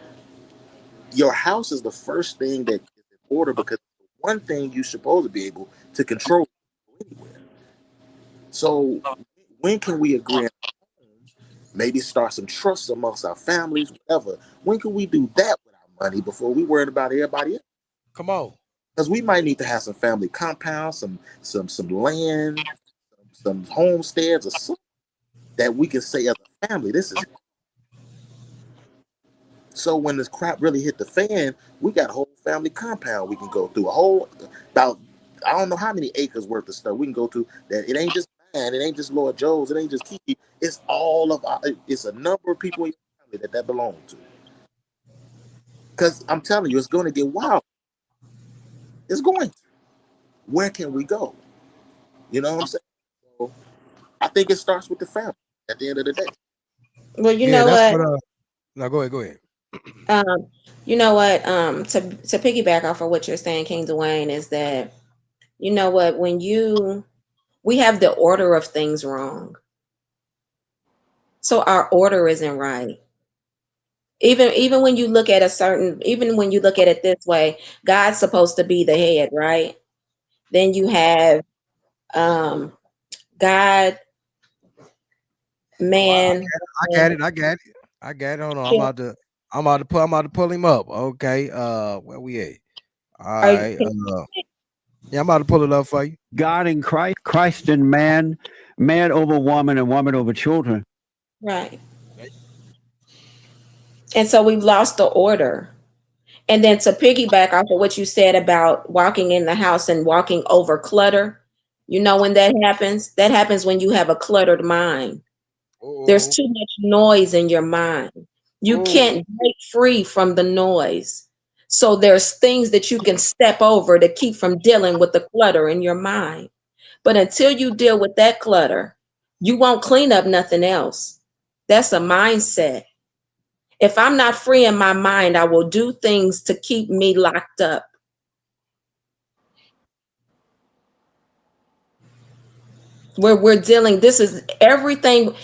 your house is the first thing that is in order, because one thing you're supposed to be able to control anywhere. So when can we agree on homes, maybe start some trusts amongst our families, whatever? When can we do that with our money before we worried about everybody else? Come on. Because we might need to have some family compounds, some land, some homesteads or something that we can say as a family, this is. So when this crap really hit the fan, we got a whole family compound we can go through. About I don't know how many acres worth of stuff we can go to. That it ain't just mine, it ain't just Lord Joe's, it ain't just Kiki. It's all of it's a number of people in your family that belong to. Because I'm telling you, it's going to get wild. It's going to. Where can we go? You know what I'm saying? So I think it starts with the family at the end of the day. Well, you know what? No, go ahead. You know what? To piggyback off of what you're saying, King Dwayne, is that, you know what, we have the order of things wrong. So our order isn't right. Even when you look at it this way, God's supposed to be the head, right? Then you have God, man. I got it. Hold on. I'm about to I'm about to pull him up. Okay. Where we at? All Are right. Yeah, I'm about to pull it up for you. God in Christ, Christ in man, man over woman, and woman over children. right. And so we've lost the order. And then to piggyback off of what you said about walking in the house and walking over clutter, you know when that happens? That happens when you have a cluttered mind. There's too much noise in your mind. You can't break free from the noise. So there's things that you can step over to keep from dealing with the clutter in your mind. But until you deal with that clutter, you won't clean up nothing else. That's a mindset. If I'm not free in my mind, I will do things to keep me locked up. We're dealing, this is everything.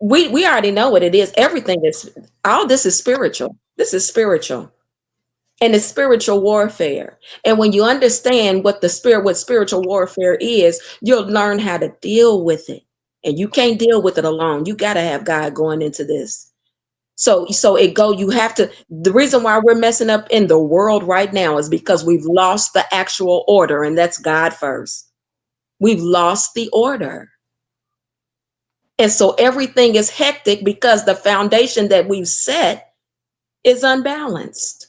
We already know what it is. Everything is, all this is spiritual. This is spiritual. And it's spiritual warfare. And when you understand what spiritual warfare is, you'll learn how to deal with it. And you can't deal with it alone. You got to have God going into this. So you have to, the reason why we're messing up in the world right now is because we've lost the actual order, and that's God first. We've lost the order. And so everything is hectic because the foundation that we've set is unbalanced.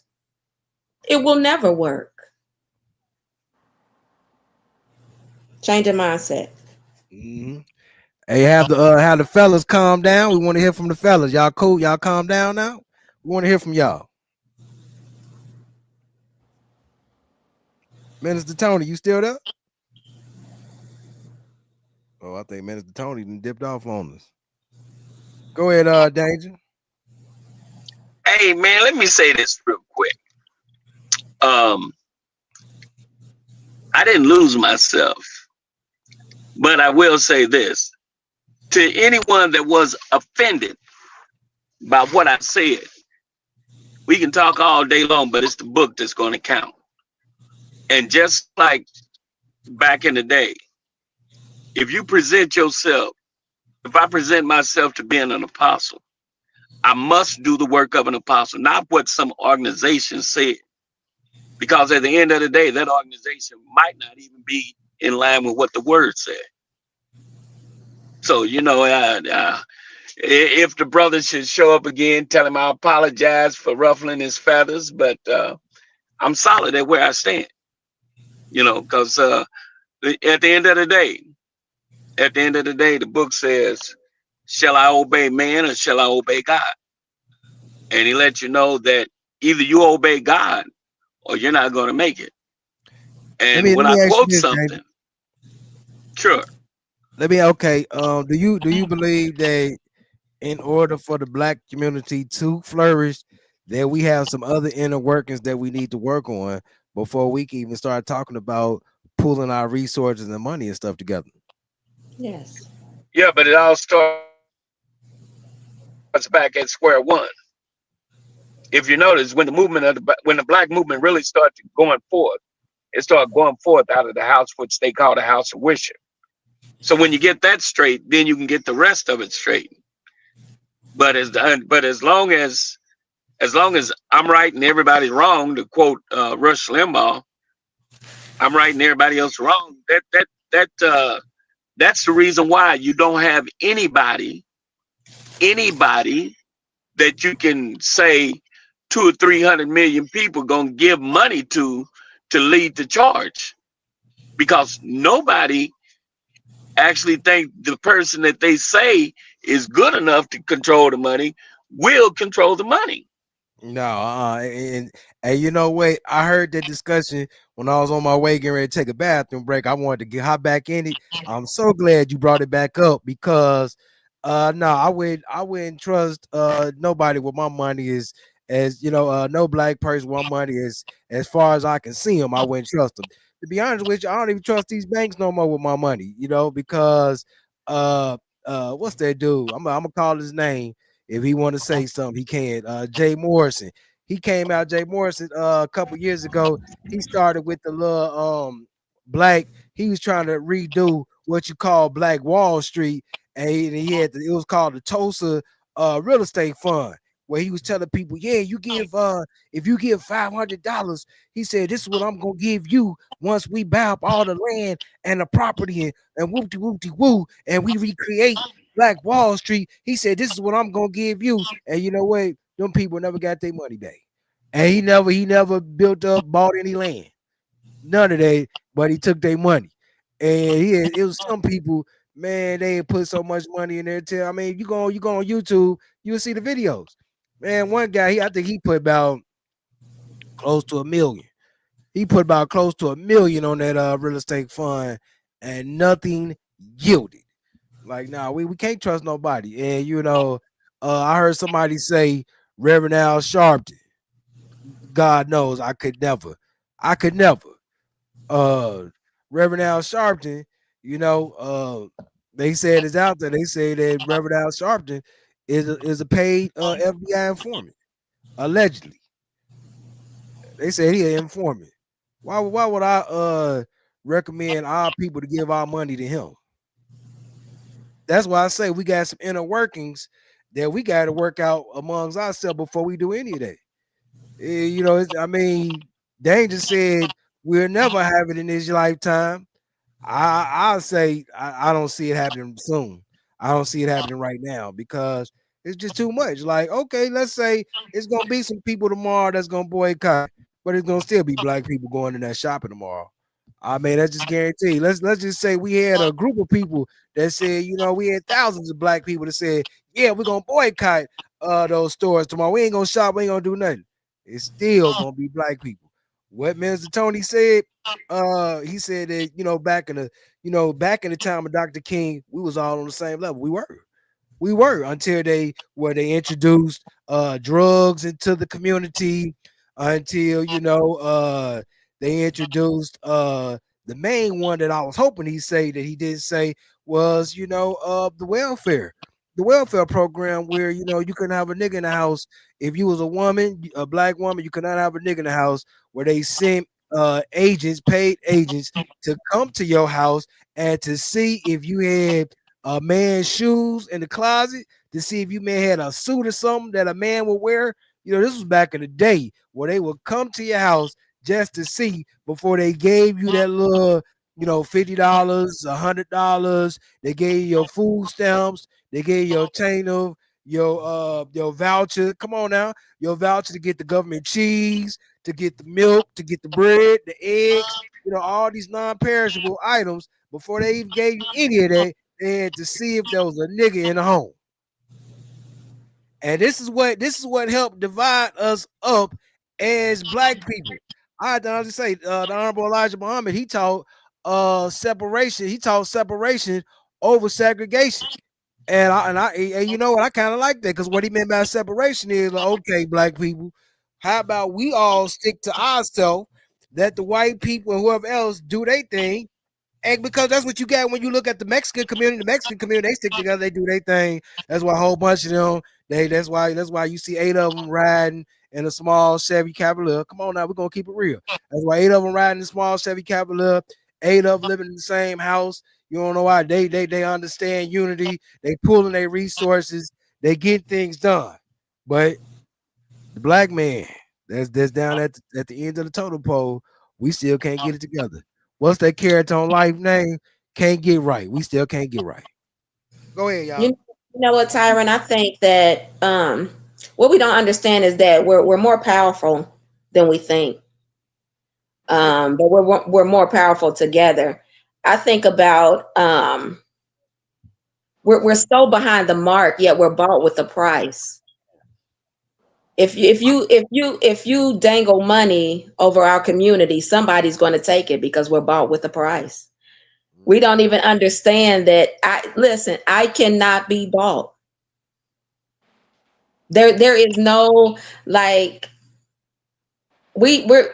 It will never work. Change your mindset. Mm-hmm. Hey, have the fellas calm down. We want to hear from the fellas. Y'all cool? Y'all calm down now. We want to hear from y'all. Minister Tony, you still there? Oh, I think Minister Tony done dipped off on us. Go ahead, Danger. Hey man, let me say this real quick. I didn't lose myself, but I will say this to anyone that was offended by what I said. We can talk all day long, but it's the book that's going to count. And just like back in the day, if you present yourself, if I present myself to being an apostle, I must do the work of an apostle, not what some organization said. Because at the end of the day, that organization might not even be in line with what the word said. So, you know, if the brother should show up again, tell him I apologize for ruffling his feathers, but I'm solid at where I stand. You know, because at the end of the day, the book says, shall I obey man or shall I obey God? And he lets you know that either you obey God or you're not going to make it. And when I quote something, sure. Okay. Do you believe that in order for the black community to flourish, that we have some other inner workings that we need to work on before we can even start talking about pulling our resources and money and stuff together? Yes. Yeah, but it all starts back at square one. If you notice, when the black movement really started going forth, it started going forth out of the house, which they call the house of worship. So when you get that straight, then you can get the rest of it straight. But as long as I'm right and everybody's wrong, to quote Rush Limbaugh, I'm right and everybody else wrong. That's the reason why you don't have anybody that you can say 200 or 300 million people gonna give money to lead the charge, because nobody actually think the person that they say is good enough to control the money will control the money. No, and you know what? I heard that discussion when I was on my way getting ready to take a bathroom break. I wanted to hop back in it. I'm so glad you brought it back up, because no, I wouldn't trust nobody with my money as you know, no black person with my money as far as I can see them. I wouldn't trust them. To be honest with you, I don't even trust these banks no more with my money, you know, because what's that dude? I'm gonna call his name. If he want to say something, he can. Jay Morrison. He came out, Jay Morrison, a couple years ago. He started with the little black. He was trying to redo what you call Black Wall Street, and he had it was called the Tulsa Real Estate Fund. where he was telling people, yeah, you give if you give $500, he said, this is what I'm gonna give you once we buy up all the land and the property and whoopty whoopty woo, and we recreate Black Wall Street. He said, this is what I'm gonna give you. And you know what? Them people never got their money back. And he never built up, bought any land. None of that, but he took their money. And it was some people, man, they put so much money in there too. I mean, you go on YouTube, you'll see the videos. Man, one guy, I think he put about close to $1 million. He put about close to $1 million on that real estate fund, and nothing yielded. Like, nah, we can't trust nobody. And you know, I heard somebody say Reverend Al Sharpton. God knows I could never. Reverend Al Sharpton, you know, they said it's out there. They say that Reverend Al Sharpton is a paid FBI informant, allegedly. They said he an informant. Why would I recommend our people to give our money to him? That's why I say we got some inner workings that we got to work out amongst ourselves before we do any of that. You know, I mean, Danger said we'll never have it in this lifetime. I'll say I don't see it happening soon. I don't see it happening right now because it's just too much. Like, okay, let's say it's gonna be some people tomorrow that's gonna boycott, but it's gonna still be black people going in that shopping tomorrow. I mean, that's just guaranteed. Let's just say we had a group of people that said, you know, we had thousands of black people that said, yeah, we're gonna boycott those stores tomorrow. We ain't gonna shop, we ain't gonna do nothing. It's still gonna be black people. What Mr. Tony said, he said that, you know, back in the time of Dr. King, we was all on the same level. We were until they introduced drugs into the community, until you know they introduced the main one that I was hoping he didn't say was, you know, the welfare program, where, you know, you couldn't have a nigga in the house if you was a woman, a black woman. You could not have a nigga in the house, where they sent paid agents to come to your house and to see if you had a man's shoes in the closet, to see if you may had a suit or something that a man would wear. You know, this was back in the day where they would come to your house just to see before they gave you that little, you know, $50, $100. They gave you your food stamps. They gave you your chain of your voucher. Come on now, your voucher to get the government cheese, to get the milk, to get the bread, the eggs. You know, all these non-perishable items. Before they even gave you any of that, they had to see if there was a nigga in the home. And this is what helped divide us up as black people. I just say the Honorable Elijah Muhammad, he taught separation. He taught separation over segregation. And you know what, I kind of like that, because what he meant by separation is, like, okay, black people, how about we all stick to ourselves, let the white people and whoever else do their thing. And because that's what you got when you look at the Mexican community. The Mexican community, they stick together, they do their thing. That's why a whole bunch of them, that's why you see 8 of them riding in a small Chevy Cavalier. Come on now, we're gonna keep it real. That's why 8 of them riding in a small Chevy Cavalier, 8 of them living in the same house. You don't know why. They understand unity, they pulling their resources, they get things done. But the black man that's down at the end of the totem pole, we still can't get it together. What's that character on Life name? Can't get right. We still can't get right. Go ahead, y'all. You know what, Tyron? I think that what we don't understand is that we're more powerful than we think. But we're more powerful together. I think about we're so behind the mark, yet we're bought with a price. If you dangle money over our community, somebody's going to take it, because we're bought with a price. We don't even understand that. I cannot be bought. There is no, like, we're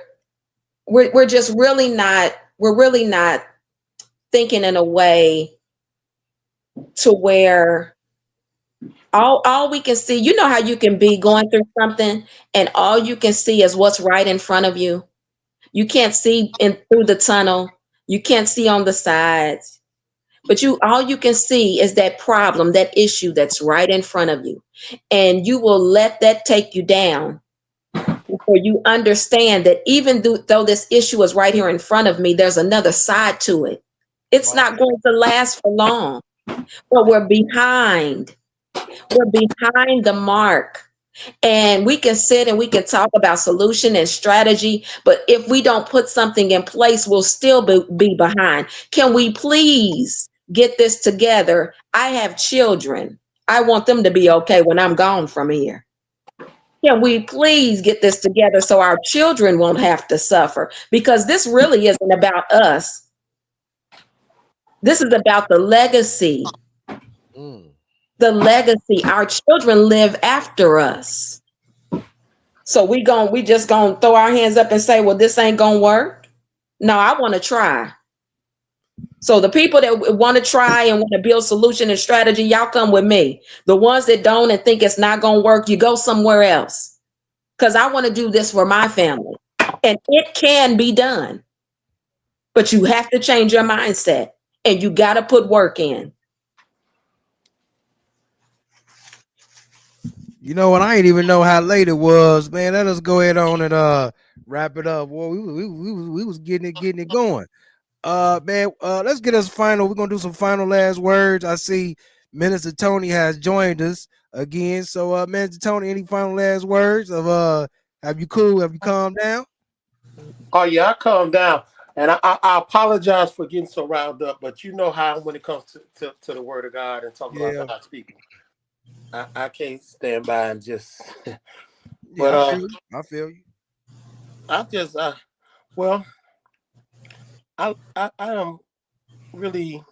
just really not, we're really not thinking in a way to where all we can see, you know how you can be going through something and all you can see is what's right in front of you. You can't see through the tunnel. You can't see on the sides. But all you can see is that problem, that issue that's right in front of you. And you will let that take you down before you understand that even though this issue is right here in front of me, there's another side to it. It's not going to last for long, but we're behind. We're behind the mark. And we can sit and we can talk about solution and strategy, but if we don't put something in place, we'll still be behind. Can we please get this together? I have children. I want them to be okay when I'm gone from here. Can we please get this together so our children won't have to suffer? Because this really isn't about us. This is about the legacy. The legacy. Our children live after us. So we just gonna throw our hands up and say, well, this ain't gonna work. No, I want to try. So the people that want to try and want to build solution and strategy, y'all come with me. The ones that don't and think it's not gonna work, you go somewhere else. Because I want to do this for my family. And it can be done. But you have to change your mindset and you got to put work in. You know what? I ain't even know how late it was, man. Let us go ahead on and wrap it up. Well, we was getting it going. Man, let's get us final. We're gonna do some final last words. I see Minister Tony has joined us again. So Minister Tony, any final last words of have you cool? Have you calmed down? Oh yeah, I calmed down. And I apologize for getting so riled up, but you know how when it comes to the word of God and talking about God's people. I can't stand by and just. But I feel you. I just I am really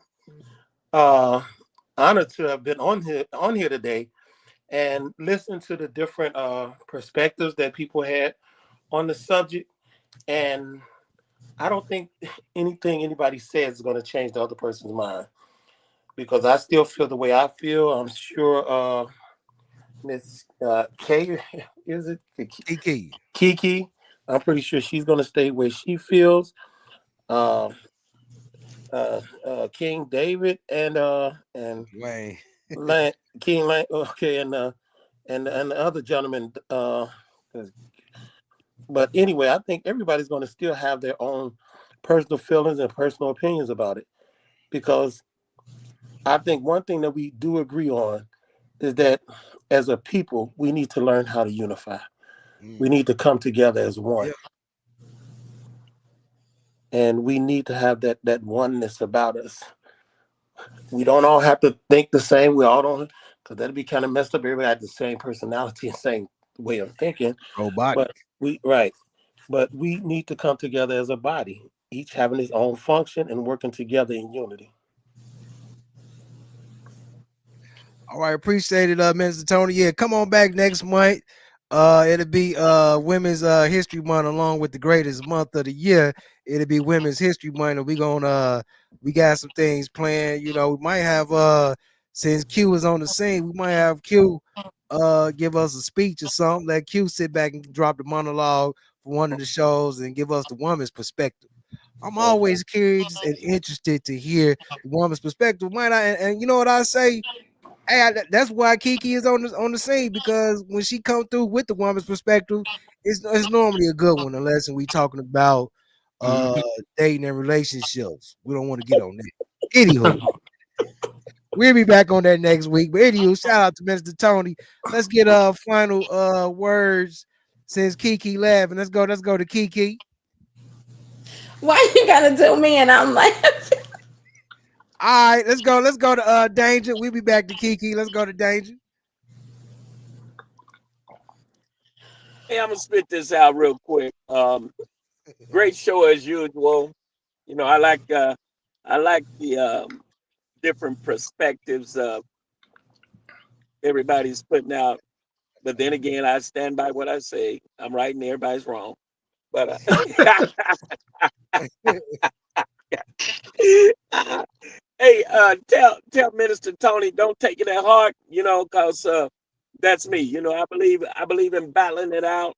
honored to have been on here today and listen to the different perspectives that people had on the subject. And I don't think anything anybody says is going to change the other person's mind, because I still feel the way I feel. I'm sure Miss Kay, is it Kiki? I'm pretty sure she's going to stay where she feels. King David and Lane. King Lane, okay, and the other gentleman. But anyway, I think everybody's going to still have their own personal feelings and personal opinions about it, because I think one thing that we do agree on is that as a people, we need to learn how to unify. We need to come together as one. Yeah. And we need to have that oneness about us. We don't all have to think the same. We all don't, because that'd be kind of messed up. Everybody had the same personality and same way of thinking. Robotic. But we need to come together as a body, each having its own function and working together in unity. All right, appreciate it, Minister Tony. Yeah, come on back next month. It'll be Women's History Month, along with the greatest month of the year. It'll be Women's History Month, and we got some things planned. You know, we might have since Q is on the scene, we might have Q give us a speech or something. Let Q sit back and drop the monologue for one of the shows and give us the woman's perspective. I'm always curious and interested to hear the woman's perspective. And you know what I say? Hey, that's why Kiki is on the scene, because when she come through with the woman's perspective, it's normally a good one, unless we talking about dating and relationships. We don't want to get on that. Anywho, we'll be back on that next week. But anywho, shout out to Mr. Tony. Let's get final words since Kiki left, and let's go to Kiki. Why you gotta do me and I'm laughing? All right, let's go to Danger. We'll be back to Kiki. Let's go to Danger. Hey, I'm gonna spit this out real quick. Great show as usual. You know, I like the different perspectives everybody's putting out. But then again, I stand by what I say. I'm right and everybody's wrong. But hey, tell Minister Tony, don't take it at heart, you know, because that's me. You know, I believe in battling it out,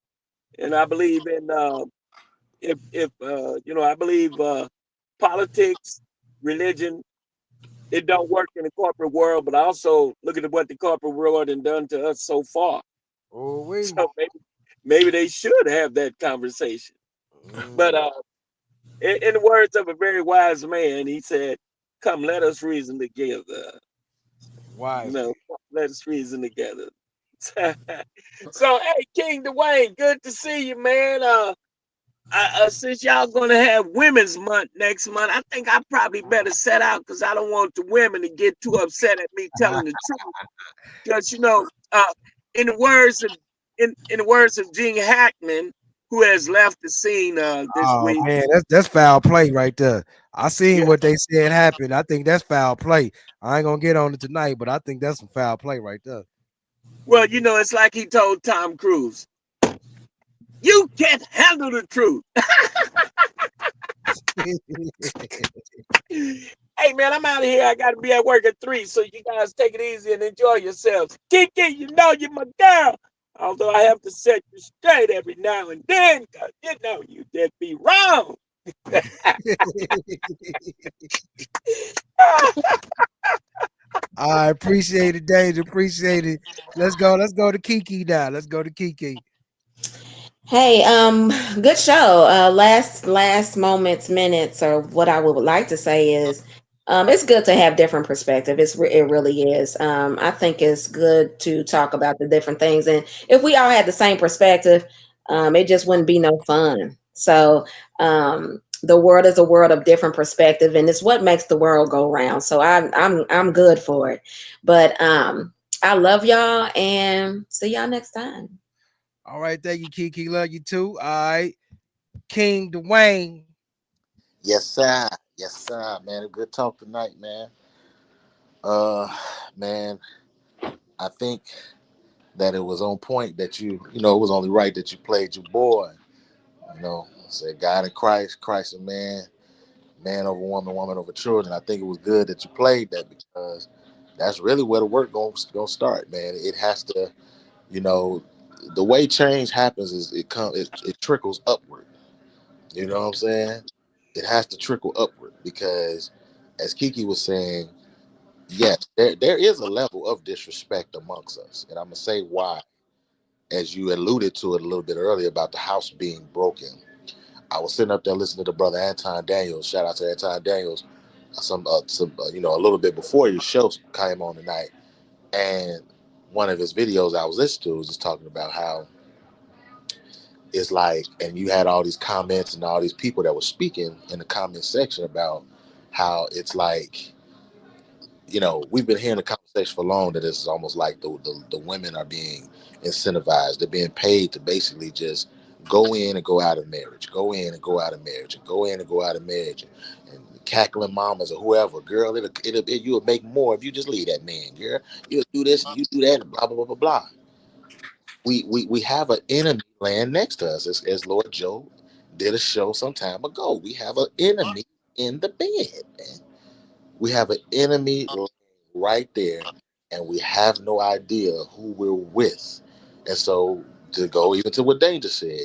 and I believe in I believe politics, religion, it don't work in the corporate world, but also look at what the corporate world has done to us so far. Oh, So maybe they should have that conversation. But in the words of a very wise man, he said, "Come, let us reason together." wise. Let us reason together. So, hey, King Dwayne, good to see you, man. Since y'all gonna have Women's Month next month, I think I probably better set out because I don't want the women to get too upset at me telling the truth. Because in the words of in the words of Gene Hackman, who has left the scene this Oh week. man, that's foul play right there. I seen Yeah. what they said happened. I think that's foul play. I ain't gonna get on it tonight, but I think that's some foul play right there. Well, it's like he told Tom Cruise, "You can't handle the truth." Hey man, I'm out of here. I gotta be at work at 3, so you guys take it easy and enjoy yourselves. Kiki, you're my girl. Although I have to set you straight every now and then, because you did be wrong. I appreciate it, Dave. Appreciate it. Let's go to Kiki now. Let's go to Kiki. Hey, good show. Last minutes, or what I would like to say is, it's good to have different perspective. It really is. I think it's good to talk about the different things, and if we all had the same perspective, it just wouldn't be no fun. So, the world is a world of different perspective, and it's what makes the world go round. So I'm good for it. But I love y'all, and see y'all next time. All right, thank you, Kiki. Love you too. All right, King Dwayne. Yes, sir. Yes, sir, man. A good talk tonight, man. Man, I think that it was on point that it was only right that you played your boy. Said God in Christ, Christ and man, man over woman, woman over children. I think it was good that you played that because that's really where the work gonna start, man. It has to, the way change happens is it trickles upward. You know what I'm saying? It has to trickle upward because, as Kiki was saying, yes, there is a level of disrespect amongst us, and I'm gonna say why. As you alluded to it a little bit earlier about the house being broken, I was sitting up there listening to Brother Anton Daniels. Shout out to Anton Daniels. A little bit before your show came on tonight, and one of his videos I was listening to was just talking about how it's like, and you had all these comments and all these people that were speaking in the comment section about how it's like, we've been hearing the conversation for long that it's almost like the women are being incentivized. They're being paid to basically just go in and go out of marriage, go in and go out of marriage, and go in and go out of marriage, and cackling mamas or whoever, girl, you'll make more if you just leave that man, girl. You'll do this and you do that and blah blah blah blah blah. We have an enemy laying next to us, as Lord Joe did a show some time ago. We have an enemy in the bed, man. We have an enemy right there, and we have no idea who we're with. And so, to go even to what Danger said,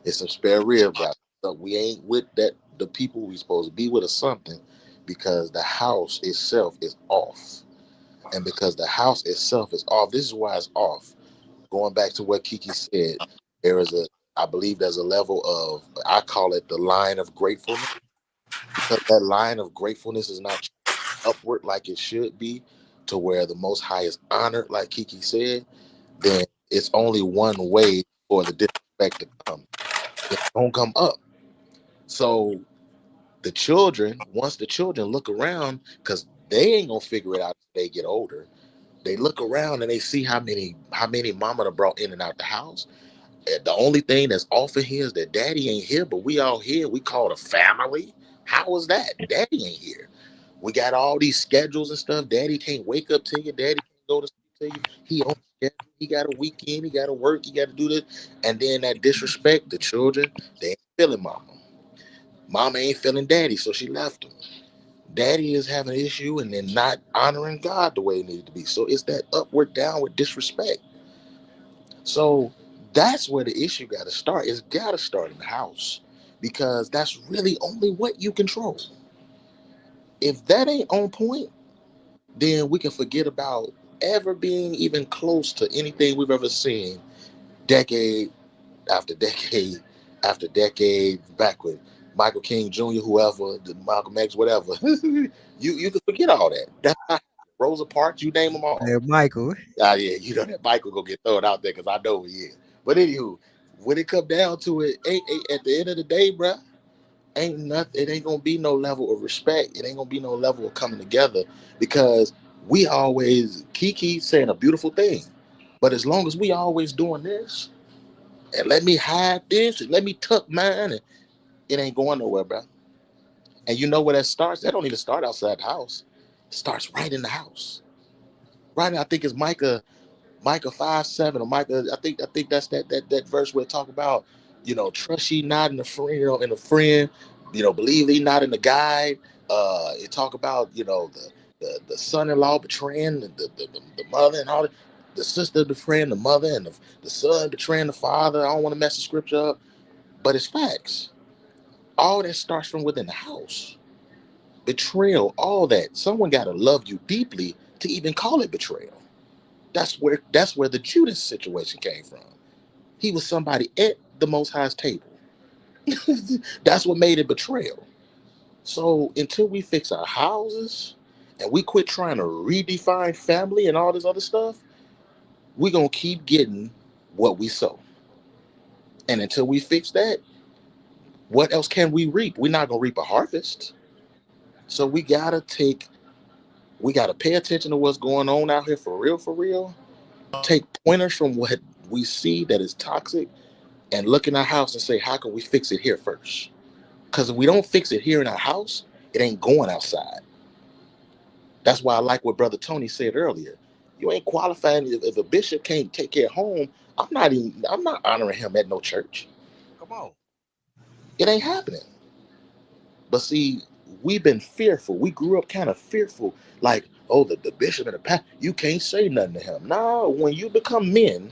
it's some spare ribs out there. We ain't with the people we supposed to be with or something, because the house itself is off. And because the house itself is off, this is why it's off. Going back to what Kiki said, I believe there's a level of, I call it the line of gratefulness, because that line of gratefulness is not upward like it should be, to where the Most High is honored, like Kiki said. Then it's only one way for the disrespect to come. It don't come up. So once the children look around, because they ain't gonna figure it out if they get older. They look around and they see how many mama done brought in and out the house. And the only thing that's off of here is that daddy ain't here, but we all here. We call it a family. How is that? Daddy ain't here. We got all these schedules and stuff. Daddy can't wake up to you. Daddy can't go to sleep to you. He on schedule. He got a weekend. He got to work. He got to do this. And then that disrespect, the children, they ain't feeling mama. Mama ain't feeling daddy, so she left him. Daddy is having an issue and then not honoring God the way it needed to be. So it's that upward, downward disrespect. So that's where the issue got to start. It's got to start in the house, because that's really only what you control. If that ain't on point, then we can forget about ever being even close to anything we've ever seen decade after decade after decade back with Michael King Jr., whoever, Malcolm X, whatever. you can forget all that. That's not Rosa Parks, you name them all. Yeah, Michael. Yeah, you know that Michael gonna get thrown out there because I know he is. But anywho, when it come down to it, ain't at the end of the day, bruh, ain't nothing. It ain't gonna be no level of respect. It ain't gonna be no level of coming together because we always Kiki saying a beautiful thing, but as long as we always doing this and let me hide this and let me tuck mine, and it ain't going nowhere, bro. And you know where that starts? That don't even start outside the house. It starts right in the house. Right. I think it's Micah 5:7 or Micah. I think that's that verse where it talk about, trust ye not in the friend, in a friend, believe ye not in the guide. It talk about, the son-in-law betraying the mother and all that, the sister betraying the mother and the son betraying the father. I don't want to mess the scripture up, but it's facts. All that starts from within the house. Betrayal, all that. Someone gotta love you deeply to even call it betrayal. That's where the Judas situation came from. He was somebody at the Most High's table. That's what made it betrayal. So until we fix our houses and we quit trying to redefine family and all this other stuff, we're gonna keep getting what we sow. And until we fix that, what else can we reap? We're not gonna reap a harvest. So we gotta pay attention to what's going on out here for real, for real. Take pointers from what we see that is toxic and look in our house and say, how can we fix it here first? Because if we don't fix it here in our house, it ain't going outside. That's why I like what Brother Tony said earlier. You ain't qualifying if a bishop can't take care of home. I'm not honoring him at no church. Come on. It ain't happening. But see, we've been fearful. We grew up kind of fearful, like, oh, the bishop and the pastor, you can't say nothing to him. No, when you become men,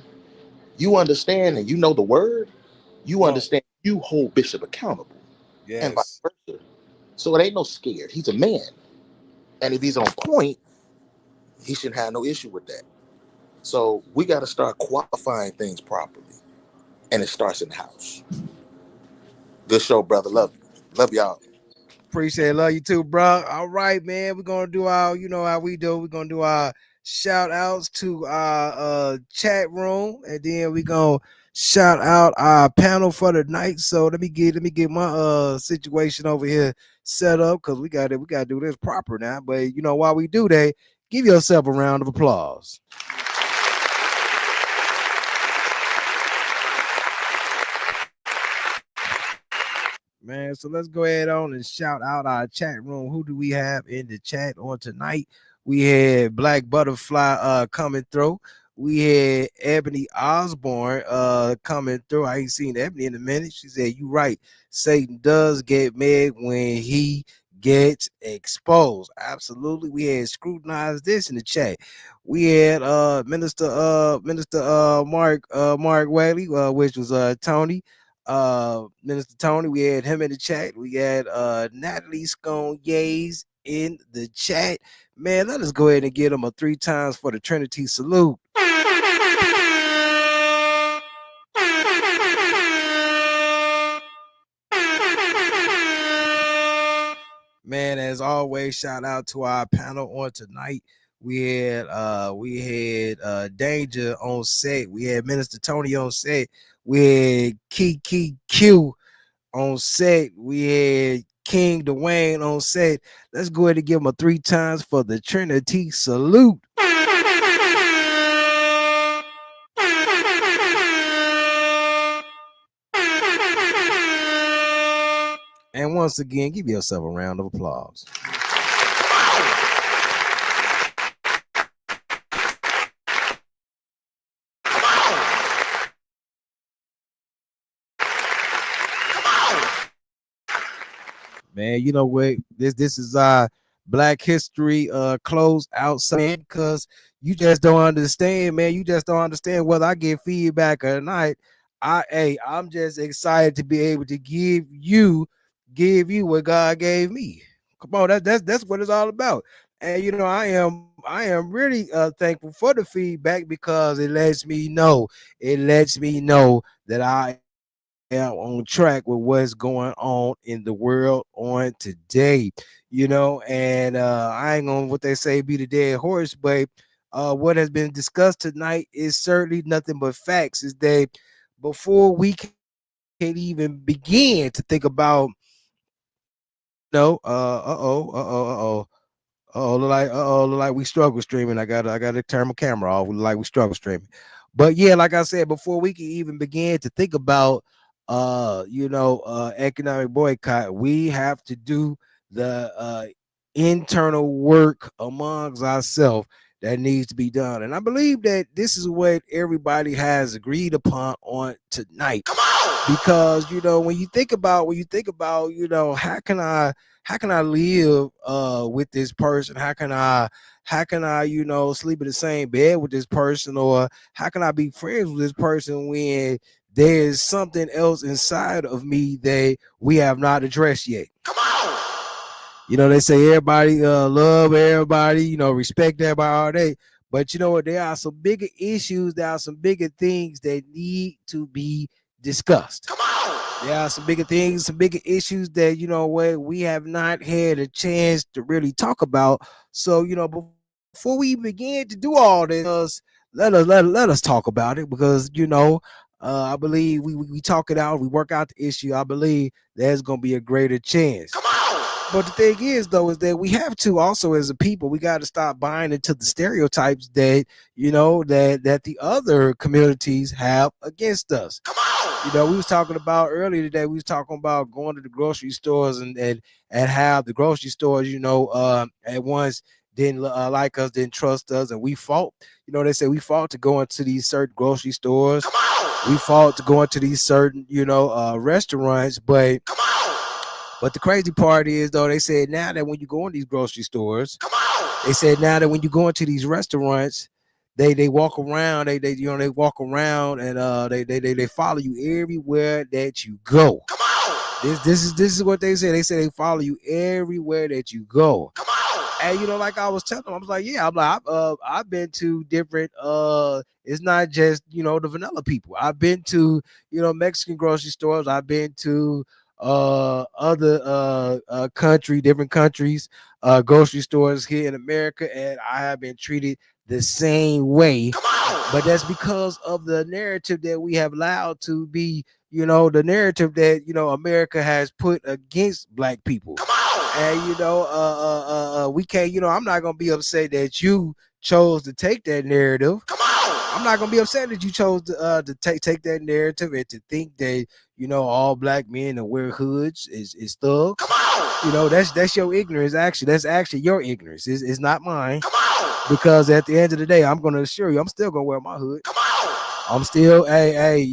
you understand and you know the word, you understand you hold bishop accountable. And vice Yes. versa. So it ain't no scared. He's a man. And if he's on point, he shouldn't have no issue with that. So we got to start qualifying things properly. And it starts in the house. Good show, brother. Love you. Love y'all. Appreciate it. Love you too, bro. All right, man. We're gonna do our, how we do. We're gonna do our shout outs to our chat room, and then we're gonna shout out our panel for the night. So let me get my situation over here set up because we gotta do this proper now. But while we do that, give yourself a round of applause. Man, so let's go ahead on and shout out our chat room. Who do we have in the chat on tonight? We had Black Butterfly coming through. We had Ebony Osborne coming through. I ain't seen Ebony in a minute. She said, "You right. Satan does get mad when he gets exposed." Absolutely. We had Scrutinized This in the chat. We had Minister Mark Whaley, which was Tony. Minister Tony, we had him in the chat. We had Natalie Scone Yays in the chat. Man, let us go ahead and get him a 3 times for the Trinity salute. Man, as always, shout out to our panel on tonight. We had Danger on set. We had Minister Tony on set. We had Kiki Q on set. We had King Dwayne on set. Let's go ahead and give him a 3 times for the Trinity salute. And once again, give yourself a round of applause. Man, you know what? This is Black History close out because you just don't understand, man. You just don't understand whether I get feedback or not. I'm just excited to be able to give you what God gave me. Come on, that's what it's all about. And you know, I am really thankful for the feedback because it lets me know that I am on track with what's going on in the world on today. You know, and I ain't gonna what they say be the dead horse, but what has been discussed tonight is certainly nothing but facts. Is that before we can even begin to think about no, look like we struggle streaming. I gotta turn my camera off. Look like we struggle streaming. But yeah, like I said, before we can even begin to think about economic boycott, we have to do the internal work amongst ourselves that needs to be done. And I believe that this is what everybody has agreed upon on tonight. Because when you think about how can I live with this person? How can I sleep in the same bed with this person, or how can I be friends with this person when there's something else inside of me that we have not addressed yet? They say everybody love everybody, respect everybody all day. But you know what? There are some bigger issues. There are some bigger things that need to be discussed. There are some bigger things, some bigger issues that we have not had a chance to really talk about. So before we begin to do all this, let us talk about it, because I believe we talk it out, we work out the issue. I believe there's gonna be a greater chance. But the thing is, though, is that we have to also, as a people, we got to stop buying into the stereotypes that that the other communities have against us. We was talking about earlier today. We was talking about going to the grocery stores and how the grocery stores, at once didn't like us, didn't trust us, and we fought. They say we fought to go into these certain grocery stores. We fought to go into these certain, restaurants, But the crazy part is, though, they said now that when you go in these grocery stores, they said now that when you go into these restaurants, they walk around, they walk around and they follow you everywhere that you go. This is what they say. They say they follow you everywhere that you go. And like I was telling them, I was like, yeah, I've been to different it's not just the vanilla people. I've been to Mexican grocery stores. I've been to other different countries, grocery stores here in America, and I have been treated the same way. But that's because of the narrative that we have allowed to be, the narrative that America has put against black people. And we can't, I'm not gonna be upset that you chose to take that narrative. I'm not gonna be upset that you chose to take that narrative and to think that all black men that wear hoods is thugs. That's your ignorance. Actually, that's actually your ignorance. It's not mine. Because at the end of the day, I'm gonna assure you, I'm still gonna wear my hood. I'm still, I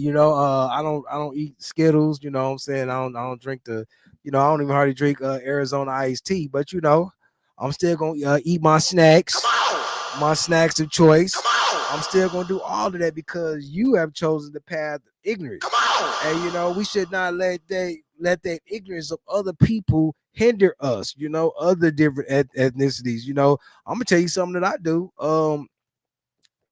don't eat Skittles. You know what I'm saying? I don't drink the, I don't even hardly drink Arizona iced tea. But I'm still gonna eat my snacks of choice. I'm still gonna do all of that because you have chosen the path of ignorance. And we should not let that ignorance of other people hinder us. Other different ethnicities. I'm gonna tell you something that I do.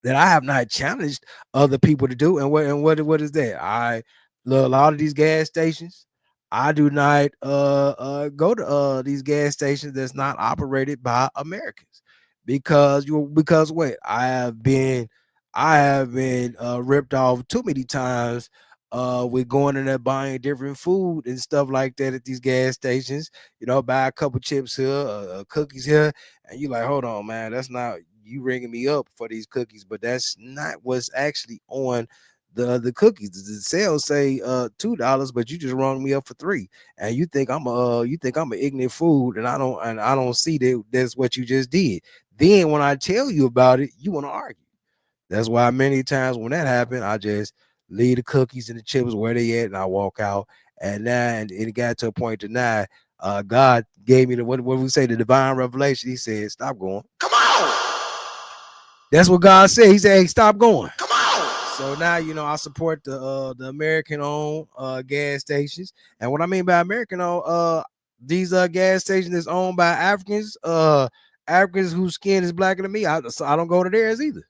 That I have not challenged other people to do, and what is that? A lot of these gas stations, I do not go to these gas stations that's not operated by Americans, because what I have been ripped off too many times with going in there buying different food and stuff like that at these gas stations. Buy a couple chips here, cookies here, and you like, hold on, man, that's not you ringing me up for these cookies, but that's not what's actually on the cookies. The sales say $2, but you just rung me up for $3, and you think I'm an ignorant fool, and I don't see that that's what you just did. Then when I tell you about it, you want to argue. That's why many times when that happened, I just leave the cookies and the chips where they at, and I walk out. And then it got to a point to now, God gave me what we say, the divine revelation. He said, stop going. Come on. That's what God said. He said, hey, stop going. Come on. So now, I support the American-owned gas stations. And what I mean by American-owned, these gas stations is owned by Africans, Africans whose skin is blacker than me. So I don't go to theirs either.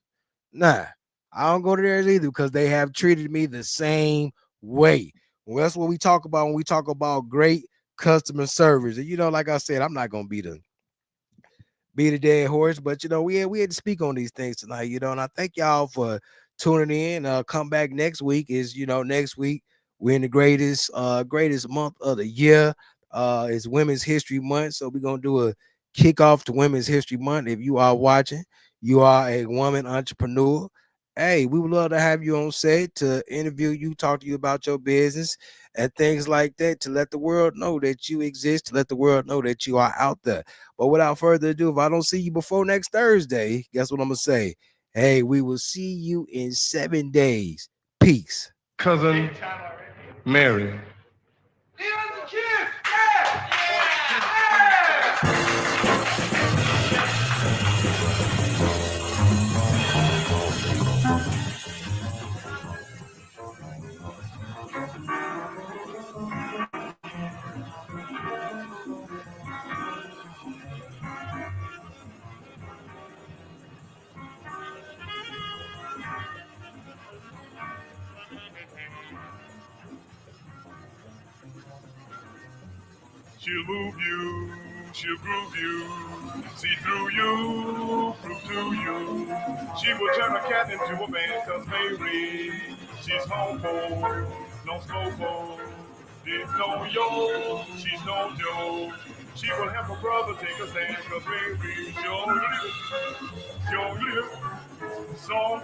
Nah, I don't go to theirs either because they have treated me the same way. Well, that's what we talk about when we talk about great customer service. And like I said, I'm not gonna be the dead horse, but we had to speak on these things tonight. And I thank y'all for tuning in. Come back next week. Next week we're in the greatest month of the year. It's Women's History Month, so we're gonna do a kickoff to Women's History Month. If you are watching, you are a woman entrepreneur. Hey, we would love to have you on set to interview you, talk to you about your business and things like that, to let the world know that you exist, to let the world know that you are out there. But without further ado, if I don't see you before next Thursday, guess what I'm gonna say? Hey, we will see you in 7 days. Peace. Cousin Mary. She'll move you, she'll groove you, see through you, prove to you. She will turn a cat into a man, cause Mary, she's home-home, no slow-mo. There's no yo, she's no Joe. She will help her brother take a stand, cause Mary's your little, song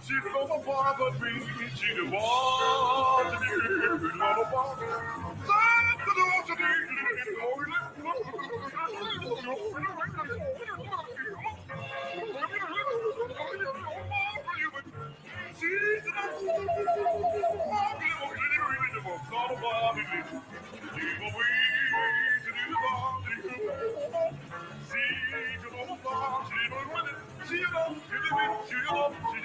she don't bother me. She don't want to be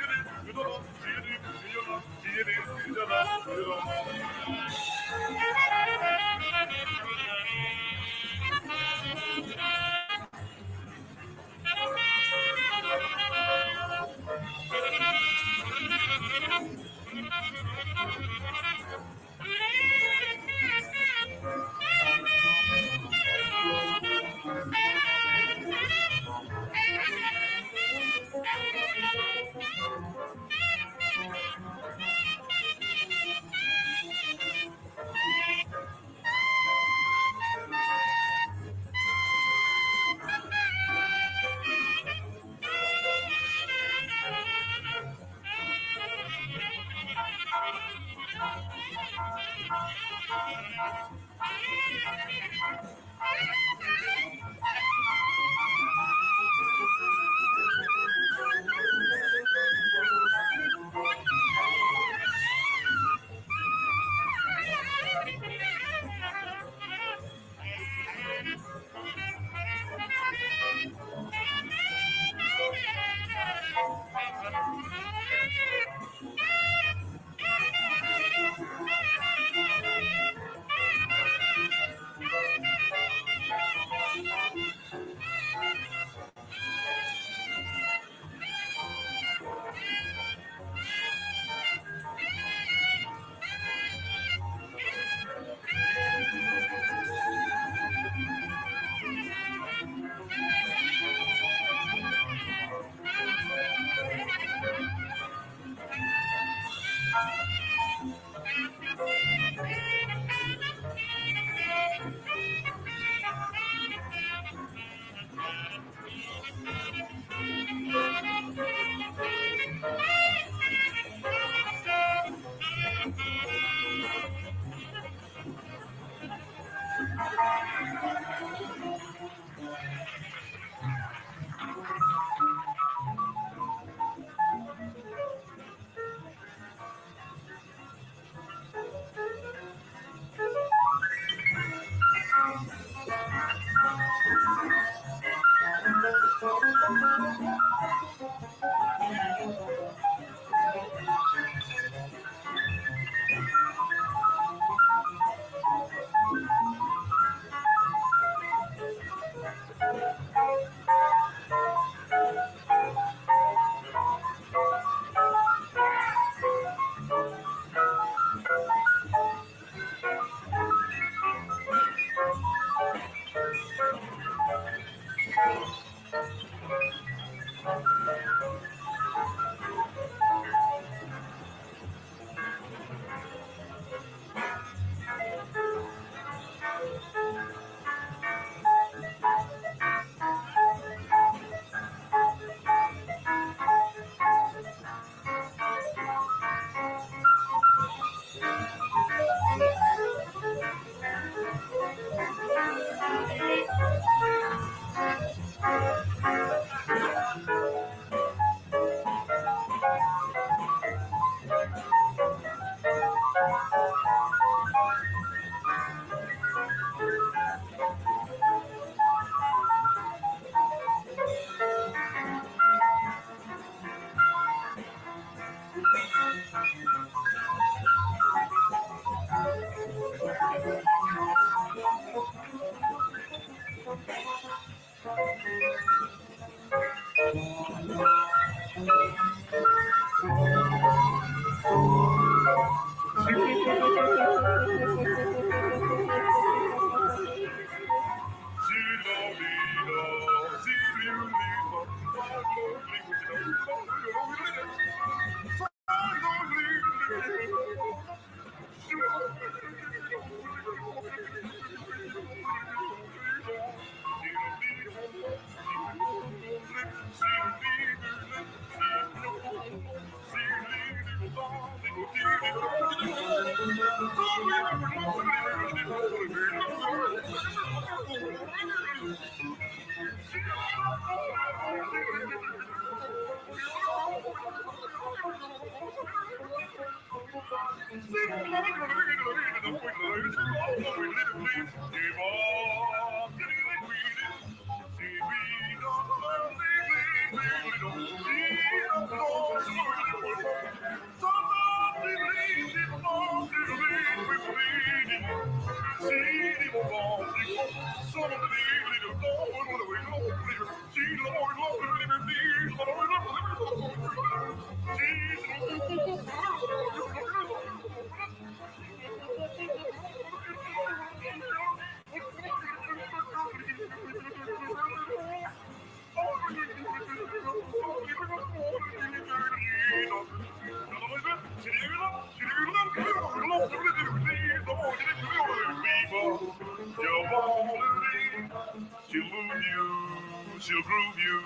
She'll move you, she'll groove you,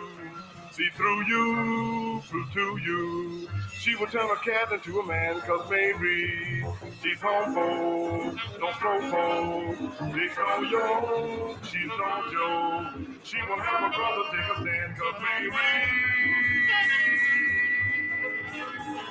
see through you, prove to you. She will turn a cat into a man, cause maybe she's home for, no slow for. She's no yo, she's no Joe. She will have a brother take a stand, cause maybe